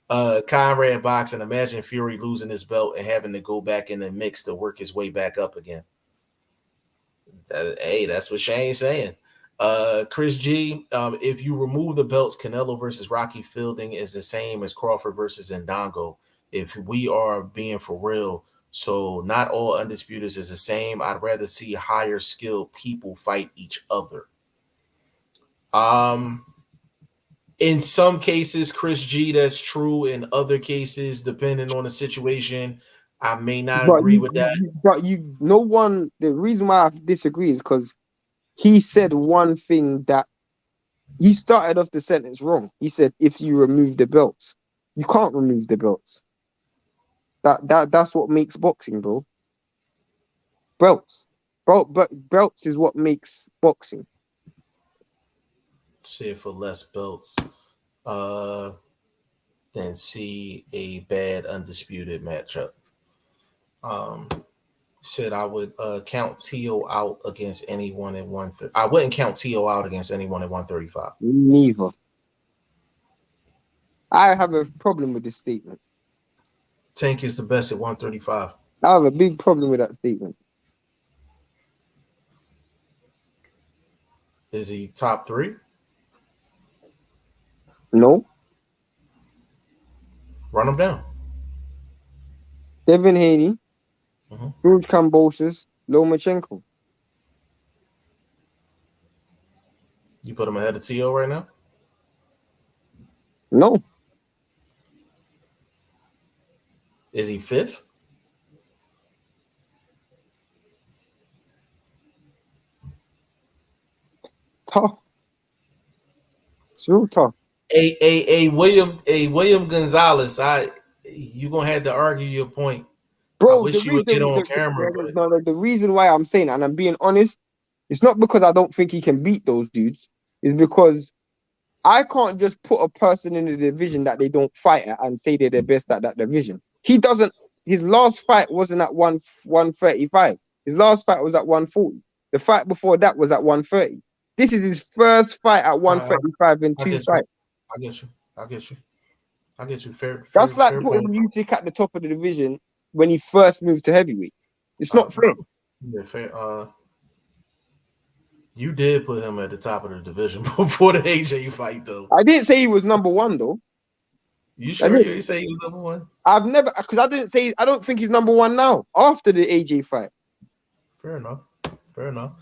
Conrad Boxing, imagine Fury losing his belt and having to go back in the mix to work his way back up again. Hey, that's what Shane's saying. Chris G, if you remove the belts, Canelo versus Rocky Fielding is the same as Crawford versus Ndongo. If we are being for real, so not all undisputeds is the same. I'd rather see higher skilled people fight each other. Um, in some cases, Chris G, that's true. In other cases, depending on the situation, I may not But agree with that. no one, the reason why I disagree is because he said one thing that he started off the sentence wrong. He said, if you remove the belts, you can't remove the belts. That's what makes boxing, bro. Belts. But belts is what makes boxing. Say for less belts. Uh, than see a bad undisputed matchup. Um, Said I would count T.O. out against anyone at 130. I wouldn't count T.O. out against anyone at 135. Neither. I have a problem with this statement. Tank is the best at 135. I have a big problem with that statement. Is he top 3? No. Run him down. Devin Haney, Mm-hmm. Cruz Kambosos, Lomachenko. You put him ahead of T.O. right now? No. Is he 5th? Tough. It's real tough. William Gonzalez. You gonna have to argue your point. I Bro, wish you would get on camera, but the reason why I'm saying that, and I'm being honest, it's not because I don't think he can beat those dudes. It's because I can't just put a person in the division that they don't fight at and say they're the best at that division. He doesn't. his last fight wasn't at 135. His last fight was at 140. The fight before that was at 130. This is his first fight at 135 in two fights. I get you. I get you. I get you. Fair. That's like fair putting point. Usyk at the top of the division when he first moved to heavyweight. It's not fair. Yeah, fair. You did put him at the top of the division before the AJ fight, though. I didn't say he was number one, though. You sure you say he was number one? I've never, because I didn't say, I don't think he's number one now after the AJ fight. Fair enough. Fair enough.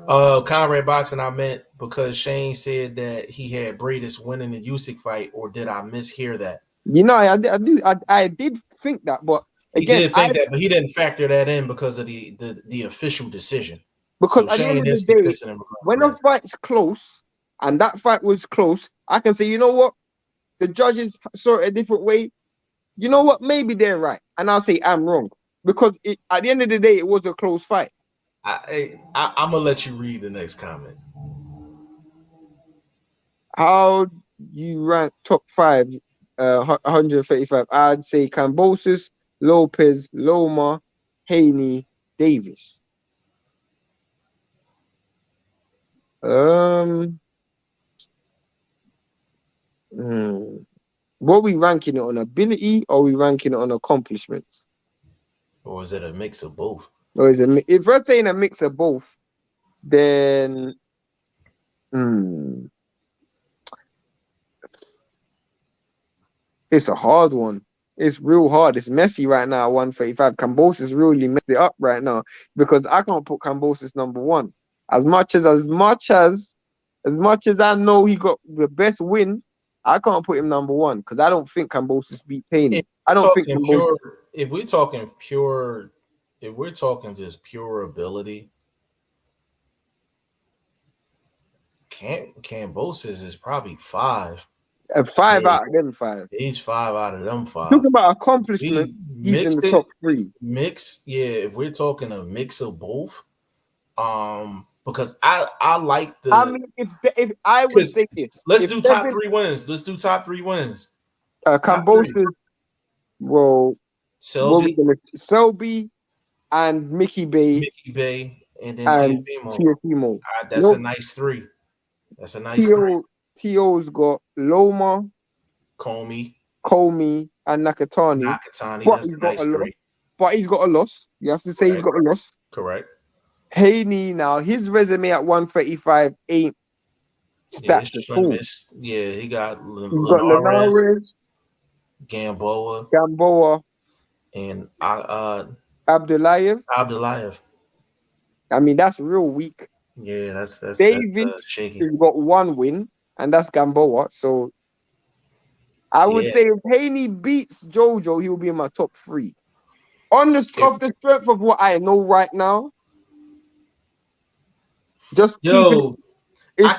Conrad Boxing, I meant because Shane said that he had Bradis winning the Usyk fight, or did I mishear that? You know, I did think that, but again, he did think that, but he didn't factor that in because of the official decision. Because at the end of the day, when a fight's close, and that fight was close, I can say, you know what, the judges saw it a different way. You know what, maybe they're right, and I'll say I'm wrong because at the end of the day, it was a close fight. I'm gonna let you read the next comment. How you rank top 5, 135? I'd say Kambosos, Lopez, Loma, Haney, Davis. What are we ranking it on, ability or are we ranking it on accomplishments? Or is it a mix of both? Or is it, if we're saying a mix of both, then it's a hard one. It's real hard. It's messy right now at 135. Kambosos really messed it up right now because I can't put Kambosos number one. As much as I know he got the best win, I can't put him number one because I don't think Kambosos beat Haney. I don't think if we're talking just pure ability, Kambosos is probably 5. 5 out of them 5. He's 5 out of them 5. Talking about accomplishment, he's in the top 3. If we're talking a mix of both, because I like the. I mean, if I would say this, let's do top 3 wins. Let's do top 3 wins. Kambosos, well, Selby and Mickey Bay, and then Tiafimo. That's a nice 3. That's a nice 3. T.O.'s got Loma, Comey, and Nakatani. That's a nice 3. But he's got a loss. You have to say he's got a loss. Correct. Haney, now his resume at 135 ain't stats at all. Yeah, he got Linares, Gamboa, and Abdullayev. I mean, that's real weak. Yeah, that's David shaky. He's got 1 win, and that's Gamboa. So I would say if Haney beats JoJo, he will be in my top 3. On the strength of what I know right now. I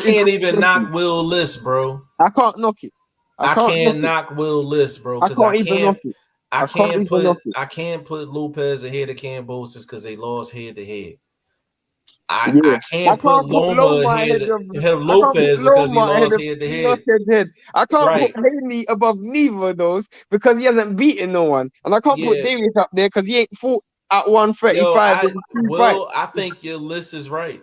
can't even knock Will List, bro. I can't knock it. I can't knock Will List, bro. I can't even knock it. I can't put Lopez ahead of Kambosos because they lost head to head. I can't put Loma ahead of Lopez because he lost head to head. I can't put Haney above neither of those because he hasn't beaten no one. And I can't put Davis up there because he ain't fought at 135. I think your list is right.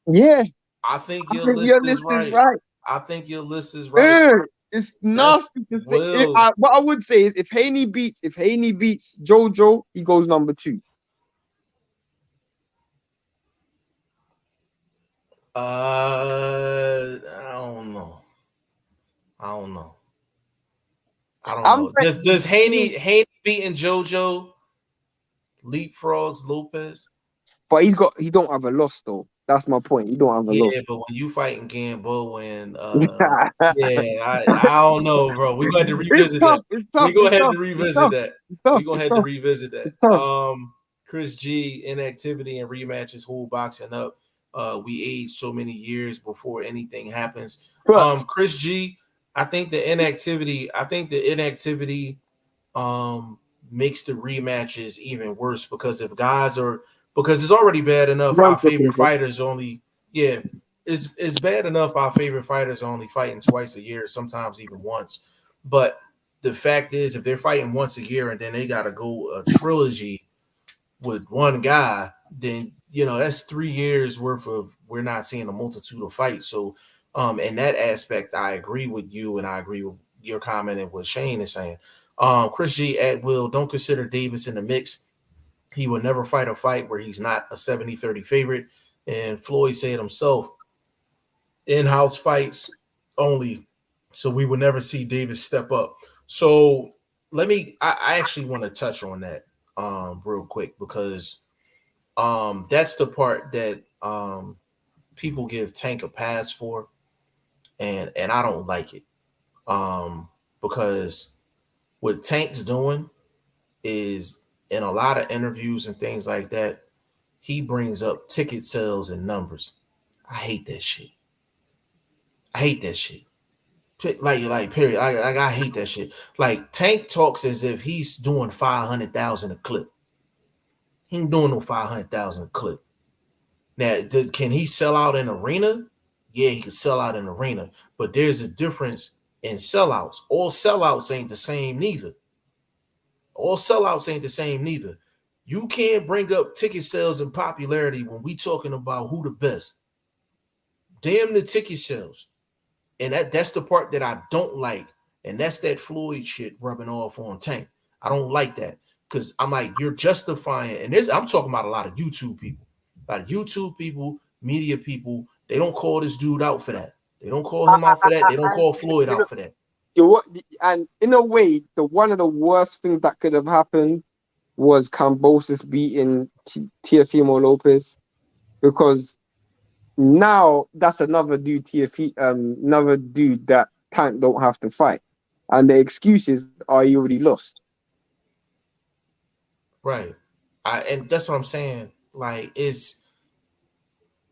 Yeah. I think your list is right. I think your list is right. It's nasty to say. What I would say is if Haney beats JoJo, he goes number 2. I don't know. Does Haney beating JoJo leapfrogs Lopez? But he don't have a loss though. That's my point. He don't have a loss. Yeah, but when you fighting Gambo and I don't know, bro. We're going to revisit that. We're going to have to revisit that. Chris G, inactivity and rematches hold boxing up. We age so many years before anything happens. Chris G, I think the inactivity makes the rematches even worse because because it's already bad enough our favorite fighters it's bad enough our favorite fighters are only fighting twice a year, sometimes even once. But the fact is, if they're fighting once a year and then they got to go a trilogy with one guy, then that's 3 years worth of we're not seeing a multitude of fights. So, in that aspect, I agree with you, and I agree with your comment and what Shane is saying. Chris G at Will, don't consider Davis in the mix. He will never fight a fight where he's not a 70-30 favorite. And Floyd said himself, in-house fights only. So we will never see Davis step up. So I actually want to touch on that real quick, because that's the part that people give Tank a pass for, and I don't like it. Because what Tank's doing is, in a lot of interviews and things like that, he brings up ticket sales and numbers. I hate that shit. I hate that shit. Like period. I hate that shit. Like, Tank talks as if he's doing 500,000 a clip. He ain't doing no 500,000 a clip. Now, can he sell out an arena? Yeah, he can sell out an arena, but there's a difference in sellouts. All sellouts ain't the same neither. All sellouts ain't the same neither. You can't bring up ticket sales and popularity when we talking about who the best. Damn the ticket sales. And that's the part that I don't like. And that's that Floyd shit rubbing off on Tank. I don't like that, because I'm like, you're justifying, and this, I'm talking about a lot of YouTube people. A lot of YouTube people, media people, they don't call this dude out for that. They don't call him out for that. They don't call Floyd out for that. And in a way, one of the worst things that could have happened was Cambosis beating Teofimo Lopez, because now that's another dude that Tank don't have to fight, and the excuses are he already lost. Right. And that's what I'm saying. Like,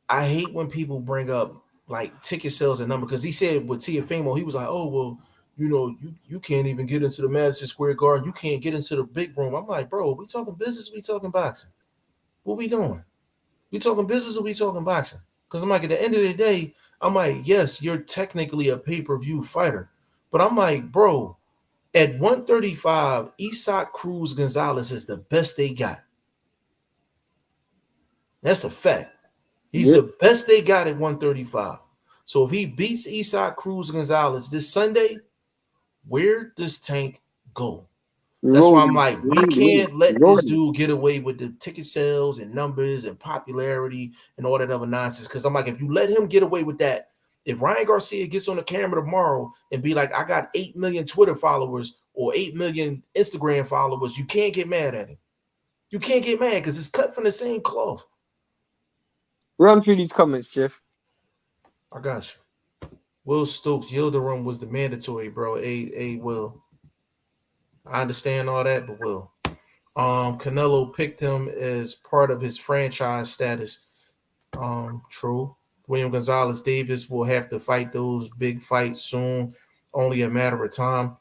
I hate when people bring up like ticket sales and number, because he said with Teofimo, he was like, oh well, you can't even get into the Madison Square Garden, you can't get into the big room. I'm like, bro, we talking business, we talking boxing? What we doing? We talking business or we talking boxing? Because I'm like, at the end of the day, I'm like, yes, you're technically a pay-per-view fighter, but I'm like, bro, at 135, Isaac Cruz Gonzalez is the best they got. That's a fact. He's the best they got at 135. So if he beats Isaac Cruz Gonzalez this Sunday, where does Tank go? That's why I'm like, we can't let this dude get away with the ticket sales and numbers and popularity and all that other nonsense. Because I'm like, if you let him get away with that, if Ryan Garcia gets on the camera tomorrow and be like, I got 8 million Twitter followers or 8 million Instagram followers, you can't get mad at him. You can't get mad, because it's cut from the same cloth. Run through these comments, Jeff. I got you. Will Stokes, Yildirim was the mandatory, bro. Will. I understand all that, but Will. Canelo picked him as part of his franchise status. True. William Gonzalez Davis will have to fight those big fights soon. Only a matter of time.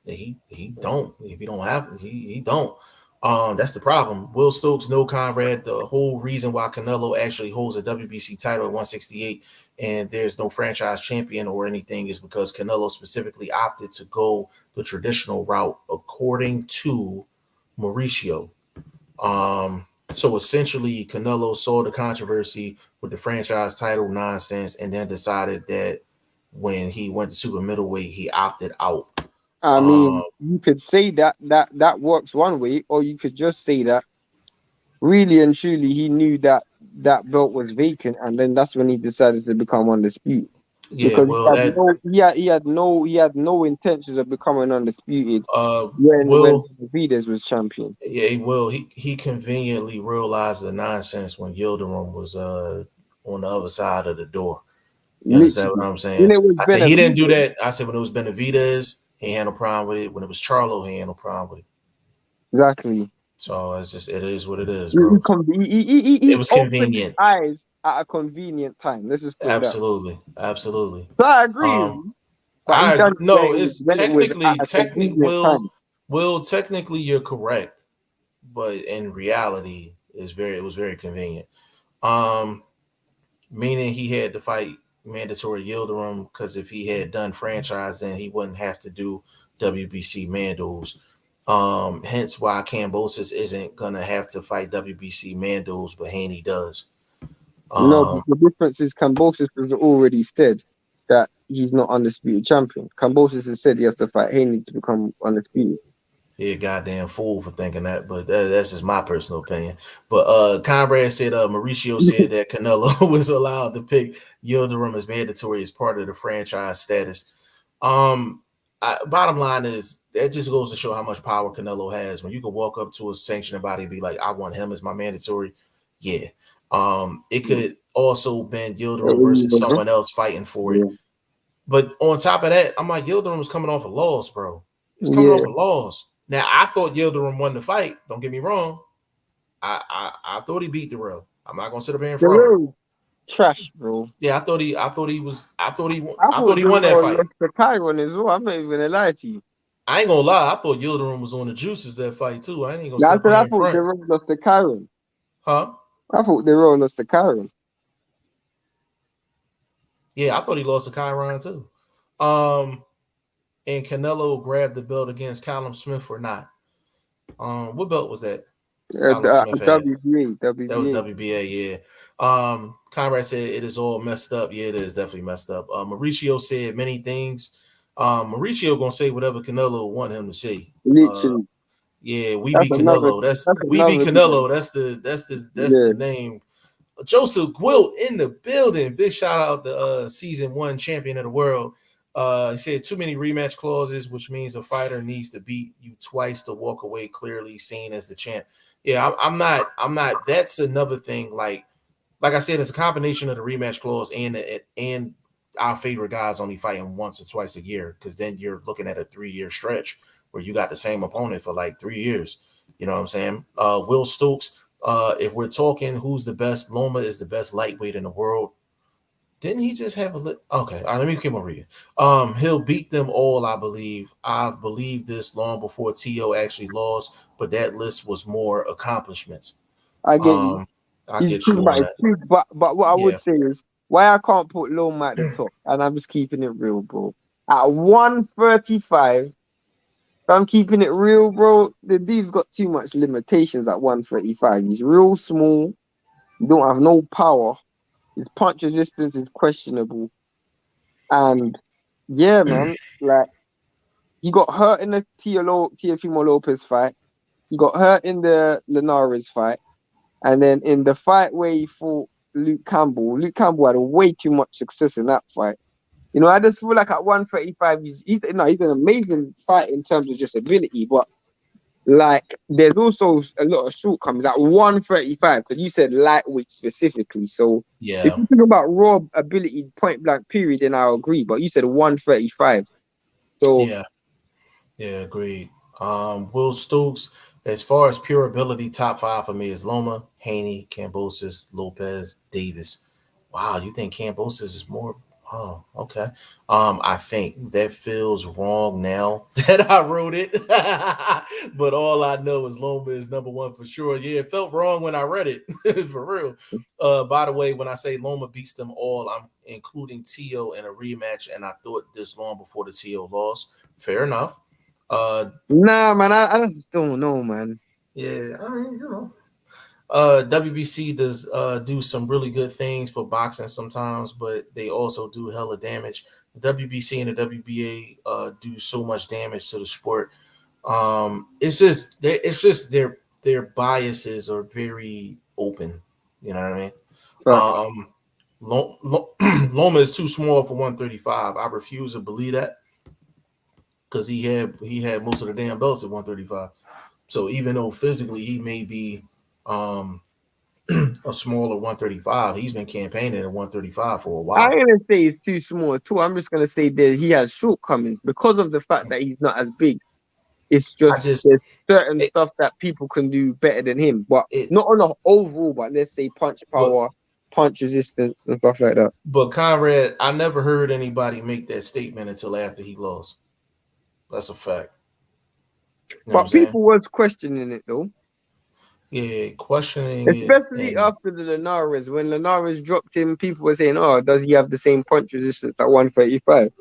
He don't. If he don't have, he don't. That's the problem. Will Stokes, no Conrad. The whole reason why Canelo actually holds a WBC title at 168 and there's no franchise champion or anything is because Canelo specifically opted to go the traditional route, according to Mauricio. So essentially, Canelo saw the controversy with the franchise title nonsense and then decided that when he went to super middleweight, he opted out. I mean, you could say that works one way, or you could just say that really and truly he knew that belt was vacant, and then that's when he decided to become undisputed. Yeah, because well, he had no intentions of becoming undisputed when Benavidez was champion. Yeah, he conveniently realized the nonsense when Yildirim was on the other side of the door. You understand what I'm saying? I said he didn't do that. I said when it was Benavidez, he had no problem with it. When it was Charlo, he had no problem with it. Exactly. So it's just, it is what it is, bro. It was convenient. Eyes at a convenient time. Let's just put absolutely. So I agree. But it's technically Will, technically you're correct, but in reality, it was very convenient. Meaning he had to fight mandatory Yildirim because if he had done franchise, then he wouldn't have to do WBC Mandos. Hence why Kambosos isn't gonna have to fight WBC Mandos, but Haney does. No, but the difference is Kambosos has already said that he's not undisputed champion. Kambosos has said he has to fight Haney to become undisputed. He a goddamn fool for thinking that, but that's just my personal opinion. But Conrad said, Mauricio said that Canelo was allowed to pick Yildirim as mandatory as part of the franchise status. Bottom line is that just goes to show how much power Canelo has. When you can walk up to a sanctioning body and be like, I want him as my mandatory. Yeah. It could also been Yildirim versus someone else fighting for it. But on top of that, I'm like, Yildirim was coming off a loss, bro. He's coming off a loss. Now, I thought Yildirim won the fight. Don't get me wrong. I thought he beat Darrell. I'm not gonna sit up here and front. Trash, bro. Yeah, I thought he won that fight. The Kyron as well. I'm not even gonna lie to you. I ain't gonna lie. I thought Yildirim was on the juices that fight too. I ain't gonna sit up here I in front. thought Darrell lost the Kyron. Huh? I thought Darrell lost the Kyron. Yeah, I thought he lost to Kyron too. And Canelo grabbed the belt against Callum Smith or not. What belt was that? WBA. That was WBA, yeah. Conrad said it is all messed up. Yeah, it is definitely messed up. Mauricio said many things. Mauricio gonna say whatever Canelo want him to say. Literally. Yeah, we be Canelo. We be Canelo. That's the name. Joseph Gwilt in the building. Big shout out to season 1 champion of the world. He said too many rematch clauses, which means a fighter needs to beat you twice to walk away clearly seen as the champ. Yeah, I'm not. That's another thing. Like I said, it's a combination of the rematch clause and our favorite guys only fighting once or twice a year, because then you're looking at a 3-year stretch where you got the same opponent for like 3 years. You know what I'm saying? Will Stokes. If we're talking who's the best, Loma is the best lightweight in the world. Didn't he just have okay, all right, let me keep on reading. He'll beat them all, I believe. I've believed this long before T.O. actually lost, but that list was more accomplishments. I get you. I get you on that. But what I would say is why I can't put Loma at the top, and I'm just keeping it real, bro. At 135, I'm keeping it real, bro. The dude's got too much limitations at 135. He's real small. You don't have no power. His punch resistance is questionable. And yeah, man, like he got hurt in the Teofimo Lopez fight. He got hurt in the Linares fight. And then in the fight where he fought Luke Campbell had way too much success in that fight. You know, I just feel like at 135, he's an amazing fight in terms of just ability, but like there's also a lot of shortcomings at 135 because you said lightweight specifically. So yeah, if you think about raw ability, point blank period, then I'll agree. But you said 135, so yeah, agreed. Will Stokes, as far as pure ability, top 5 for me is Loma, Haney, Kambosos, Lopez, Davis. Wow, you think Kambosos is more? Oh, okay. I think that feels wrong now that I wrote it, but all I know is Loma is number 1 for sure. Yeah, it felt wrong when I read it for real. By the way, when I say Loma beats them all, I'm including T.O. in a rematch, and I thought this long before the T.O. loss. Fair enough. Nah, man, I just don't know, man. Yeah, I mean, you know. WBC does do some really good things for boxing sometimes, but they also do hella damage. The WBC and the WBA do so much damage to the sport. It's just their biases are very open. You know what I mean? Loma is too small for 135. I refuse to believe that because he had most of the damn belts at 135. So even though physically he may be a smaller 135, he's been campaigning at 135 for a while. I ain't gonna say he's too small too. I'm just gonna say that he has shortcomings because of the fact that he's not as big. It's just there's certain stuff that people can do better than him, but not on the overall. But let's say punch power, punch resistance, and stuff like that. But Conrad, I never heard anybody make that statement until after he lost. That's a fact. You know but people was questioning it though. Yeah, questioning it, Especially and after the Linares. When Linares dropped him, people were saying, "Oh, does he have the same punch resistance at 135?"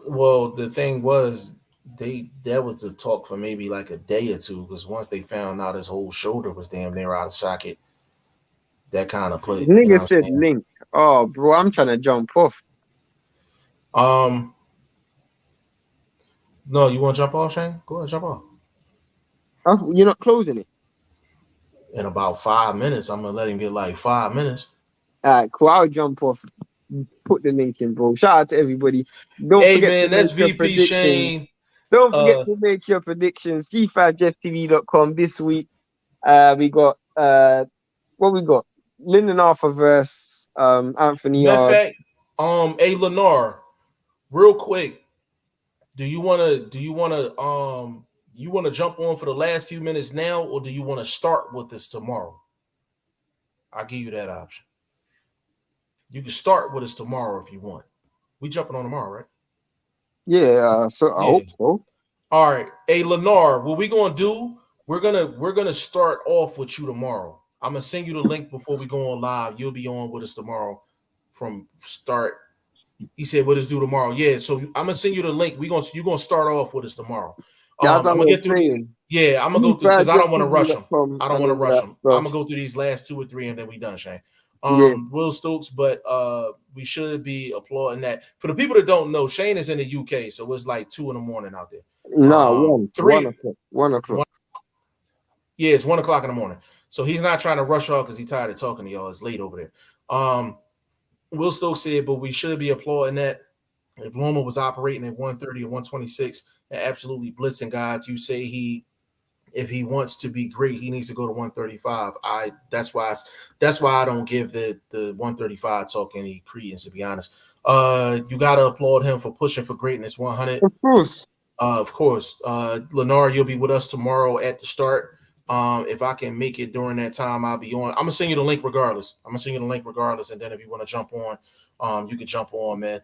well, the thing was, that was a talk for maybe like a day or two because once they found out his whole shoulder was damn near out of socket, that kind of put, you know Nigga what said I'm saying? link. Oh, bro, I'm trying to jump off. Um, no, you want to jump off, Shane? Go ahead, jump off. You're not closing it. In about 5 minutes, I'm gonna let him get like 5 minutes. All right, cool. I'll jump off. Put the link in, bro. Shout out to everybody. Don't Hey forget to man, that's make your VP predictions. Shane. Don't forget Uh, to make your predictions. G5JeffTV.com this week. We got what we got? Lyndon Arthur versus Anthony matter of Yard. fact, hey Lennar, real quick, you wanna jump on for the last few minutes now, or do you want to start with this tomorrow? I'll give you that option. You can start with us tomorrow if you want. We jumping on tomorrow, right? Yeah, so I Yeah. hope so. All right. Hey Lennar, what we gonna do? We're gonna start off with you tomorrow. I'm gonna send you the link before we go on live. You'll be on with us tomorrow from start. He said, "What us do tomorrow?" Yeah, so I'm gonna send you the link. You gonna start off with us tomorrow. Yeah, as I I'm gonna was get through the. saying, Yeah, I'm gonna go through because I don't want to rush them. G5JeffTV.com I don't and want to all rush that them. I'm stuff. gonna go through these last two or three and then we done, Shane. Yeah. Will Stokes, but we should be applauding that. For the people that don't know, Shane is in the UK, so it's like 2 in the morning out there. No, one Three, o'clock. 1 o'clock. one, yeah, it's 1 o'clock in the morning. So he's not trying to rush y'all because he's tired of talking to y'all. It's late over there. Will Stokes said, but we should be applauding that. If Loma was operating at 130 or 126 and absolutely blitzing guys, you say if he wants to be great, he needs to go to 135. That's why I don't give the 135 talk any credence, to be honest. You gotta applaud him for pushing for greatness 100. Of course. Of course. Lennar, you'll be with us tomorrow at the start. If I can make it during that time, I'll be on. I'm gonna send you the link regardless. And then if you want to jump on, you can jump on, man.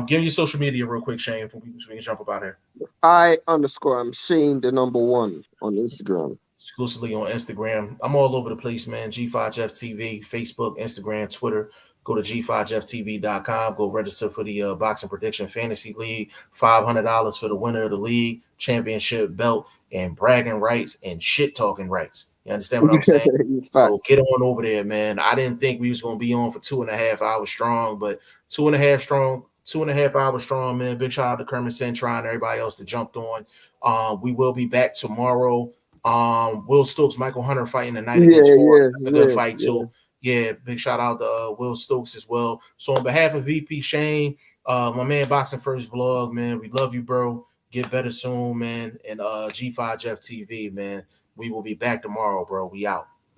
Give me your social media real quick, Shane, so we can jump up out here. I'm Shane the number one on Instagram. Exclusively on Instagram. I'm all over the place, man. G5Jeff TV, Facebook, Instagram, Twitter. Go to G5JeffTV.com. Go register for the Boxing Prediction Fantasy League. $500 for the winner of the league, championship belt, and bragging rights and shit talking rights. You understand what I'm saying? So get on over there, man. I didn't think we was gonna be on for 2.5 hours strong, but 2.5 hours strong, man. Big shout out to Kermit Cintron and everybody else that jumped on. We will be back tomorrow. Will Stokes, Michael Hunter fighting the night against Forrest. That's a good fight too. Yeah, big shout out to Will Stokes as well. So on behalf of VP Shane, my man BoxingFirst Vlog, man, we love you, bro. Get better soon, man. And G5 Jeff TV, man. We will be back tomorrow, bro. We out.